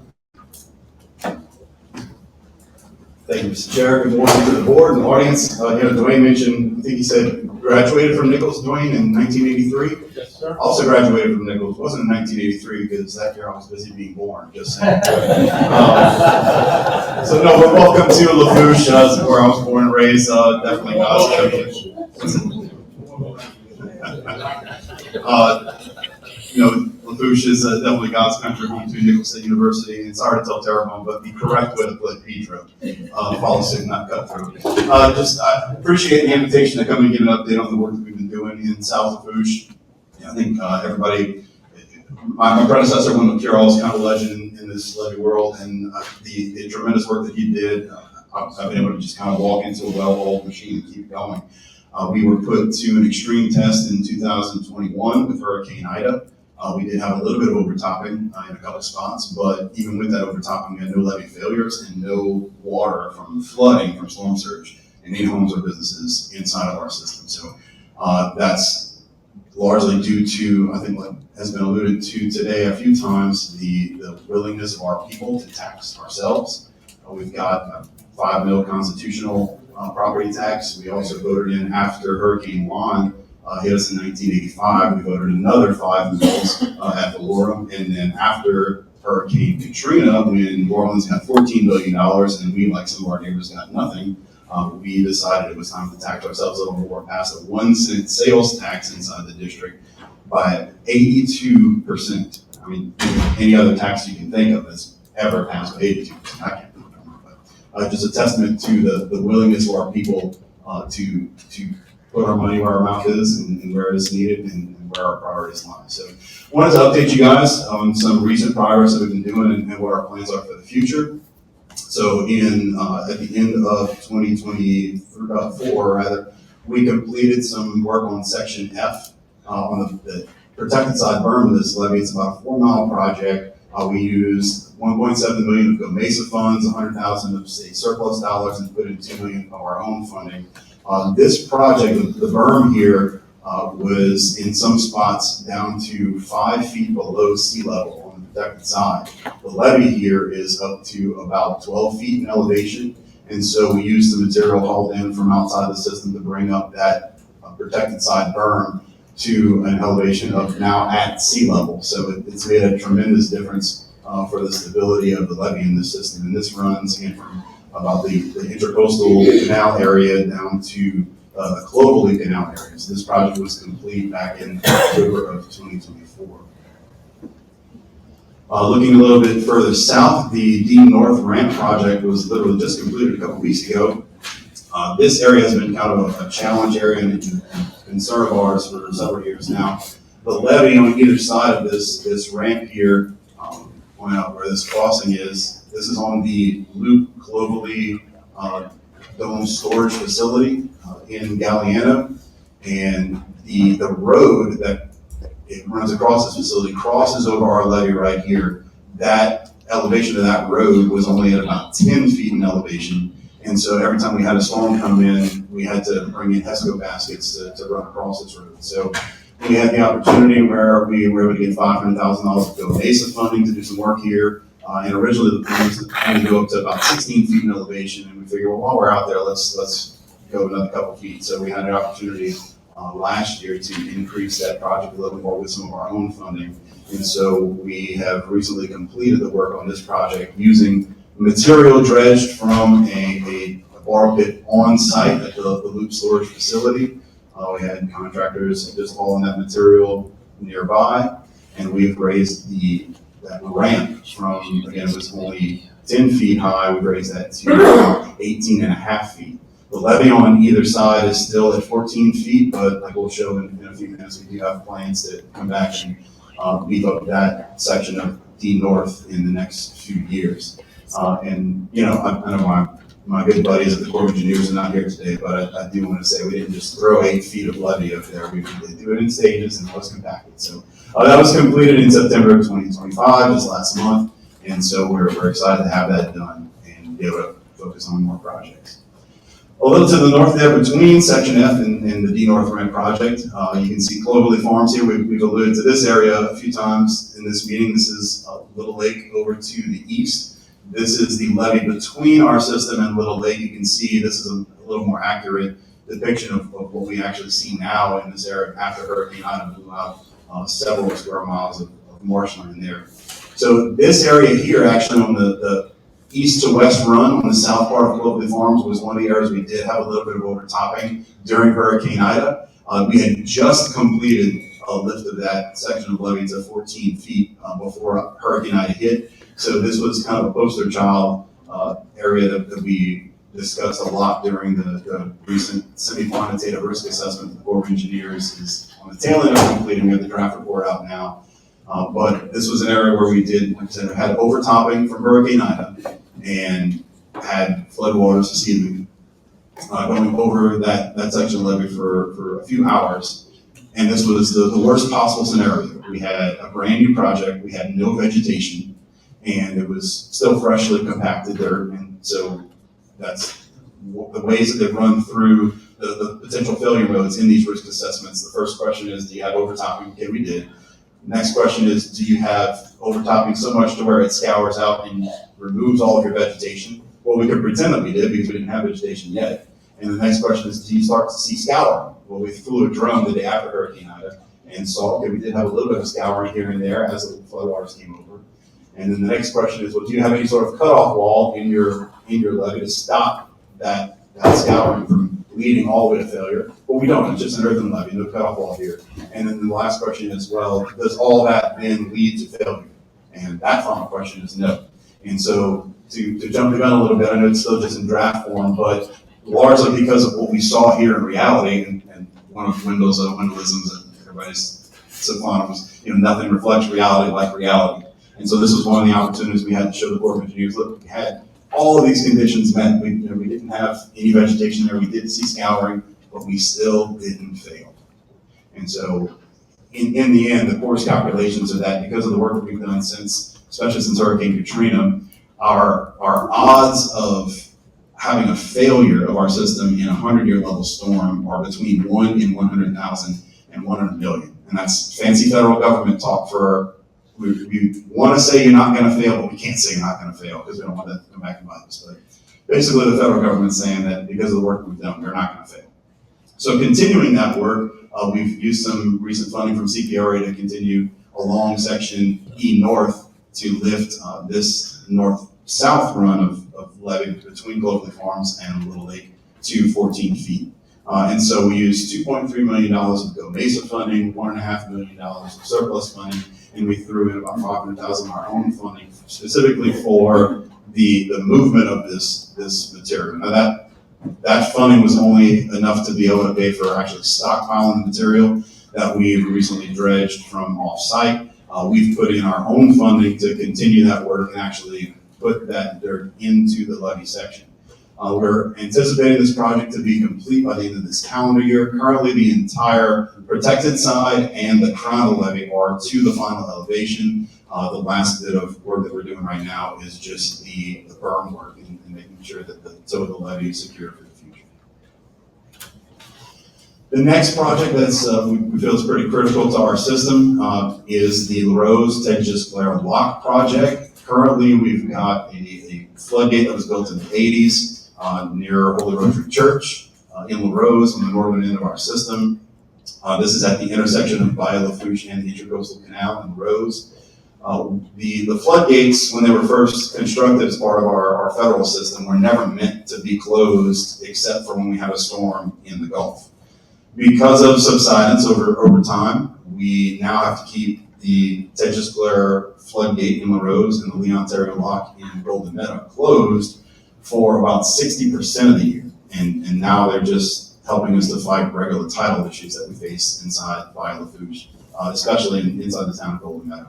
Thank you, Mr. Chair. Good morning to the board and the audience. Dwayne mentioned, I think he said graduated from Nichols, Dwayne, in 1983. Yes, sir. Also graduated from Nichols. It wasn't in 1983 because that year I was busy being born, just saying. So no, but welcome to Lafourche, where I was born and raised. Definitely God's country. Lafourche is definitely God's country, home to Nichols State University. It's hard to tell Terrebonne, but the correct way to put Pedro. Follow suit, not cut through. I appreciate the invitation to come and give an update on the work that we've been doing in South Lafourche. I think everybody, my predecessor, Wendell Carroll, is kind of a legend in this levy world, and the tremendous work that he did, I've been able to just kind of walk into a well-oiled machine and keep going. We were put to an extreme test in 2021 with Hurricane Ida. We did have a little bit of overtopping in a couple spots, but even with that overtopping, we had no levee failures and no water from flooding from storm surge in any homes or businesses inside of our system. So that's largely due to, I think what has been alluded to today a few times, the willingness of our people to tax ourselves. We've got a $5 million constitutional property tax. We also voted in after Hurricane Juan hit us in 1985. We voted another $5 million at Valorem, and then after Hurricane Katrina, when New Orleans got $14 billion and we, like some of our neighbors, got nothing, we decided it was time to tax ourselves a little more, passed a 1 cent sales tax inside the district by 82%. I mean, any other tax you can think of that's ever passed by 82%. I can't think of it, but just a testament to the willingness of our people to put our money where our mouth is and where it is needed and where our priorities lie. So I wanted to update you guys on some recent progress that we've been doing and what our plans are for the future. So at the end of 2024, rather, we completed some work on Section F on the protected side berm of this levee. It's about a 4-mile project. We used $1.7 million of Go Mesa funds, $100,000 of state surplus dollars, and put in $2 million of our own funding. This project, the berm here, was in some spots down to 5 feet below sea level on the protected side. The levee here is up to about 12 feet in elevation, and so we used the material hauled in from outside the system to bring up that protected side berm to an elevation of now at sea level. So it's made a tremendous difference for the stability of the levee in this system. And this runs again from about the intercoastal canal area down to the Cloverleaf Canal area. So this project was complete back in October of 2024. Looking a little bit further south, the D North Ramp project was literally just completed a couple weeks ago. This area has been kind of a challenge area and a concern of ours for several years now. The levee on either side of this ramp here, point out where this crossing is. This is on the Loop Cloverleaf Dome Storage Facility in Galliano, and the road that it runs across this facility crosses over our levee right here. That elevation of that road was only at about 10 feet in elevation. And so every time we had a storm come in, we had to bring in HESCO baskets to run across this road. So we had the opportunity where we were able to get $500,000 of GO-MESA funding to do some work here. And originally the plan was to go up to about 16 feet in elevation. And we figured, well, while we're out there, let's go another couple feet. So we had an opportunity last year to increase that project a little more with some of our own funding. And so we have recently completed the work on this project using material dredged from a bar pit on site at the Loop Storage Facility. We had contractors just hauling that material nearby, and we've raised that ramp from, again, it was only 10 feet high, we've raised that to 18 and a half feet. The levee on either side is still at 14 feet, but like we'll show in a few minutes, we do have plans to come back and beef up that section of D North in the next few years. And, you know, I know my good buddies at the Corps of Engineers are not here today, but I do want to say we didn't just throw 8 feet of levee up there. We did do it in stages and it was compacted. So that was completed in September of 2025, just last month. And so we're excited to have that done and be able to focus on more projects. A little to the north there between Section F and the D North Ramp project, you can see Cloverleaf Farms here. We've alluded to this area a few times in this meeting. This is Little Lake over to the east. This is the levee between our system and Little Lake. You can see this is a little more accurate depiction of what we actually see now in this area after Hurricane Ida blew out several square miles of marshland there. So this area here, actually on the east to west run on the south part of Cloverleaf Farms, was one of the areas we did have a little bit of overtopping during Hurricane Ida. We had just completed a lift of that section of levee to 14 feet before Hurricane Ida hit. So this was kind of a poster child area that we discussed a lot during the recent semi-quantitative risk assessment. The Corps of Engineers is on the tail end of completing. We have the draft report out now. But this was an area where we did, like I said, had overtopping from Hurricane Ida and had floodwaters seething, going over that section of levee for a few hours. And this was the worst possible scenario. We had a brand new project, we had no vegetation, and it was still freshly compacted dirt. And so that's the ways that they run through the potential failure modes in these risk assessments. The first question is, do you have overtopping? Okay, we did. Next question is, do you have overtopping so much to where it scours out and removes all of your vegetation? Well, we could pretend that we did because we didn't have vegetation yet. And the next question is, do you start to see scouring? Well, we flew a drone the day after Hurricane Ida and saw, okay, we did have a little bit of scouring here and there as the floodwaters came over. And then the next question is, well, do you have any sort of cutoff wall in your levee to stop that scouring from leading all the way to failure? Well, we don't. It's just an earthen levee, no cutoff wall here. And then the last question is, well, does all that then lead to failure? And that final question is no. And so to jump the gun a little bit, I know it's still just in draft form, but largely because of what we saw here in reality, and one of Wendell's Wendellisms that everybody's so fond of was, nothing reflects reality like reality. And so this was one of the opportunities we had to show the Corps of Engineers, look, we had all of these conditions met. We didn't have any vegetation there. We did see scouring, but we still didn't fail. And so in the end, the Corps' calculations are that because of the work that we've done especially since Hurricane Katrina, our odds of having a failure of our system in a 100-year level storm are between 1 in 100,000 and 1 in a million. And that's fancy federal government talk for, we want to say you're not going to fail, but we can't say you're not going to fail because we don't want that to come back and bite us. But basically the federal government's saying that because of the work we've done, we're not going to fail. So continuing that work, we've used some recent funding from CPRA to continue along section E North to lift this north-south run of levee between Globally Farms and Little Lake to 14 feet. And so we used $2.3 million of Go Mesa funding, $1.5 million of surplus funding, and we threw in about $500,000 of our own funding specifically for the movement of this material. Now that funding was only enough to be able to pay for actually stockpiling the material that we've recently dredged from off-site. We've put in our own funding to continue that work and actually put that dirt into the levee section. We're anticipating this project to be complete by the end of this calendar year. Currently, the entire protected side and the crown of the levee are to the final elevation. The last bit of work that we're doing right now is just the berm work and making sure that the toe of the levee is secure for the future. The next project that's we feel is pretty critical to our system is the LaRose Texas Glare Lock project. Currently, we've got a floodgate that was built in the 80s near Holy Rosary Church in LaRose on the northern end of our system. This is at the intersection of Bayou Lafourche and the Intracoastal Canal in LaRose. The floodgates, when they were first constructed as part of our federal system, were never meant to be closed except for when we have a storm in the Gulf. Because of subsidence over time, we now have to keep the Texas Glare floodgate in LaRose and the Lee Ontario Lock in Golden Meadow closed for about 60% of the year. And now they're just helping us to fight regular tidal issues that we face inside Bayou Lafourche, especially inside the town of Golden Meadow.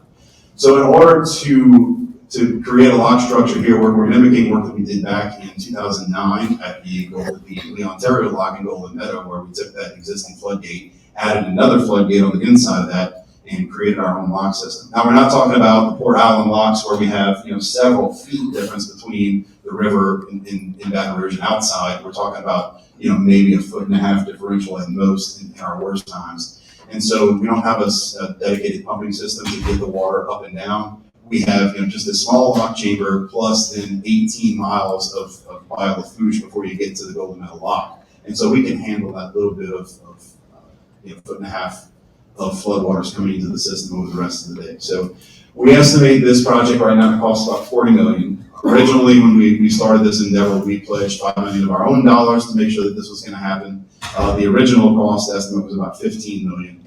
So in order to create a lock structure here, we're mimicking work that we did back in 2009 at the Lee Ontario Lock in Golden Meadow, where we took that existing floodgate, added another floodgate on the inside of that, and created our own lock system. Now, we're not talking about the Port Island locks where we have several feet difference between the river in Baton Rouge and outside. We're talking about maybe 1.5 foot differential at most in our worst times. And so we don't have a dedicated pumping system to get the water up and down. We have just a small lock chamber plus then 18 miles of Bayou Lafourche before you get to the Golden Meadow Lock. And so we can handle that little bit of 1.5 foot of floodwaters coming into the system over the rest of the day. So we estimate this project right now to cost about $40 million. Originally, when we started this endeavor, we pledged $5 million of our own dollars to make sure that this was going to happen. The original cost estimate was about $15 million.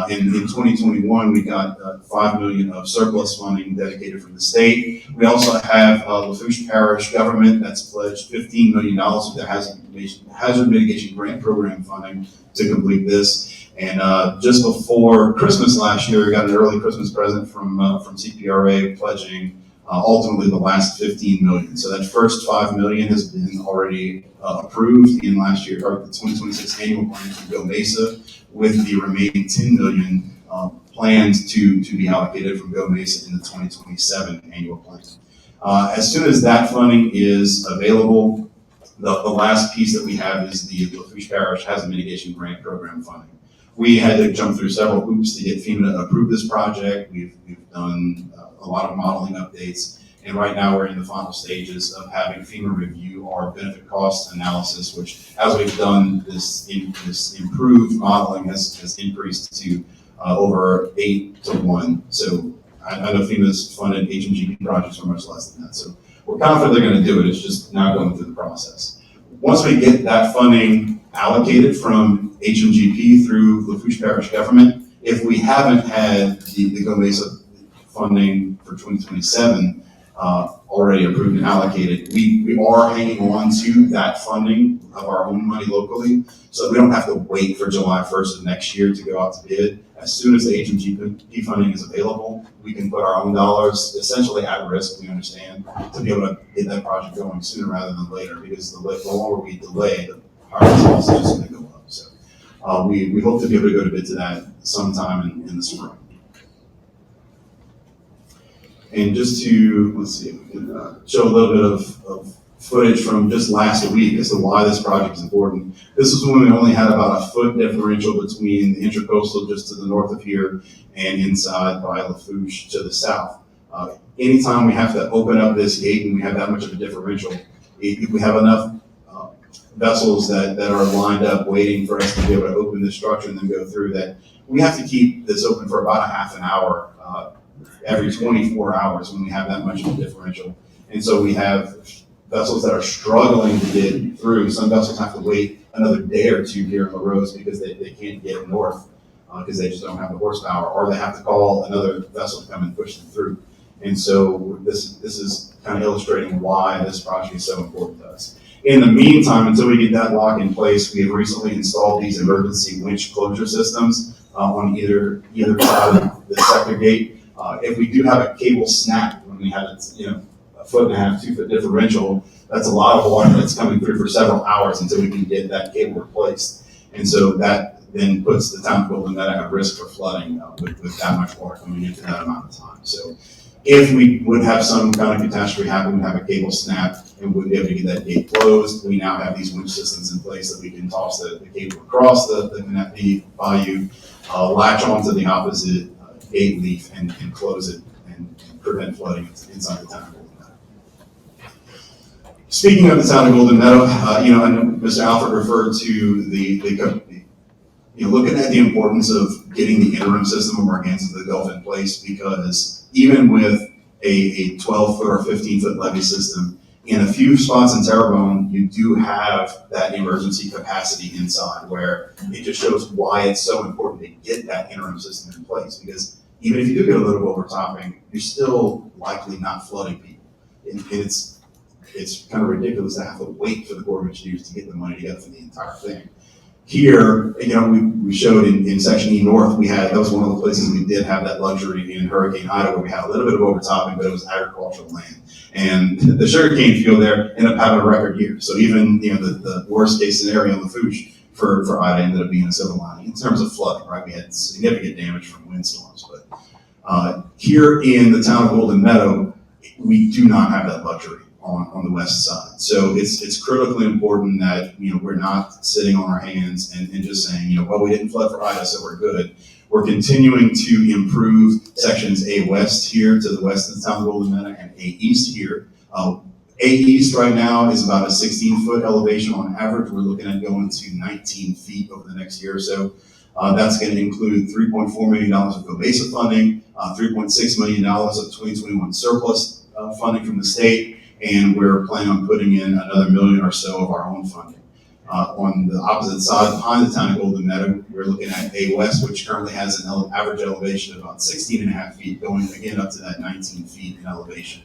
In 2021, we got $5 million of surplus funding dedicated from the state. We also have Lafourche Parish government that's pledged $15 million of their hazard mitigation grant program funding to complete this. And just before Christmas last year, we got an early Christmas present from CPRA pledging ultimately the last $15 million. So that first $5 million has been already approved in last year, or the 2026 annual plan from Go Mesa, with the remaining $10 million planned to be allocated from Go Mesa in the 2027 annual plan. As soon as that funding is available, the last piece that we have is the Lafourche Parish Hazard Mitigation Grant Program funding. We had to jump through several hoops to get FEMA to approve this project. We've done a lot of modeling updates, and right now we're in the final stages of having FEMA review our benefit cost analysis, which, as we've done this improved modeling, has increased to over 8 to 1. So I know FEMA's funded HMGP projects for much less than that. So we're confident they're going to do it. It's just now going through the process. Once we get that funding allocated from HMGP through Lafourche Parish government, if we haven't had the Go Mesa funding for 2027 already approved and allocated, we are hanging on to that funding of our own money locally, so we don't have to wait for July 1st of next year to go out to bid. As soon as the HMGP funding is available, we can put our own dollars essentially at risk, we understand, to be able to get that project going sooner rather than later, because the longer we delay, the higher the cost is just going to go up. So we hope to be able to go to bid to that sometime in the spring. And just to, let's see, if we can show a little bit of footage from just last week as to why this project is important. This is when we only had about a foot differential between the Intracoastal just to the north of here and inside by Lafourche to the south. Anytime we have to open up this gate and we have that much of a differential, if we have enough vessels that are lined up waiting for us to be able to open this structure and then go through that. We have to keep this open for about a half an hour every 24 hours when we have that much of a differential. And so we have vessels that are struggling to get through. Some vessels have to wait another day or two here in La Rose because they can't get north because they just don't have the horsepower, or they have to call another vessel to come and push them through. And so this is kind of illustrating why this project is so important to us. In the meantime, until we get that lock in place, we have recently installed these emergency winch closure systems on either side of the sector gate. If we do have a cable snap, when we have a 1.5 to 2 foot differential, that's a lot of water that's coming through for several hours until we can get that cable replaced. And so that then puts the town of Golden Meadow at risk for flooding with that much water coming into that amount of time. So if we would have some kind of catastrophe happen, we have a cable snap and we'd be able to get that gate closed. We now have these winch systems in place that we can toss the cable across the bayou, latch onto the opposite gate leaf and close it and prevent flooding inside the town of Golden Meadow. Speaking of the town of Golden Meadow, I know Mr. Alfred referred to looking at the importance of getting the interim system of our hands into the Gulf in place, because even with a 12-foot or 15-foot levee system, in a few spots in Terrebonne, you do have that emergency capacity inside, where it just shows why it's so important to get that interim system in place. Because even if you do get a little overtopping, you're still likely not flooding people. It's kind of ridiculous to have to wait for the Corps of Engineers to get the money together for the entire thing. Here, we showed in Section E North, that was one of the places we did have that luxury in Hurricane Ida, where we had a little bit of overtopping, but it was agricultural land. And the sugarcane field there ended up having a record year. So even, the worst case scenario on the Fooch for Ida ended up being a silver lining in terms of flooding, right? We had significant damage from windstorms, but here in the town of Golden Meadow, we do not have that luxury on the west side. So it's critically important that, we're not sitting on our hands and just saying, well, we didn't flood for Ida, so we're good. We're continuing to improve sections A West here to the west of the town of Golden Meadow and A East here. A East right now is about a 16-foot elevation on average. We're looking at going to 19 feet over the next year or so. That's going to include $3.4 million of GOMESA funding, $3.6 million of 2021 surplus funding from the state, and we're planning on putting in another $1 million or so of our own funding. On the opposite side, behind the town of Golden Meadow, we're looking at A West, which currently has an average elevation of about 16.5 feet, going again up to that 19 feet in elevation,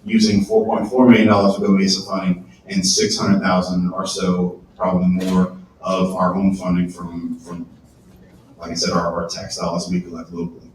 using $4.4 million of GOMESA funding and $600,000 or so, probably more, of our own funding from like I said, our tax dollars we collect locally.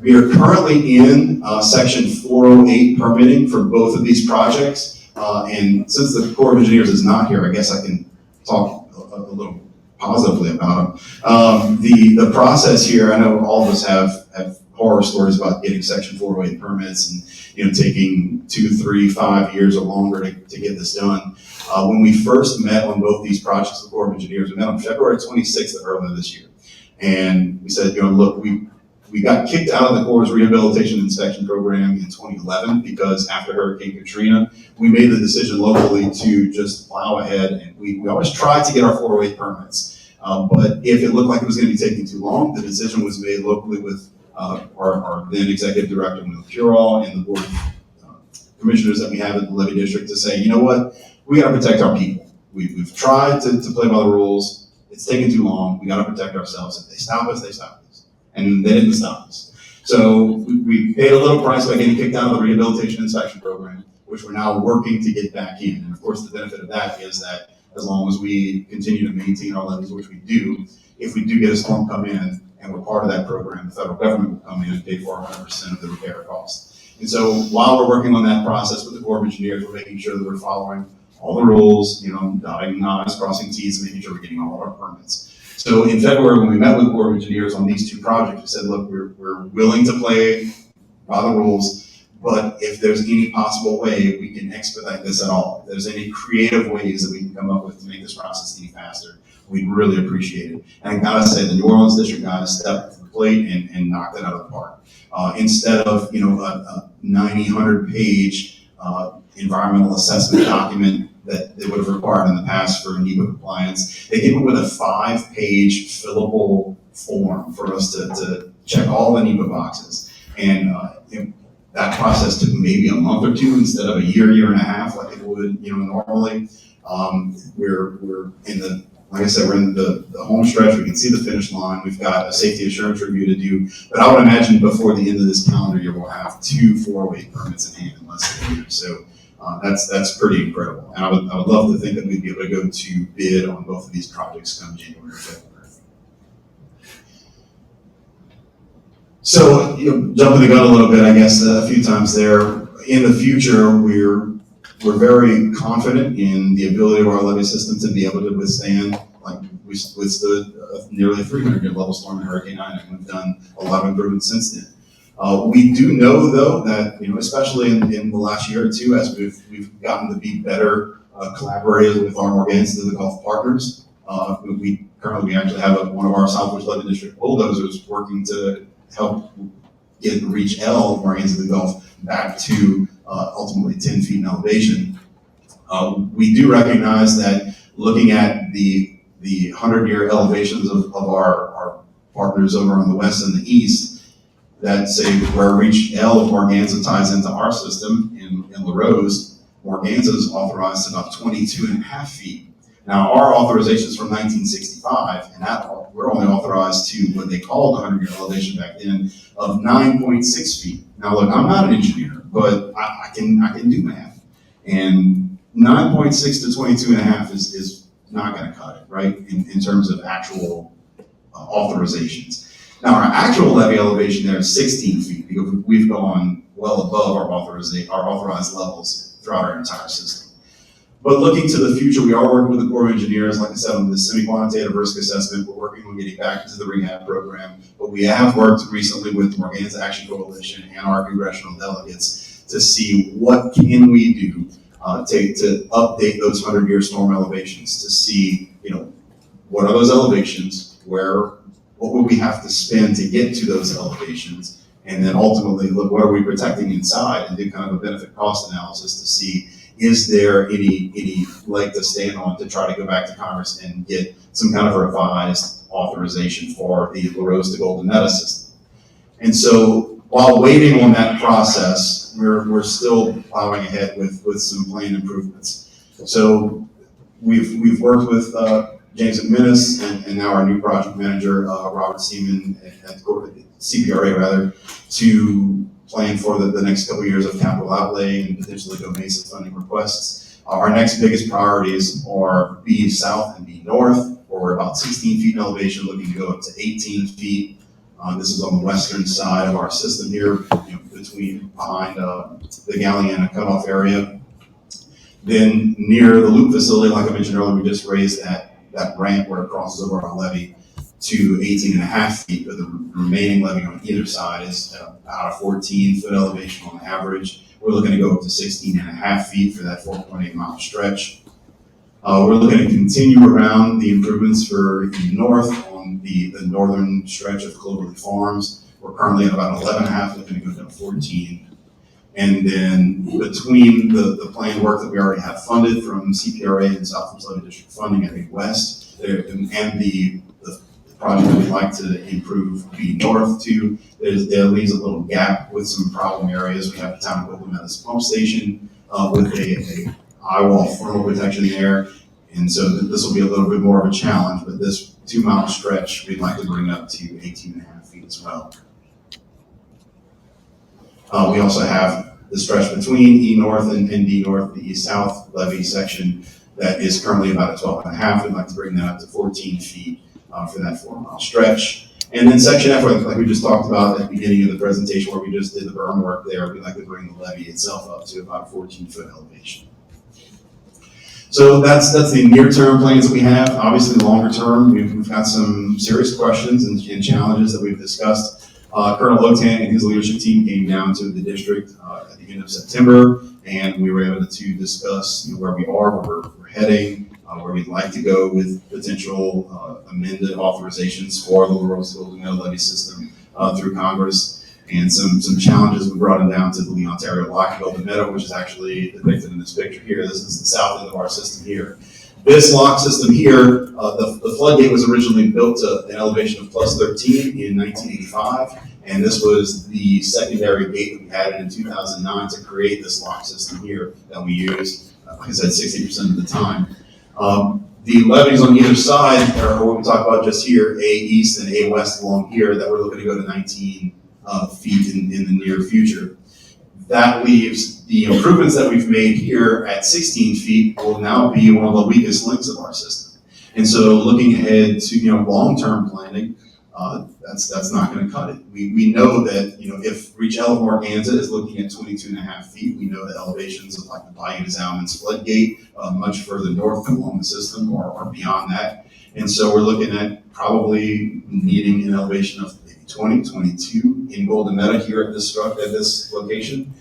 We are currently in Section 408 permitting for both of these projects. And since the Corps of Engineers is not here, I guess I can talk a little positively about them. The process here, I know all of us have horror stories about getting Section 408 permits and taking 2, 3, 5 years or longer to get this done. When we first met on both these projects, the Corps of Engineers, we met on February 26th of earlier this year. And we said, look, we got kicked out of the Corps' rehabilitation inspection program in 2011 because after Hurricane Katrina, we made the decision locally to just plow ahead, and we always tried to get our 408 permits. But if it looked like it was going to be taking too long, the decision was made locally with our then executive director, Will Curall, and the board of commissioners that we have at the levee district to say, you know what, we got to protect our people. We've tried to play by the rules. It's taken too long. We got to protect ourselves. If they stop us, they stop us. And they didn't stop us. So we paid a little price by getting kicked out of the rehabilitation inspection program, which we're now working to get back in. And of course, the benefit of that is that as long as we continue to maintain our levees, which we do, if we do get a storm come in and we're part of that program, the federal government will come in and pay for 100% of the repair costs. And so while we're working on that process with the Corps of Engineers, we're making sure that we're following all the rules, dotting I's, crossing T's, and making sure we're getting all of our permits. So in February, when we met with the Corps of Engineers on these two projects, we said, look, we're willing to play by the rules, but if there's any possible way we can expedite this at all, if there's any creative ways that we can come up with to make this process any faster, we'd really appreciate it. And I gotta say, the New Orleans District guys stepped to the plate and knocked it out of the park. Instead of a 90, 100-page environmental assessment document that they would have required in the past for NEPA compliance. They came up with a 5-page fillable form for us to check all the NEPA boxes. And that process took maybe a month or two instead of a year and a half like it would, normally. We're in the, like I said, we're in the home stretch. We can see the finish line. We've got a safety assurance review to do. But I would imagine before the end of this calendar year, we'll have 2 408 permits in hand in less than a year. So that's pretty incredible. And I would love to think that we'd be able to go to bid on both of these projects come January or February. So, jumping the gun a little bit, I guess, a few times there. In the future, we're very confident in the ability of our levee system to be able to withstand, like we withstood nearly a 300-year level storm in Hurricane Ida, and we've done a lot of improvements since then. We do know, though, that especially in the last year or two, as we've gotten to be better collaborators with our Morganza to the Gulf partners. We actually have one of our Southwest Levee District bulldozers working to help get reach L of Morganza to the Gulf back to ultimately 10 feet in elevation. We do recognize that looking at the 100-year elevations of our partners over on the west and the east, that say where reach L of Morganza ties into our system in LaRose, Morganza is authorized about 22.5 feet. Now, our authorization is from 1965, and we're only authorized to what they called the 100-year elevation back then of 9.6 feet. Now, look, I'm not an engineer, but I can do math. And 9.6 to 22.5 is not going to cut it, right, in terms of actual authorizations. Now, our actual levee elevation there is 16 feet because we've gone well above our authorized levels throughout our entire system. But looking to the future, we are working with the Corps of Engineers, like I said, on the semi-quantitative risk assessment. We're working on getting back into the rehab program. But we have worked recently with Morganza Action Coalition and our congressional delegates to see what can we do to update those 100-year storm elevations, to see, what are those elevations, what would we have to spend to get to those elevations, and then ultimately look what are we protecting inside, and do kind of a benefit cost analysis to see is there any leg to stand on to try to go back to Congress and get some kind of revised authorization for the LaRose to Golden Meta system. And so while waiting on that process, we're still plowing ahead with some planned improvements. So we've worked with James McMinnis and now our new project manager, Robert Seaman at CPRA rather, to plan for the next couple of years of capital outlay and potentially go Mesa funding requests. Our next biggest priorities are B South and B North, where we're about 16 feet in elevation, looking to go up to 18 feet. This is on the western side of our system here, behind the Galliana cutoff area. Then near the loop facility, like I mentioned earlier, we just raised that ramp where it crosses over our levee to 18.5 feet, but the remaining levee on either side is about a 14-foot elevation on average. We're looking to go up to 16.5 feet for that 4.8-mile stretch. We're looking to continue around the improvements for the north on the northern stretch of Cloverleaf Farms. We're currently at about 11.5, looking to go down to 14. And then between the planned work that we already have funded from CPRA and Southwest Levee District funding at Midwest, and the project that we'd like to improve B North to, there leaves a little gap with some problem areas. We have the town of Golden Meadows pump station with a eye-wall frontal protection there. And so this will be a little bit more of a challenge, but this 2-mile stretch, we'd like to bring up to 18.5 feet as well. We also have the stretch between E North and D North, the East South levee section that is currently about a 12.5. We'd like to bring that up to 14 feet for that 4-mile stretch. And then section F, like we just talked about at the beginning of the presentation where we just did the berm work there, we'd like to bring the levee itself up to about 14-foot elevation. So that's the near-term plans that we have. Obviously, longer term, we've got some serious questions and challenges that we've discussed. Colonel Lotan and his leadership team came down to the district at the end of September, and we were able to discuss where we are, where we're heading, where we'd like to go with potential amended authorizations for the LaRose Golden Meta levee system through Congress. and some challenges we brought them down to the Lee, Ontario Lock and Golden Meadow, which is actually depicted in this picture here. This is the south end of our system here. This lock system here, the floodgate was originally built to an elevation of plus 13 in 1985, and this was the secondary gate that we added in 2009 to create this lock system here that we use, like I said, 60% of the time. The levees on either side are what we talk about just here, A east and A west along here, that we're looking to go to 19 feet in the near future. That leaves the improvements that we've made here at 16 feet will now be one of the weakest links of our system. And so looking ahead to, long-term planning, that's not going to cut it. We know that, if Reach L of Morganza is looking at 22.5 feet, we know the elevations of like the Bayou des Allemands floodgate, much further north along the system are beyond that. And so we're looking at probably needing an elevation of maybe 20, 22 in Golden Meadow here at this location.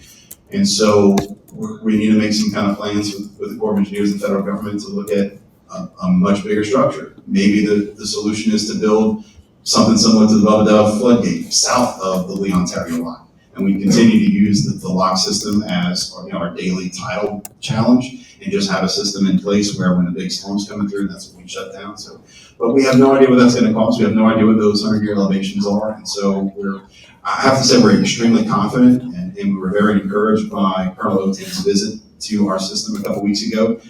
And so we need to make some kind of plans with the Corps of Engineers and federal government to look at a much bigger structure. Maybe the solution is to build something similar to the Bubba Dove floodgate south of the Lee, Ontario line. And we continue to use the lock system as our daily tidal challenge, and just have a system in place where when a big storm's coming through, that's when we shut down. So, but we have no idea what that's going to cost. We have no idea what those 100-year elevations are. And so I have to say we're extremely confident, and we were very encouraged by Colonel Otan's visit to our system a couple weeks ago.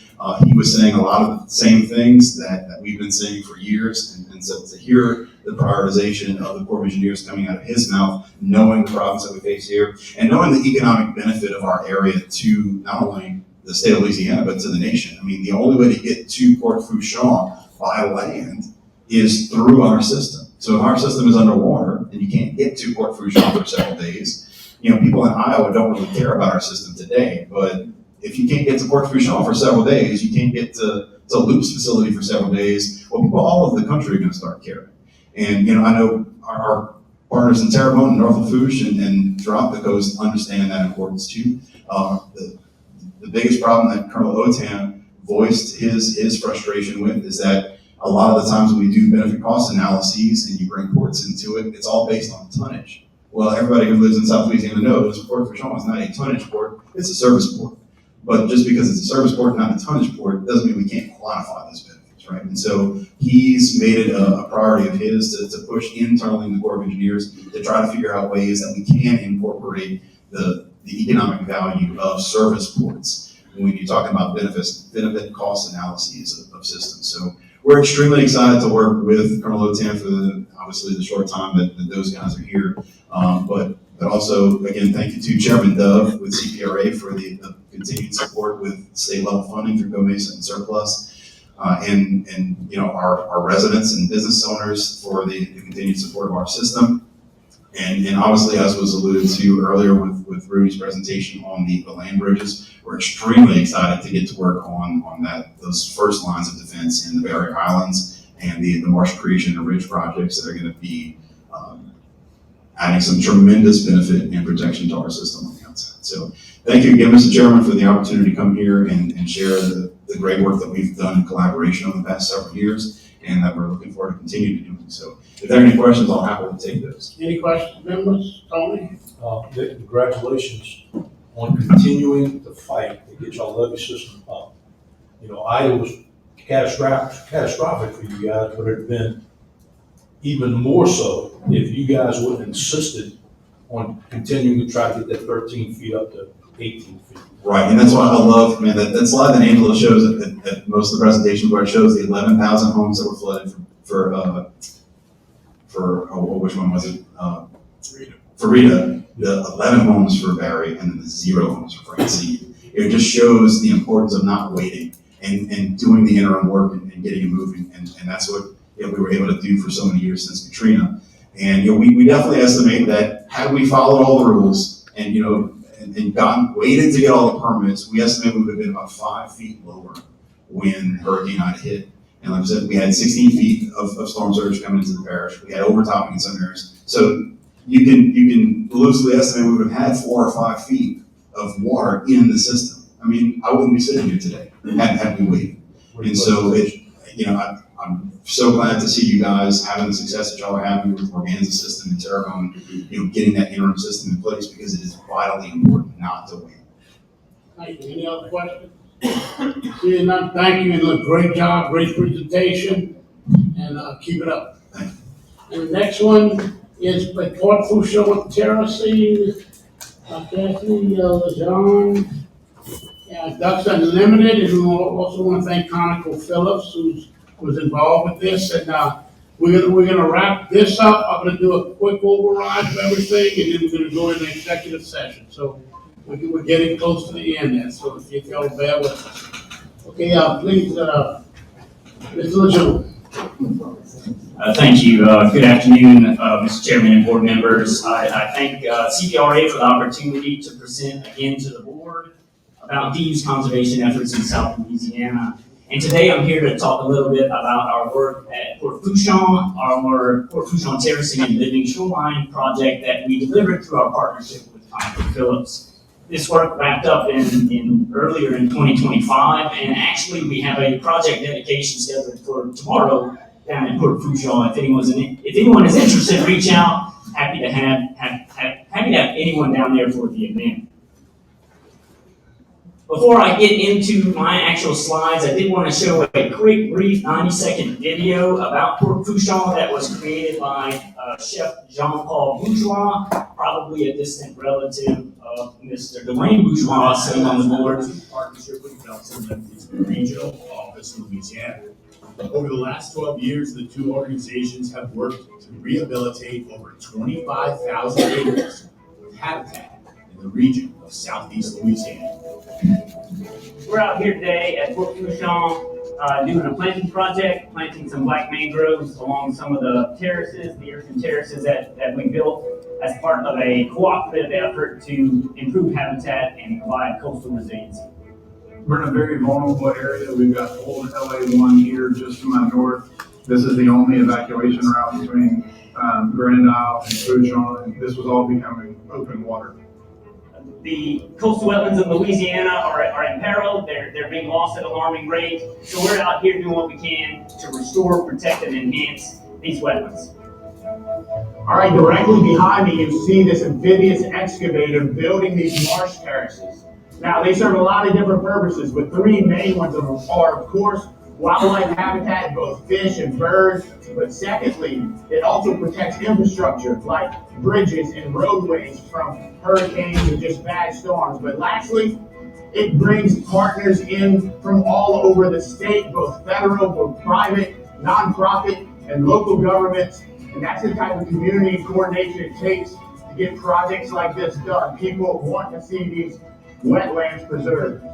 He was saying a lot of the same things that we've been saying for years, and so to hear the prioritization of the Corps of Engineers coming out of his mouth, knowing the problems that we face here, and knowing the economic benefit of our area to not only the state of Louisiana, but to the nation. I mean, the only way to get to Port Fourchon by land is through our system. So if our system is underwater and you can't get to Port Fourchon for several days, people in Iowa don't really care about our system today, but if you can't get to Port Fourchon for several days, you can't get to Loop's facility for several days, well, people all over the country are going to start caring. And, I know our partners in Terrebonne and North Lafourche and throughout the coast understand that importance too. The biggest problem that Colonel Otan voiced his frustration with is that a lot of the times when we do benefit cost analyses and you bring ports into it, it's all based on tonnage. Well, everybody who lives in South Louisiana knows Port Fourchon is not a tonnage port, it's a service port. But just because it's a service port, not a tonnage port, doesn't mean we can't quantify those benefits, right? And so he's made it a priority of his to push internally in the Corps of Engineers to try to figure out ways that we can incorporate the economic value of service ports when you're talking about benefit cost analyses of systems. So we're extremely excited to work with Colonel Otan for obviously the short time that those guys are here. But also, again, thank you to Chairman Dove with CPRA for the continued support with state level funding through GoMesa and Surplus, and our residents and business owners for the continued support of our system. And obviously, as was alluded to earlier with Rudy's presentation on the land bridges, we're extremely excited to get to work on those first lines of defense in the Barrier Islands and the Marsh Creation and Ridge projects that are going to be adding some tremendous benefit and protection to our system on the outside. So thank you again, Mr. Chairman, for the opportunity to come here and share the great work that we've done in collaboration over the past several years, and that we're looking forward to continue to doing. So if there are any questions, I'll happily take those. Any questions, members? Tony? Congratulations on continuing the fight to get your levee system up. Iowa was catastrophic for you guys, but it'd been even more so if you guys would have insisted on continuing to try to get that 13 feet up to 18 feet. Right, and that's why I love, man, that slide that Angela shows at most of the presentations where it shows the 11,000 homes that were flooded which one was it? For Rita, the 11 homes for Barry, and then the 0 homes for Francine. It just shows the importance of not waiting and doing the interim work and getting it moving, and that's what we were able to do for so many years since Katrina. And we definitely estimate that had we followed all the rules and waited to get all the permits, we estimate we would have been about 5 feet lower when Hurricane Ida hit. And like I said, we had 16 feet of storm surge coming into the parish. We had overtopping in some areas. So you can loosely estimate we would have had 4 or 5 feet of water in the system. I mean, I wouldn't be sitting here today had we waited. And so I I'm so glad to see you guys having the success that y'all are having with Organza system and Terrebonne, getting that interim system in place because it is vitally important not to wait. Thank you. Any other questions? Seeing none, thank you, and look, great job, great presentation, and keep it up. Thank you. And the next one is by Port Fourchon Terracing, Kathy Lejean, Ducks Unlimited, and we also want to thank Conoco Phillips, who was involved with this, and we're gonna wrap this up. I'm gonna do a quick override of everything, and then we're gonna go into executive session. So we're getting close to the end there, so if y'all bear with us. Okay, please, Mr. Lejeune. Thank you. Good afternoon, Mr. Chairman and board members. I thank CPRA for the opportunity to present again to the board about DU's conservation efforts in South Louisiana. And today I'm here to talk a little bit about our work at Port Fourchon, our Port Fourchon Terracing and Living Shoreline project that we delivered through our partnership with Conoco Phillips. This work wrapped up earlier in 2025, and actually we have a project dedication scheduled for tomorrow down in Port Fourchon. If anyone is interested, reach out. Happy to have anyone down there for the event. Before I get into my actual slides, I did want to show a quick, brief 90-second video about Port Fourchon that was created by Chef Jean-Paul Bourgeois, probably a distant relative of Mr. Dwayne Bourgeois, sitting on the board. Partnership with Belton and its regional office in Louisiana. Over the last 12 years, the two organizations have worked to rehabilitate over 25,000 acres with habitat in the region of southeast Louisiana. We're out here today at Port Fourchon doing a planting project, planting some black mangroves along some of the terraces, the earthen terraces that we built as part of a cooperative effort to improve habitat and provide coastal resiliency. We're in a very vulnerable area. We've got old LA1 here just to my north. This is the only evacuation route between Grand Isle and Fourchon, and this was all becoming open water. The coastal wetlands of Louisiana are in peril. They're being lost at an alarming rate. So we're out here doing what we can to restore, protect, and enhance these wetlands. All right, directly behind me, you see this amphibious excavator building these marsh terraces. Now, they serve a lot of different purposes, but three main ones are, of course, wildlife habitat, both fish and birds. But secondly, it also protects infrastructure like bridges and roadways from hurricanes and just bad storms. But lastly, it brings partners in from all over the state, both federal, both private, nonprofit, and local governments. And that's the type of community coordination it takes to get projects like this done. People want to see these wetlands preserved.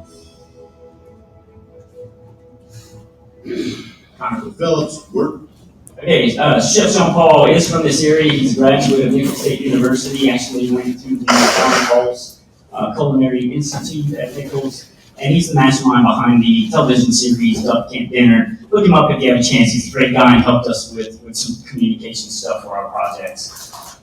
Conoco Phillips, work. Okay, Chef Jean-Paul is from this area. He's a graduate of Nicholls State University. Actually went to the John Paul's Culinary Institute at Nicholls, and he's the mastermind behind the television series Duck Camp Dinner. Look him up if you have a chance. He's a great guy and helped us with some communication stuff for our projects.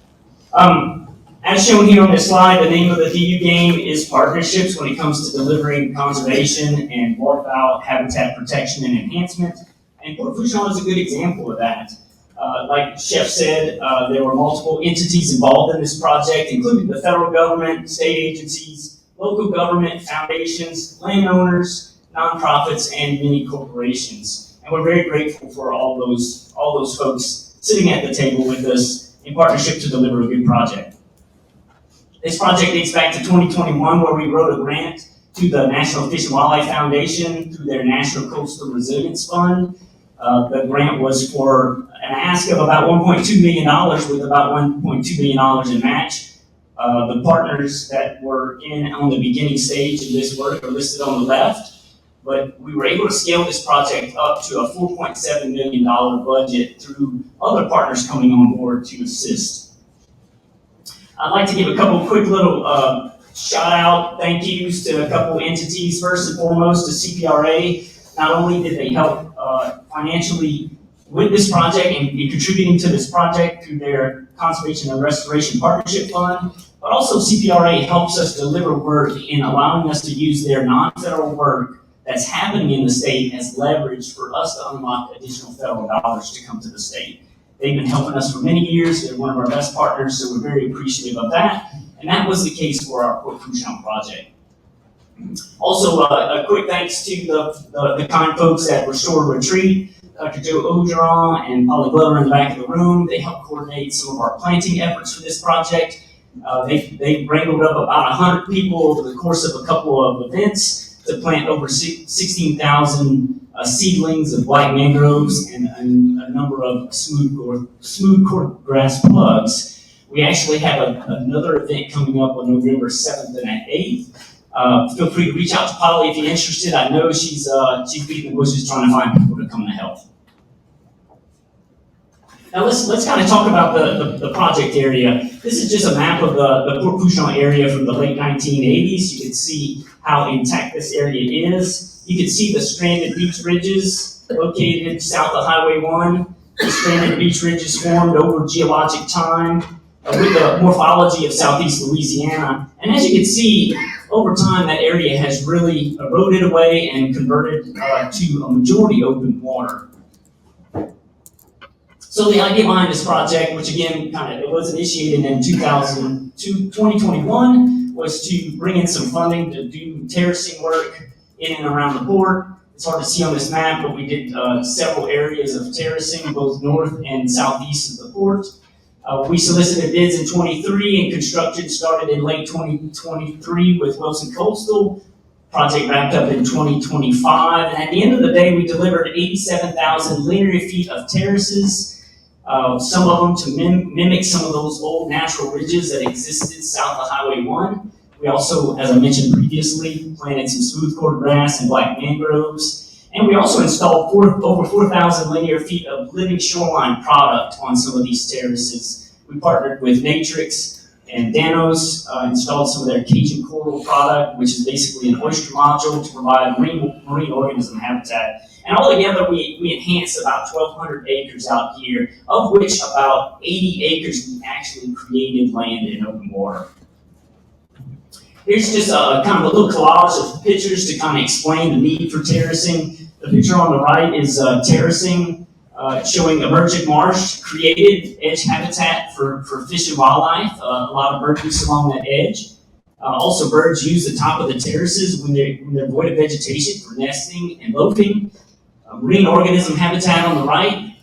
As shown here on this slide, the name of the DU game is partnerships when it comes to delivering conservation and waterfowl habitat protection and enhancement. And Port Fourchon is a good example of that. Like Chef said, there were multiple entities involved in this project, including the federal government, state agencies, local government, foundations, landowners, nonprofits, and many corporations. And we're very grateful for all those folks sitting at the table with us in partnership to deliver a good project. This project dates back to 2021, where we wrote a grant to the National Fish and Wildlife Foundation through their National Coastal Resilience Fund. The grant was for an ask of about $1.2 million with about $1.2 million in match. The partners that were in on the beginning stage of this work are listed on the left, but we were able to scale this project up to a $4.7 million budget through other partners coming on board to assist. I'd like to give a couple quick little shout out thank yous to a couple entities. First and foremost to CPRA. Not only did they help financially with this project and be contributing to this project through their Conservation and Restoration Partnership Fund, but also CPRA helps us deliver work in allowing us to use their non-federal work that's happening in the state as leverage for us to unlock additional federal dollars to come to the state. They've been helping us for many years. They're one of our best partners, so we're very appreciative of that. And that was the case for our Port Fourchon project. Also, a quick thanks to the kind folks at Restore Retreat, Dr. Joe Ogeron and Polly Glover in the back of the room. They helped coordinate some of our planting efforts for this project. They wrangled up about 100 people over the course of a couple of events to plant over 16,000 seedlings of white mangroves and a number of smooth cordgrass plugs. We actually have another event coming up on November 7th and 8th. Feel free to reach out to Polly if you're interested. I know she's beating the bushes trying to find people to come to help. Now let's kind of talk about the project area. This is just a map of the Port Fourchon area from the late 1980s. You can see how intact this area is. You can see the stranded beach ridges located south of Highway 1. The stranded beach ridges formed over geologic time with the morphology of southeast Louisiana. And as you can see, over time that area has really eroded away and converted to a majority open water. So the idea behind this project, which again, it was initiated in 2021, was to bring in some funding to do terracing work in and around the port. It's hard to see on this map, but we did several areas of terracing, both north and southeast of the port. We solicited bids in 23 and construction started in late 2023 with Wilson Coastal. Project wrapped up in 2025. And at the end of the day, we delivered 87,000 linear feet of terraces. Some of them to mimic some of those old natural ridges that existed south of Highway 1. We also, as I mentioned previously, planted some smooth cordgrass and black mangroves. And we also installed over 4,000 linear feet of living shoreline product on some of these terraces. We partnered with Matrix and Danos, installed some of their Cajun coral product, which is basically an oyster module to provide marine organism habitat. And altogether, we enhanced about 1,200 acres out here, of which about 80 acres we actually created land in open water. Here's just a kind of a little collage of pictures to kind of explain the need for terracing. The picture on the right is terracing, showing emergent marsh, created edge habitat for fish and wildlife, a lot of bird use along that edge. Also, birds use the top of the terraces when they're void of vegetation for nesting and loafing. Marine organism habitat on the right,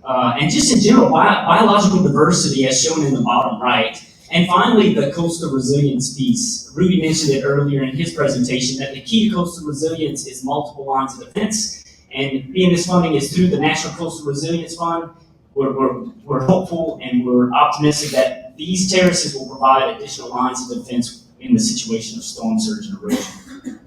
and just in general, biological diversity as shown in the bottom right. And finally, the coastal resilience piece. Rudy mentioned it earlier in his presentation that the key to coastal resilience is multiple lines of defense. And being this funding is through the National Coastal Resilience Fund, we're hopeful and we're optimistic that these terraces will provide additional lines of defense in the situation of storm surge and erosion.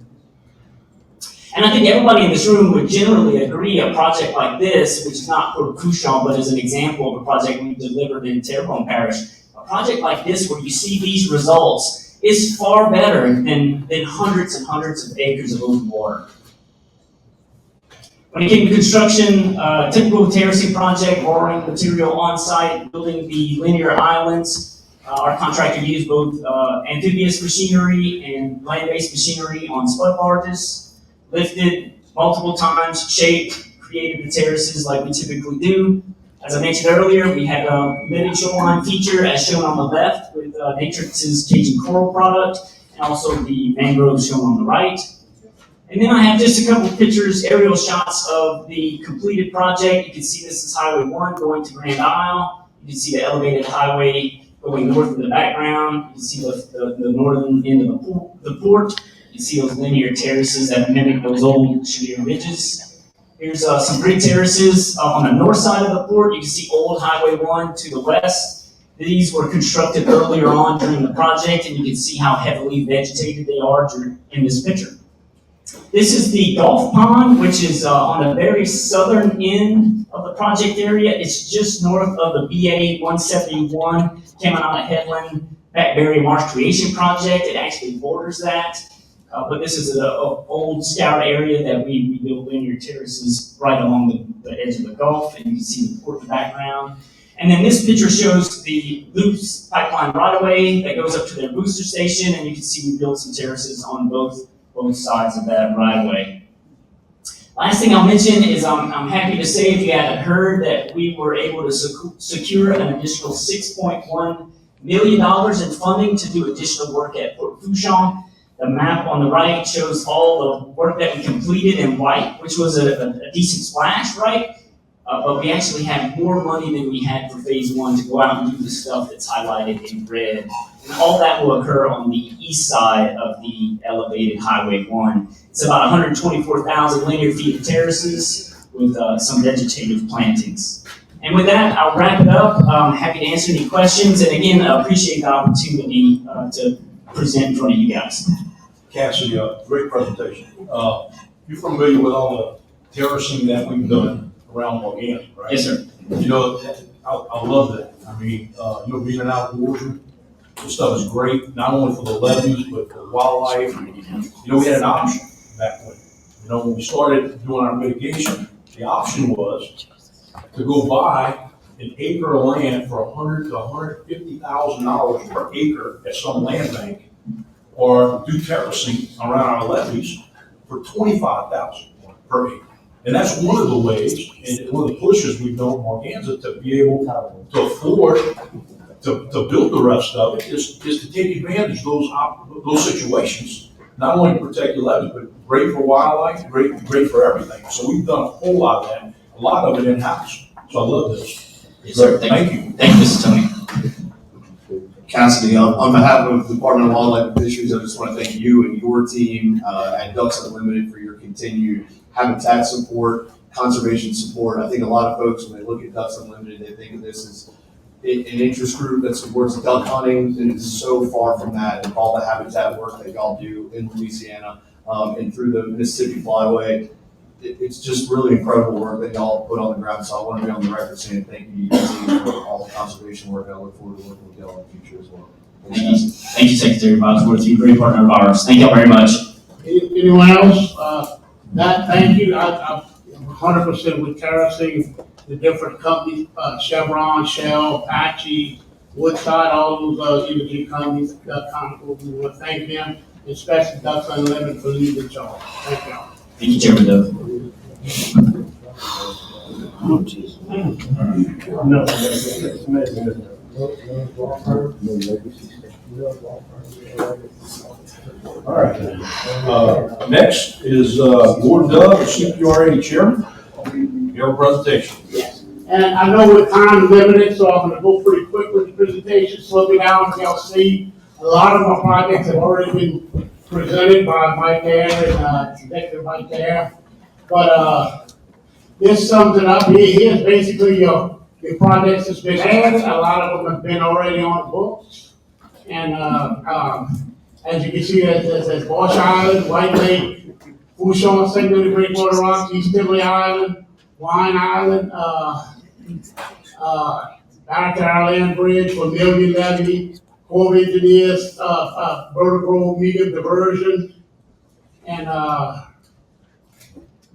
And I think everybody in this room would generally agree a project like this, which is not Port Fourchon, but is an example of a project we've delivered in Terrebonne Parish. A project like this, where you see these results, is far better than hundreds and hundreds of acres of open water. When it came to construction, typical terracing project, borrowing material on site, building the linear islands. Our contractor used both amphibious machinery and land-based machinery on spud barges. Lifted multiple times, shaped, created the terraces like we typically do. As I mentioned earlier, we had a living shoreline feature as shown on the left with Matrix's Cajun coral product, and also the mangroves shown on the right. And then I have just a couple of pictures, aerial shots of the completed project. You can see this is Highway 1 going to Grand Isle. You can see the elevated highway going north in the background. You can see the northern end of the port. You see those linear terraces that mimic those old Chenier ridges. Here's some grid terraces on the north side of the port. You can see old Highway 1 to the west. These were constructed earlier on during the project, and you can see how heavily vegetated they are in this picture. This is the Gulf Pond, which is on the very southern end of the project area. It's just north of the BA 171, Caminata Headland, Backberry Marsh Creation Project. It actually borders that. But this is an old scout area that we built linear terraces right along the edge of the Gulf, and you can see the port in the background. And then this picture shows the Loops pipeline right-of-way that goes up to their booster station, and you can see we built some terraces on both sides of that right-of-way. Last thing I'll mention is I'm happy to say, if you haven't heard, that we were able to secure an additional $6.1 million in funding to do additional work at Port Fourchon. The map on the right shows all the work that we completed in white, which was a decent splash, right? But we actually had more money than we had for phase one to go out and do the stuff that's highlighted in red. And all that will occur on the east side of the elevated Highway 1. It's about 124,000 linear feet of terraces with some vegetative plantings. And with that, I'll wrap it up. I'm happy to answer any questions. And again, I appreciate the opportunity to present in front of you guys. Cassidy, great presentation. You're familiar with all the terracing that we've done around Morgan, right? Yes, sir. You know, I love that. I mean, you know, being an outdoorsman, this stuff is great, not only for the levees, but for wildlife. You know, we had an option back when. You know, when we started doing our mitigation, the option was to go buy an acre of land for $100,000 to $150,000 per acre at some land bank, or do terracing around our levees for $25,000 per acre. And that's one of the ways, and one of the pushes we've done with Morganza to be able to afford to build the rest of it is to take advantage of those situations. Not only to protect your levees, but great for wildlife, great for everything. So we've done a whole lot of that, a lot of it in-house. So I love this. Yes, sir. Thank you. Thank you, Mr. Tony. Cassidy, on behalf of the Department of Wildlife and Fisheries, I just want to thank you and your team at Ducks Unlimited for your continued habitat support, conservation support. I think a lot of folks, when they look at Ducks Unlimited, they think of this as an interest group that supports duck hunting, and it's so far from that. And all the habitat work that y'all do in Louisiana and through the Mississippi Flyway, it's just really incredible work that y'all put on the ground. So I want to be on the record saying thank you to you team for all the conservation work. I look forward to working with y'all in the future as well. Thank you, Secretary Bosworth. You're a great partner of ours. Thank you very much. Anyone else? Thank you. I'm 100% with terracing, the different companies, Chevron, Shell, Apache, Woodside, all those energy companies, we want to thank them, especially Ducks Unlimited for leading the charge. Thank y'all. Thank you, Chairman Doug. Oh, jeez. No, it's amazing, isn't it? All right. Next is Gordon Dove, CPRA Chairman. Your presentation. Yes. And I know we're time limited, so I'm going to go pretty quick with the presentation. Slow me down, y'all see. A lot of our projects have already been presented by Mike Air and Executive Mike Air. But this sums it up. Here's basically your projects that's been added. A lot of them have been already on the books. And as you can see, there's Bosch Island, White Lake, Fourchon, Segment of Great Water Rocks, East Timberley Island, Wine Island, Barrack Land Bridge, Vermilion Levee, Corps of Engineers, vertical medium diversion, and let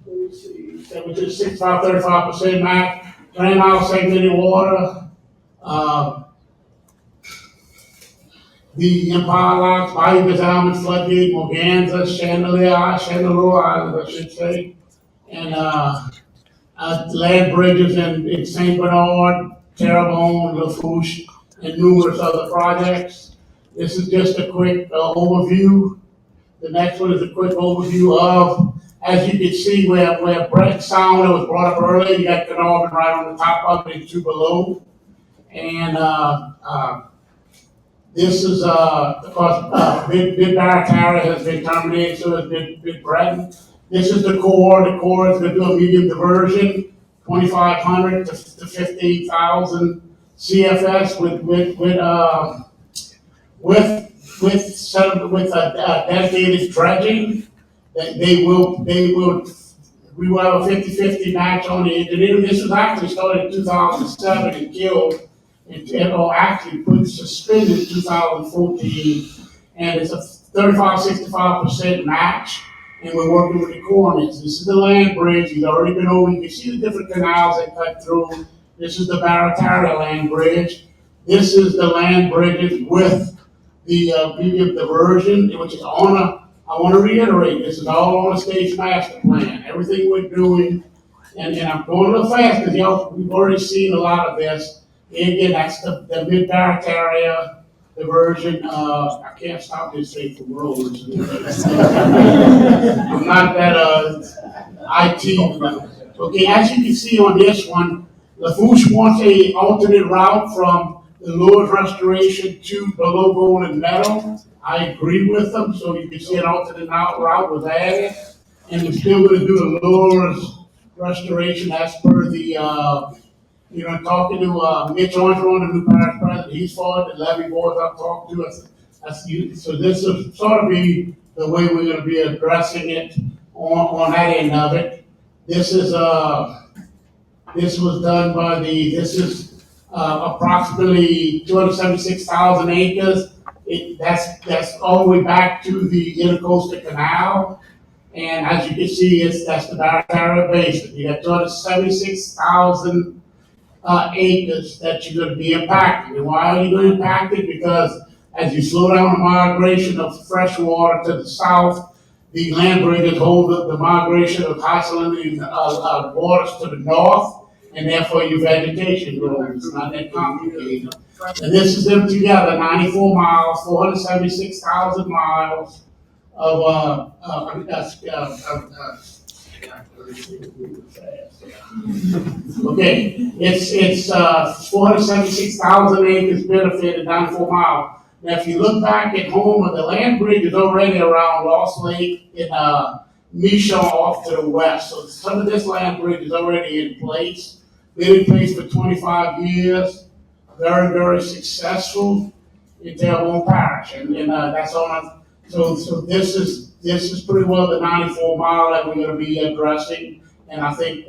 me see, that was just 35% max, Grand Isle segmented water, the Empire Locks, Bayou Bazalman, Floodgate, Morganza, Chandelier Island, I should say, and land bridges in St. Bernard, Terrebonne, Lafourche, and numerous other projects. This is just a quick overview. The next one is a quick overview of, as you can see, where Brett Sound was brought up earlier, you got Canarvan right on the top of it and two below. And this is, of course, Bid Barracara has been terminated, so has Bid Breton. This is the core. The core is going to do a medium diversion, 2,500 to 15,000 CFS with dedicated dredging. We will have a 50-50 match on the engineering. This was actually started in 2007 and killed. Actually put suspended in 2014, and it's a 35-65% match. And we're working with the coordinates. This is the land bridge. He's already been over. You can see the different canals that cut through. This is the Barracara land bridge. This is the land bridges with the medium diversion, which is on I want to reiterate, this is all on the state's master plan, everything we're doing, and I'm going a little fast, because, we've already seen a lot of this. And again, that's the mid-Barrett area diversion, I can't stop this thing from rolling. I'm not that, IT. Okay, as you can see on this one, LaFouche wants a alternate route from the Lord's Restoration to below Golden Meadow. I agree with them, so you can see an alternate route was added. And we're still gonna do the Lord's Restoration as per the, talking to, Mitch Armstrong, the new parish president, he's for it, the levy boards I've talked to, so this will sort of be the way we're gonna be addressing it on that end of it. This is, this was done by this is, approximately 276,000 acres. That's all the way back to the Intercoastal Canal. And as you can see, that's the Barataria Basin. You got 276,000 acres that you're gonna be impacted. And why are you gonna impact it? Because as you slow down the migration of fresh water to the south, the land bridges hold the migration of high salinity waters to the north, and therefore your vegetation grows. It's not that complicated. And this is them together, 94 miles, 476,000 miles of okay, it's 476,000 acres benefited, 94 miles. Now, if you look back at home, the land bridge is already around Lost Lake in Michon off to the west. So some of this land bridge is already in place. Been in place for 25 years. Very, very successful in Terrebonne Parish, and that's on. So this is pretty well the 94 mile that we're going to be addressing, and I think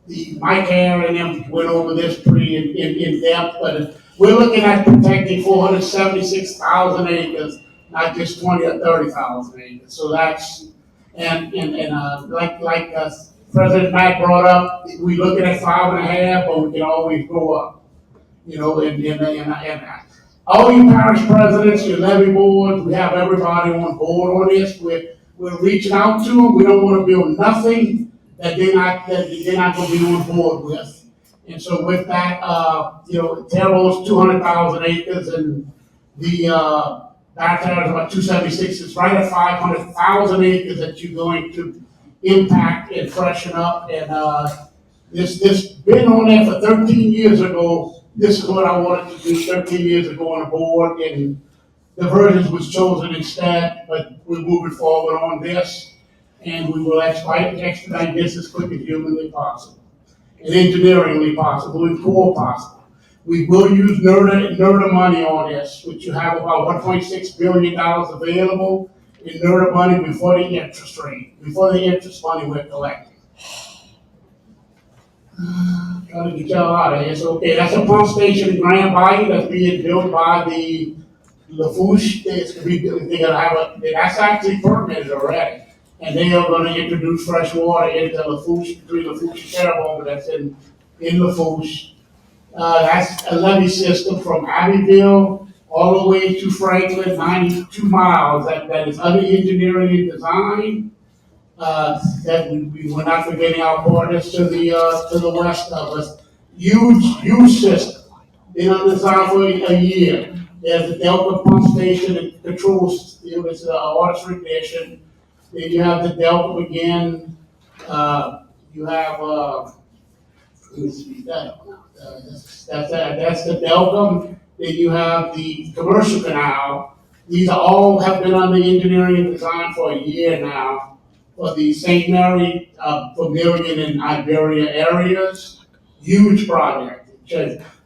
the Mike Aaron and them went over this pretty in depth, but we're looking at protecting 476,000 acres, not just 20 or 30,000 acres. So that's like President Matt brought up, we looking at 5.5, but we can always go up. And all you parish presidents, your levy boards, we have everybody on board on this. We're reaching out to them. We don't want to build nothing that they're not going to be on board with. And so with that, Terrebonne's 200,000 acres, and the Barataria is about 276. It's right at 500,000 acres that you're going to impact and freshen up. And this been on there for 13 years ago. This is what I wanted to do 13 years ago on the board, and diversions was chosen instead, but we're moving forward on this, and we will expedite this as quick as humanly possible, and engineeringly possible, and core possible. We will use NERDA money on this, which you have about $1.6 billion available in NERDA money before the interest money we're collecting. Trying to get y'all out of here. So, okay, that's a pump station in Grand Bayou that's being built by the LaFouche. It's gonna be built, that's actually permitted already. And they are gonna introduce fresh water into LaFouche, between LaFouche and Terrebonne, that's in LaFouche. That's a levee system from Abbeville all the way to Franklin, 92 miles. That is under engineering and design. That we're not forgetting our partners to the west of us. Huge system. Been on design for a year. There's a Delta pump station that controls, it's Artist Ignition. Then you have the Delta again. You have, let me see that. That's the Delta. Then you have the Commercial Canal. These all have been under engineering and design for a year now. For the St. Mary, Vermilion, and Iberia areas. Huge project.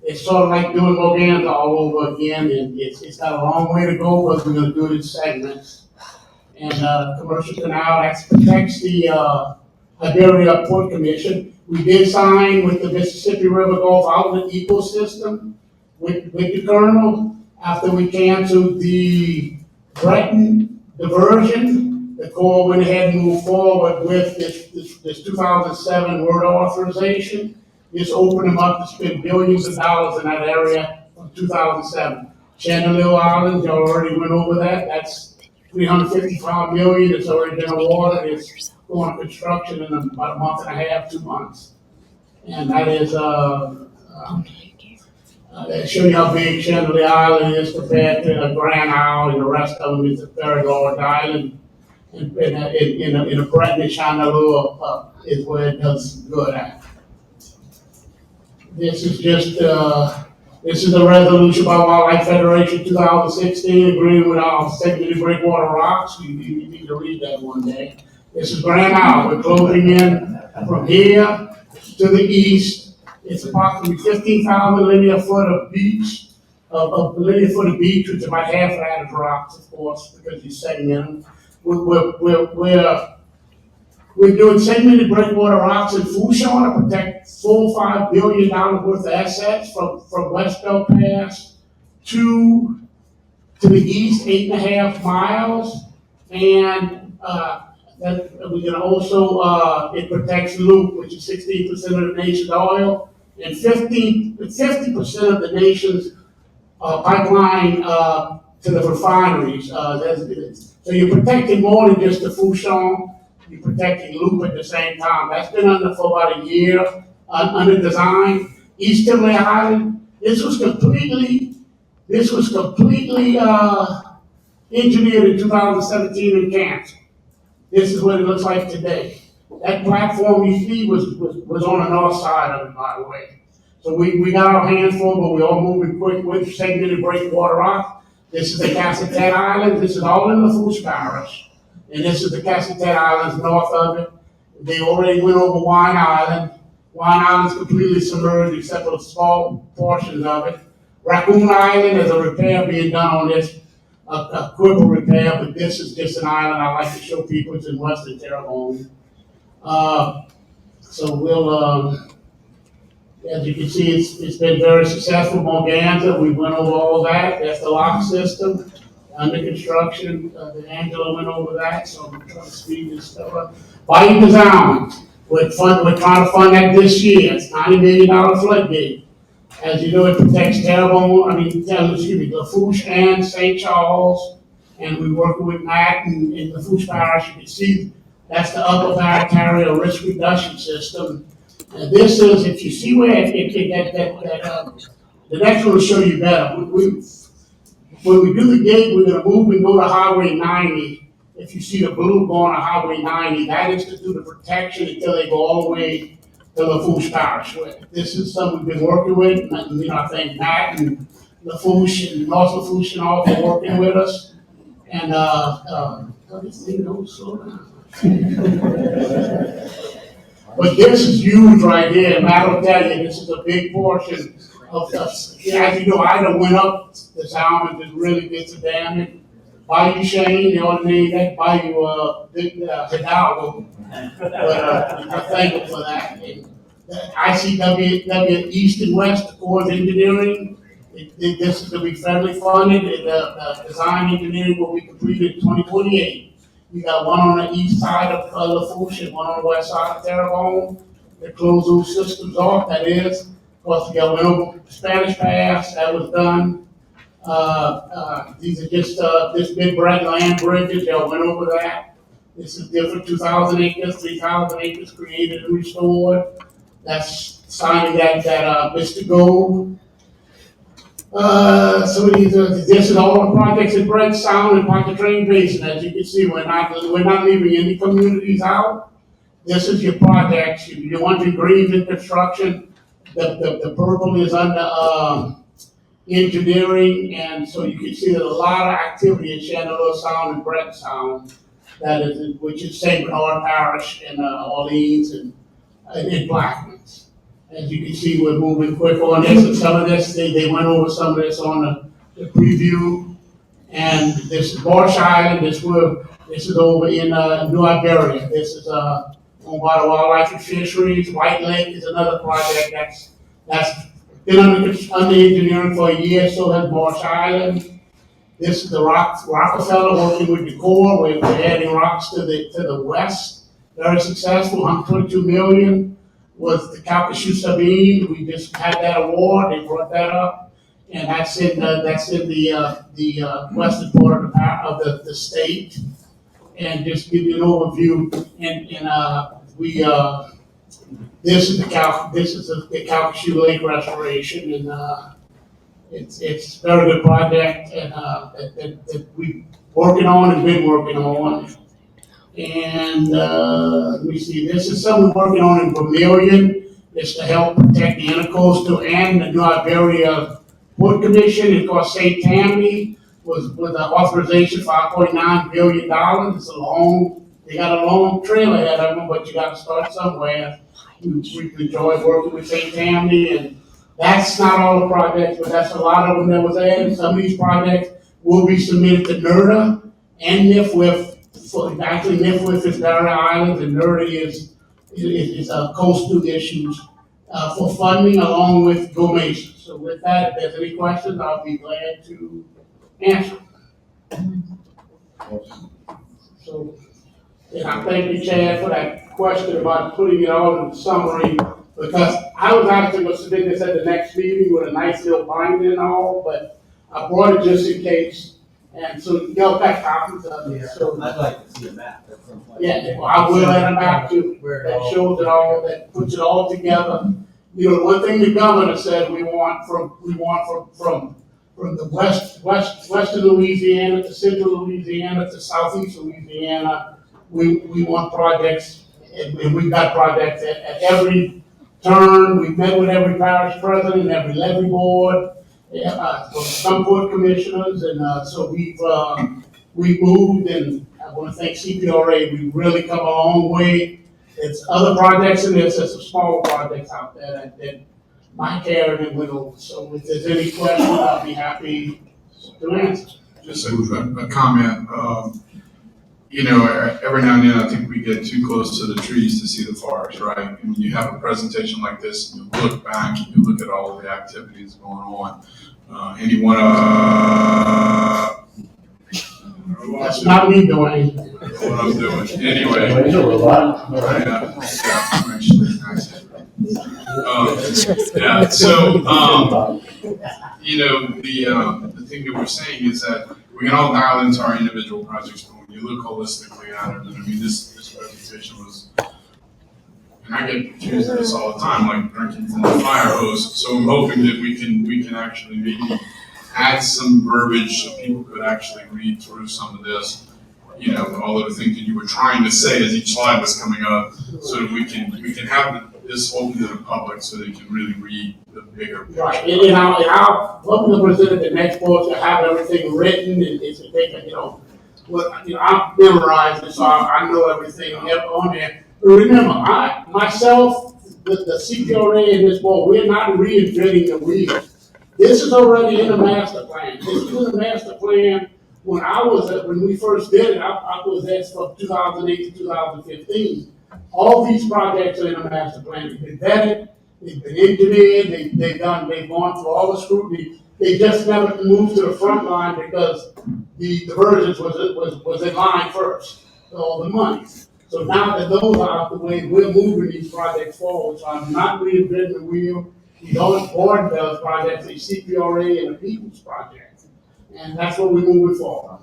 It's sort of like doing Morganza all over again, and it's got a long way to go, but we're going to do it in segments. And Commercial Canal, that protects the Iberia Port Commission. We did sign with the Mississippi River Gulf Outlet Ecosystem with the Colonel after we canceled the Breton diversion. The Corps went ahead and moved forward with this 2007 word authorization. This opened them up to spend billions of dollars in that area from 2007. Chandelier Island, you already went over that, that's 355 million, it's already been awarded, it's going to construction in about a month and a half, 2 months. And that is, they show you how big Chandelier Island is compared to Grand Isle, and the rest of them is the third largest island. And in a Brittany, Chandelier is where it does good at. This is just, this is a resolution by Wildlife Federation 2016, agreeing with our segmented breakwater rocks. You need to read that one day. This is Grand Isle. We're closing in from here to the east. It's approximately 15,000 linear foot of beach, of linear foot of beach, which is about half of that is rocks, of course, because you're setting in them. We're doing segmented breakwater rocks in Fushon to protect $4 or $5 billion worth of assets from West Bell Pass to the east, 8.5 miles. And that we're gonna also, it protects loop, which is 16% of the nation's oil, and 50% of the nation's pipeline to the refineries. So you're protecting more than just the Fushon. You're protecting loop at the same time. That's been under for about a year, under design. East Timber Island, this was completely engineered in 2017 and canceled. This is what it looks like today. That platform you see was on the north side of it, by the way. So we got our hands full, but we're all moving quick with segmented breakwater rock. This is the Cassatet Island. This is all in the Foos Parish. And this is the Cassatet Islands north of it. They already went over Wine Island. Wine Island's completely submerged except for small portions of it. Raccoon Island, there's a repair being done on this, a quibble repair, but this is just an island I like to show people. It's in Western Terrebonne. So we'll, as you can see, it's been very successful. Morganza, we went over all that. That's the lock system under construction. The Angela went over that, so I'm trying to speed this stuff up. Bayou Design, we're trying to fund that this year. It's $90 million floodgate. As you know, it protects Lafourche and St. Charles, and we're working with Matt in Lafourche Parish. You can see that's the upper Barataria risk reduction system. And this is, if you see where the next one will show you better. When we do the gate, we're gonna move and go to Highway 90. If you see the blue going to Highway 90, that is to do the protection until they go all the way to Lafourche Parish. This is something we've been working with, and I thank Matt and Lafourche and North Lafourche and all for working with us. And this thing don't slow down. But this is huge right here, and I will tell you, this is a big portion of us. As you know, I done went up the town and just really did some damage. Bayou Shane, the only name that Bayou Hidalgo. But I'm thankful for that. And ICW East and West, the Corps of Engineering, this is to be federally funded. The design engineering will be completed in 2028. We got one on the east side of Lafourche and one on the west side of Terrebonne. They close those systems off, that is. Of course, we got one over Spanish Pass, that was done. These are just, this big red land bridges, y'all went over that. This is different, 2,000 acres, 3,000 acres created and restored. That's signing that Mr. Gold. So this is all the projects in Brent Sound and Pontchartrain Basin. As you can see, we're not leaving any communities out. This is your projects. You want your greens in construction. The purple is under engineering, and so you can see there's a lot of activity in Chandelier Sound and Brent Sound. That is, which is St. Bernard Parish and Orleans and Blackmans. As you can see, we're moving quick on this, and some of this, they went over some of this on the preview. And this is Marsh Island, this is over in New Iberia. This is owned by the Wildlife and Fisheries. White Lake is another project that's been under engineering for a year, so has Marsh Island. This is the Rockefeller working with the Corps. We're adding rocks to the west. Very successful, $122 million. Was the Calcasieu Sabine. We just had that award, they brought that up. and that's in the western part of the state. And just give you an overview, this is the Calcasieu Lake restoration, and it's a very good project, and that we working on and been working on. And let me see, this is something we're working on in Vermillion. It's to help protect the intercoastal and the New Iberia Port Commission. Of course, St. Tammany was with an authorization for $5.9 billion. It's they got a long trail ahead of them, but you got to start somewhere. We enjoyed working with St. Tammany, and that's not all the projects, but that's a lot of them that was added. Some of these projects will be submitted to NERDA and NIFWIF. Actually, NIFWIF is Barrier Islands, and NERDA is coastal issues for funding along with donations. So with that, if there's any questions, I'll be glad to answer. So, and I thank you, Chad, for that question about putting it all in the summary, because I was actually going to submit this at the next meeting with a nice little binder and all, but I brought it just in case. And so y'all got copies of it. So I'd like to see a map at some point. yeah, well, I will add a map too, that shows it all, that puts it all together. You know, one thing the governor said we want from the western Louisiana to central Louisiana to southeast Louisiana, we want projects, and we've got projects at every turn. We've met with every parish president, every levy board, some port commissioners, and so we've moved, and I want to thank CPRA. We've really come a long way. There's other projects in this, there's some smaller projects out there that might carry and went over. So if there's any questions, I'll be happy to answer. Just a comment. You know, every now and then I think we get too close to the trees to see the forest, right? And when you have a presentation like this, and you look back and you look at all of the activities going on, any one of That's not me doing anything. what I'm doing. Anyway. Yeah, so, you know, the thing that we're saying is that we can all dial into our individual projects, but when you look holistically at it, and I mean, this presentation was, and I get accused of this all the time, like drinking from the fire hose, so I'm hoping that we can actually maybe add some verbiage so people could actually read through some of this, you know, all of the things that you were trying to say as each slide was coming up, so that we can have this open to the public so they can really read the bigger picture. Right, and I'll welcome to present at the next board to have everything written, and it's a thing, you know, I've memorized it, so I know everything on there. But remember, myself, the CPRA and this board, we're not reinventing the wheel. This is already in the master plan. This is in the master plan. When we first did it, I was there from 2008 to 2015. All these projects are in the master plan. They've been vetted, they've been engineered, they've gone through all the scrutiny. They just never moved to the front line because the divergence was in line first, all the money. So now that those are out the way, we're moving these projects forward. So I'm not reinventing the wheel. The old board does projects, a CPRA and a People's Project. And that's what we're moving forward.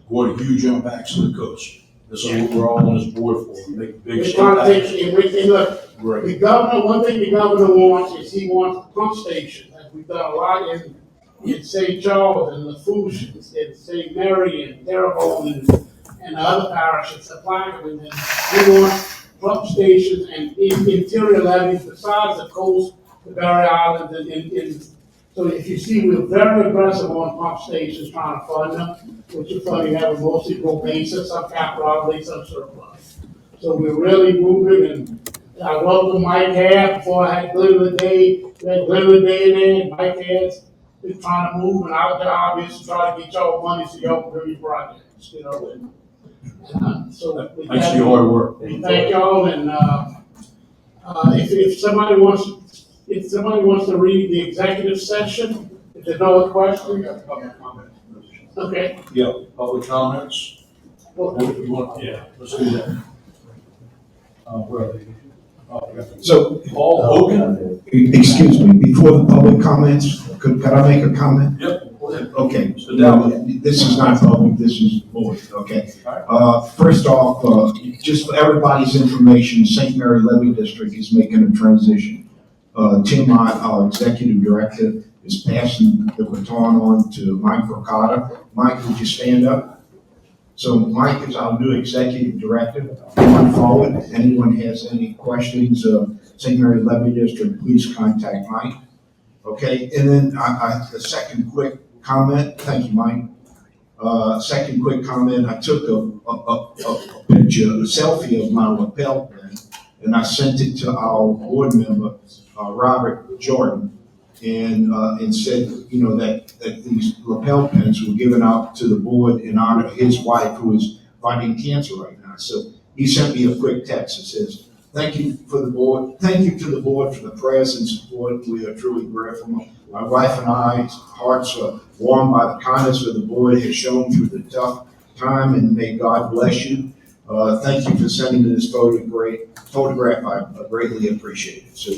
What a huge impact to the coast. This is what we're all on this board for. We make big We're trying to impacts. take, look, Right. the governor, one thing the governor wants is he wants pump stations. And we've done a lot in St. Charles and Lafourche and St. Mary and Terrebonne and other parishes, the Plaquemine. And we want pump stations and interior levees besides the coast, the Barrier Islands, so if you see, we're very aggressive on pump stations trying to fund them, which is funny, that was mostly pro basis, some capital, some surplus. So we're really moving, and I welcome Mike Hare before I had Glenn Day, we had Glenn Day in there, and Mike Hare's been trying to move, and our job is to try to get y'all money so y'all can do your projects, you know, and so. Thanks for your hard work. Thank y'all, and, if somebody wants to read the executive session, if there's no other questions. Okay. Yeah, public comments? Yeah, let's do that. Where are they? So, Paul Hogan? excuse me, before the public comments, Could I make a comment? Yep, go ahead. Okay, So now- this is not public, this is board, okay? First off, just for everybody's information, St. Mary Levy District is making a transition. Tim, our executive director, is passing the baton on to Mike Ricotta. Mike, would you stand up? So Mike is our new executive director. Going forward, if anyone has any questions, St. Mary Levy District, please contact Mike. Okay, and then the second quick comment, thank you, Mike. Second quick comment, I took a picture, a selfie of my lapel pin, and I sent it to our board member, Robert Jordan, and said, you know, that these lapel pins were given out to the board in honor of his wife, who is fighting cancer right now. So he sent me a quick text that says, thank you for the board. Thank you to the board for the prayers and support. We are truly grateful. My wife and I's hearts are warmed by the kindness of the board has shown through the tough time, and may God bless you. Thank you for sending me this photograph. I greatly appreciate it. So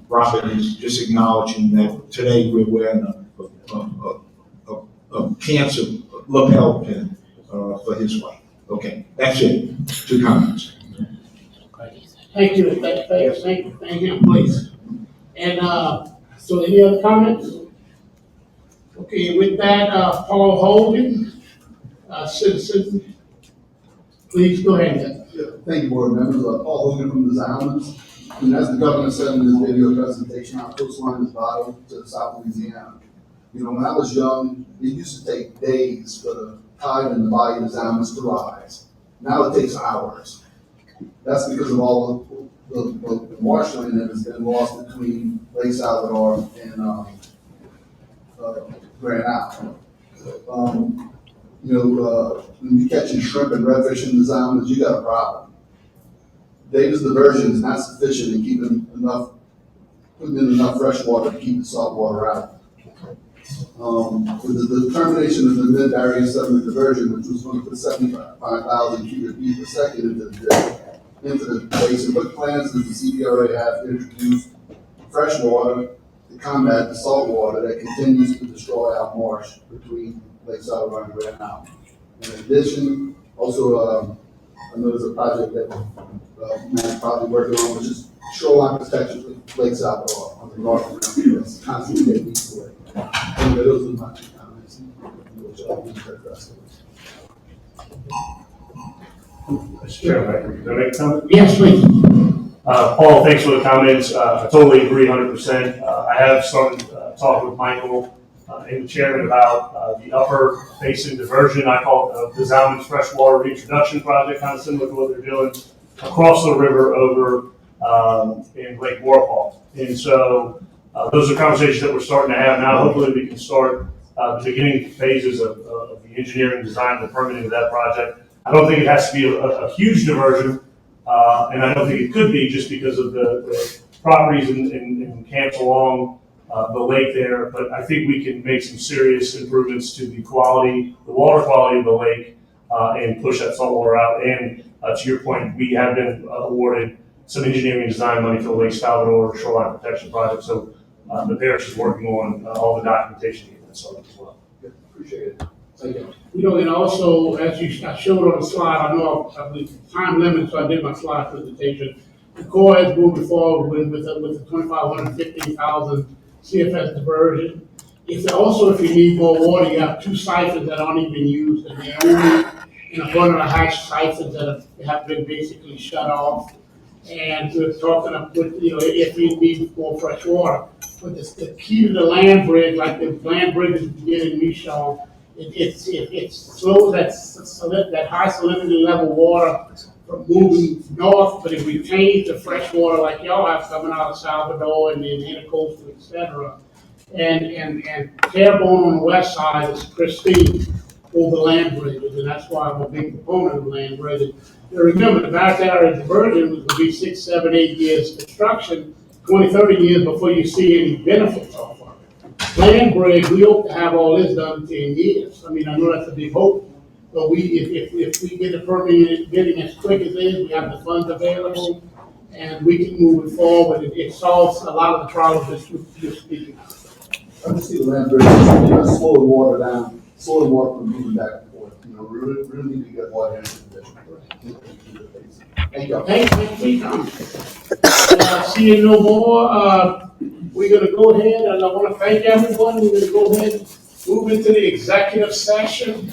Robert is just acknowledging that today we're wearing a cancer lapel pin for his wife. Okay, that's it. 2 comments. Thank you, thank you, please. And, so any other comments? Okay, with that, Paul Holden, citizen, please go ahead. Yeah, thank you, board members. Paul Hogan from the Zionist. And as the governor said in his video presentation, our coastline is vital to the South Louisiana. You know, when I was young, it used to take days for the tide and the Bayou of the Zionist to rise. Now it takes hours. That's because of all the marshland that has been lost between Lake Salvador and Grand Isle. When you're catching shrimp and redfish in the Zionist, you got a problem. Davis diversion is not sufficient in putting in enough fresh water to keep the salt water out. With the termination of the mid-area sediment diversion, which was going to put 75,000 cubic feet per second into the basin, what plans does the CPRA have to introduce fresh water to combat the salt water that continues to destroy our marsh between Lake Salvador and Grand Isle? In addition, also, I know there's a project that Matt's probably working on, which is shoreline protection for Lake Salvador on the north end. That's constantly getting east away. Anyway, those are my 2 comments. Which I'll be addressing. Mr. Chairman, can I make a comment? Yes, please. Paul, thanks for the comments. I totally agree 100%. I have started talking with Michael and the chairman about the upper basin diversion. I call it the Zalman's Freshwater Reintroduction Project, kind of similar to what they're doing across the river over in Lake Warpaw. And so those are conversations that we're starting to have now. Hopefully we can start the beginning phases of the engineering, design, and the permitting of that project. I don't think it has to be a huge diversion, and I don't think it could be just because of the properties and camps along the lake there. But I think we can make some serious improvements to the water quality of the lake, and push that saltwater out. And to your point, we have been awarded some engineering design money for the Lake Salvador Shoreline Protection Project. So the parish is working on all the documentation to get that started as well. Appreciate it. Thank you. You know, and also, as I showed on the slide, I know I believe time limit, so I did my slide presentation. The Corps is moving forward with the 2,515,000 CFS diversion. If you need more water, you have 2 siphons that aren't even used, and they're only in a one and a half siphons that have been basically shut off. And we're talking about, if you need more fresh water. But the key to the land bridge, like the land bridges we did in Michon, it slows that high salinity level water from moving north, but it retains the fresh water like y'all have coming out of Salvador and then intercoastal, et cetera. And Terrebonne on the west side is pristine over land bridges, and that's why I'm a big proponent of land bridges. Now remember, the back area diversion was going to be 6, 7, 8 years construction, 20, 30 years before you see any benefits off of it. Land bridge, we hope to have all this done in 10 years. I mean, I know that's a big hope, but if we get the permitting getting as quick as it is, we have the funds available, and we can move it forward. It solves a lot of the problems that you're speaking of. I just see the land bridge slowing water down, slowing water from moving back and forth. You know, really need to get water into the district. Thank you. Thank you for coming. Seeing no more, we're gonna go ahead, and I wanna thank everyone. We're gonna go ahead and move into the executive session.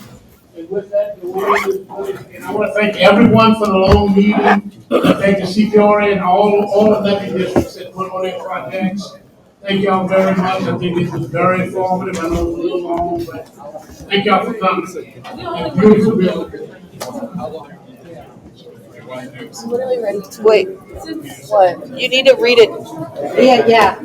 And with that, and I wanna thank everyone for the long meeting. Thank the CPRA and all the levy districts that put on their projects. Thank y'all very much. I think this was very informative. I know it was a little long, but thank y'all for coming. And beautiful building. What are we ready to wait? What? You need to read it. Yeah.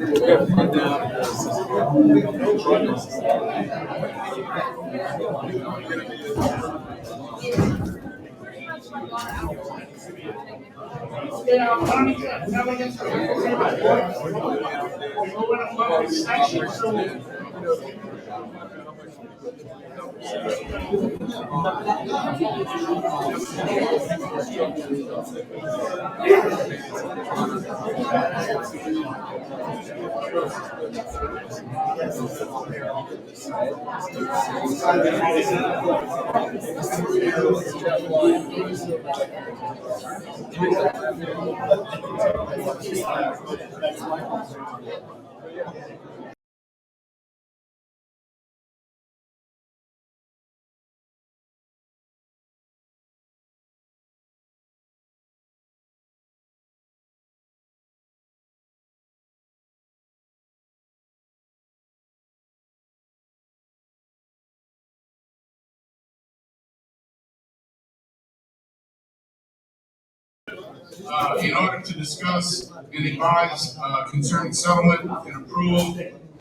In order to discuss and advise concerning settlement and approval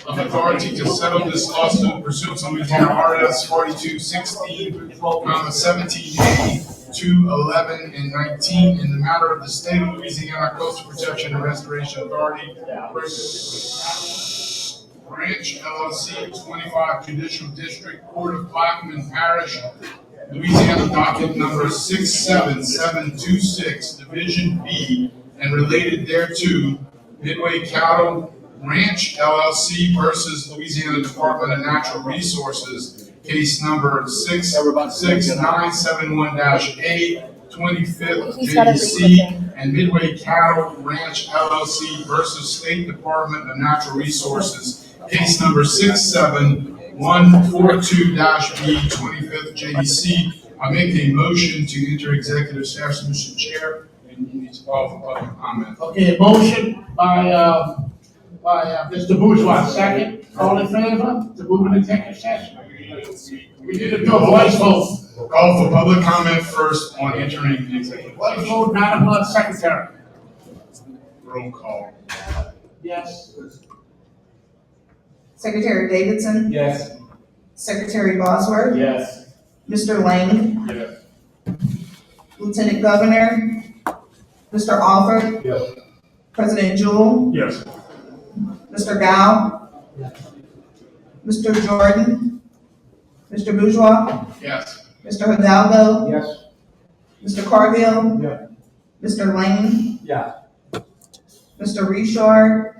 of authority to settle this lawsuit pursuant to Louisiana RS 4216, 17A, 2, 11, and 19 in the matter of the state of Louisiana Coastal Protection and Restoration Authority versus Branch LLC, 25 Judicial District, Court of Blackman Parish, Louisiana docket number 67726, Division B, and related thereto, Midway Cattle Ranch LLC versus Louisiana Department of Natural Resources, case number 66971-A, 25th JDC, and Midway Cattle Ranch LLC versus State Department of Natural Resources, case number 67142-B, 25th JDC. I make a motion to enter executive session, Mr. Chair, and you need to call for public comment. Okay, a motion by Mr. Bourgeois, second. All in favor to move into executive session? We need to do a voice vote. Call for public comment first on entering the executive Voice session. vote, Madam Secretary. Roll call. Yes. Secretary Davidson? Yes. Secretary Bosworth? Yes. Mr. Lang? Yes. Lieutenant Governor? Mr. Alford? Yes. President Jewell? Yes. Mr. Gao? Mr. Jordan? Mr. Bourgeois? Yes. Mr. Hidalgo? Yes. Mr. Carville? Yeah. Mr. Lane? Yeah. Mr. Richard?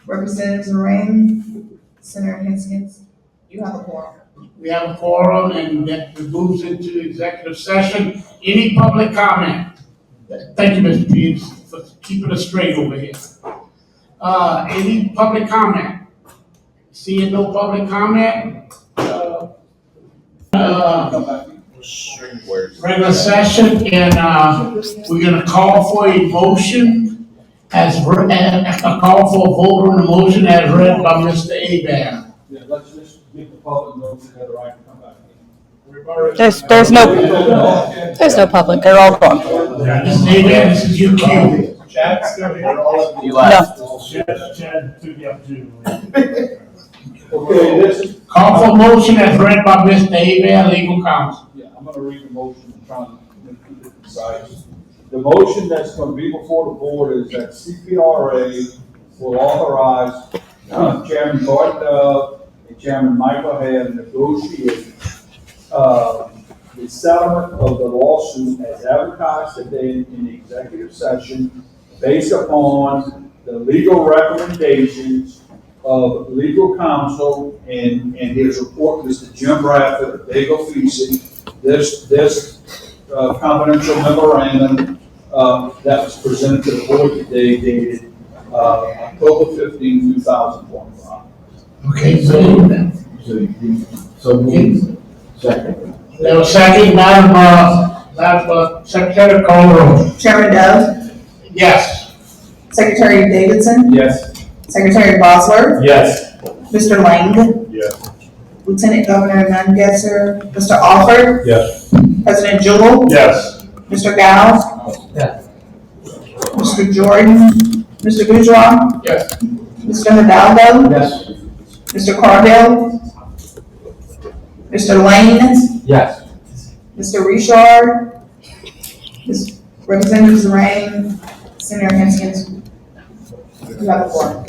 Representative Zarang? Senator Haskins? You have a quorum. We have a quorum and that moves into executive session. Any public comment? Thank you, Mr. Peters, for keeping us straight over here. Any public comment? Seeing no public comment? Regular session, and we're gonna call for a motion a call for a vote on the motion as read by Mr. Abear. Yeah, let's just give the public notice that the right to come back. There's no public. They're all gone. Mr. Abear, this is your cue. Chad's still here. No. Chad took the opportunity. Okay, this is, Call for a motion as read by Mr. Abear, legal counsel. yeah, I'm gonna read the motion and try to make it concise. The motion that's gonna be before the board is that CPRA will authorize Chairman Bart Dove and Chairman Michael Hale negotiate the settlement of the lawsuit as advertised today in the executive session based upon the legal recommendations of legal counsel and his report, Mr. Jim Bradford of Dago Fisi. This confidential memorandum that was presented to the board today dated October 15, 2025. Okay, So moved. Second. there was second, Madam Secretary, call the roll. Chairman Dove, Yes. Secretary Davidson, Yes. Secretary Bosworth, Yes. Mr. Lang, Yes. Lieutenant Governor Nungesser, Mr. Alford, Yes. President Jewell, Yes. Mr. Gao, Yes. Mr. Jordan, Mr. Bourgeois, Yes. Mr. Hidalgo, Yes. Mr. Carville, Mr. Lane, Yes. Mr. Richard, Representative Zarang, Senator Haskins. You have the floor.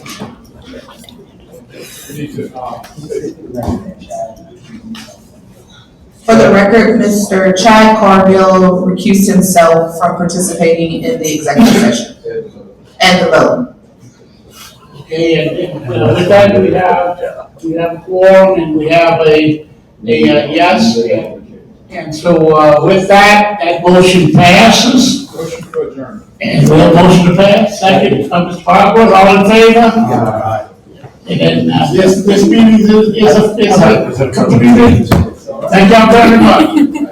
For the record, Mr. Chad Carville recused himself from participating in the executive session and the vote. Okay, and with that, we have a quorum and we have a yes. And so, with that, that motion passes. Motion to adjourn. And we have a motion to pass, second, Mr. Parker, all in favor? And then, this meeting is a, thank y'all very much.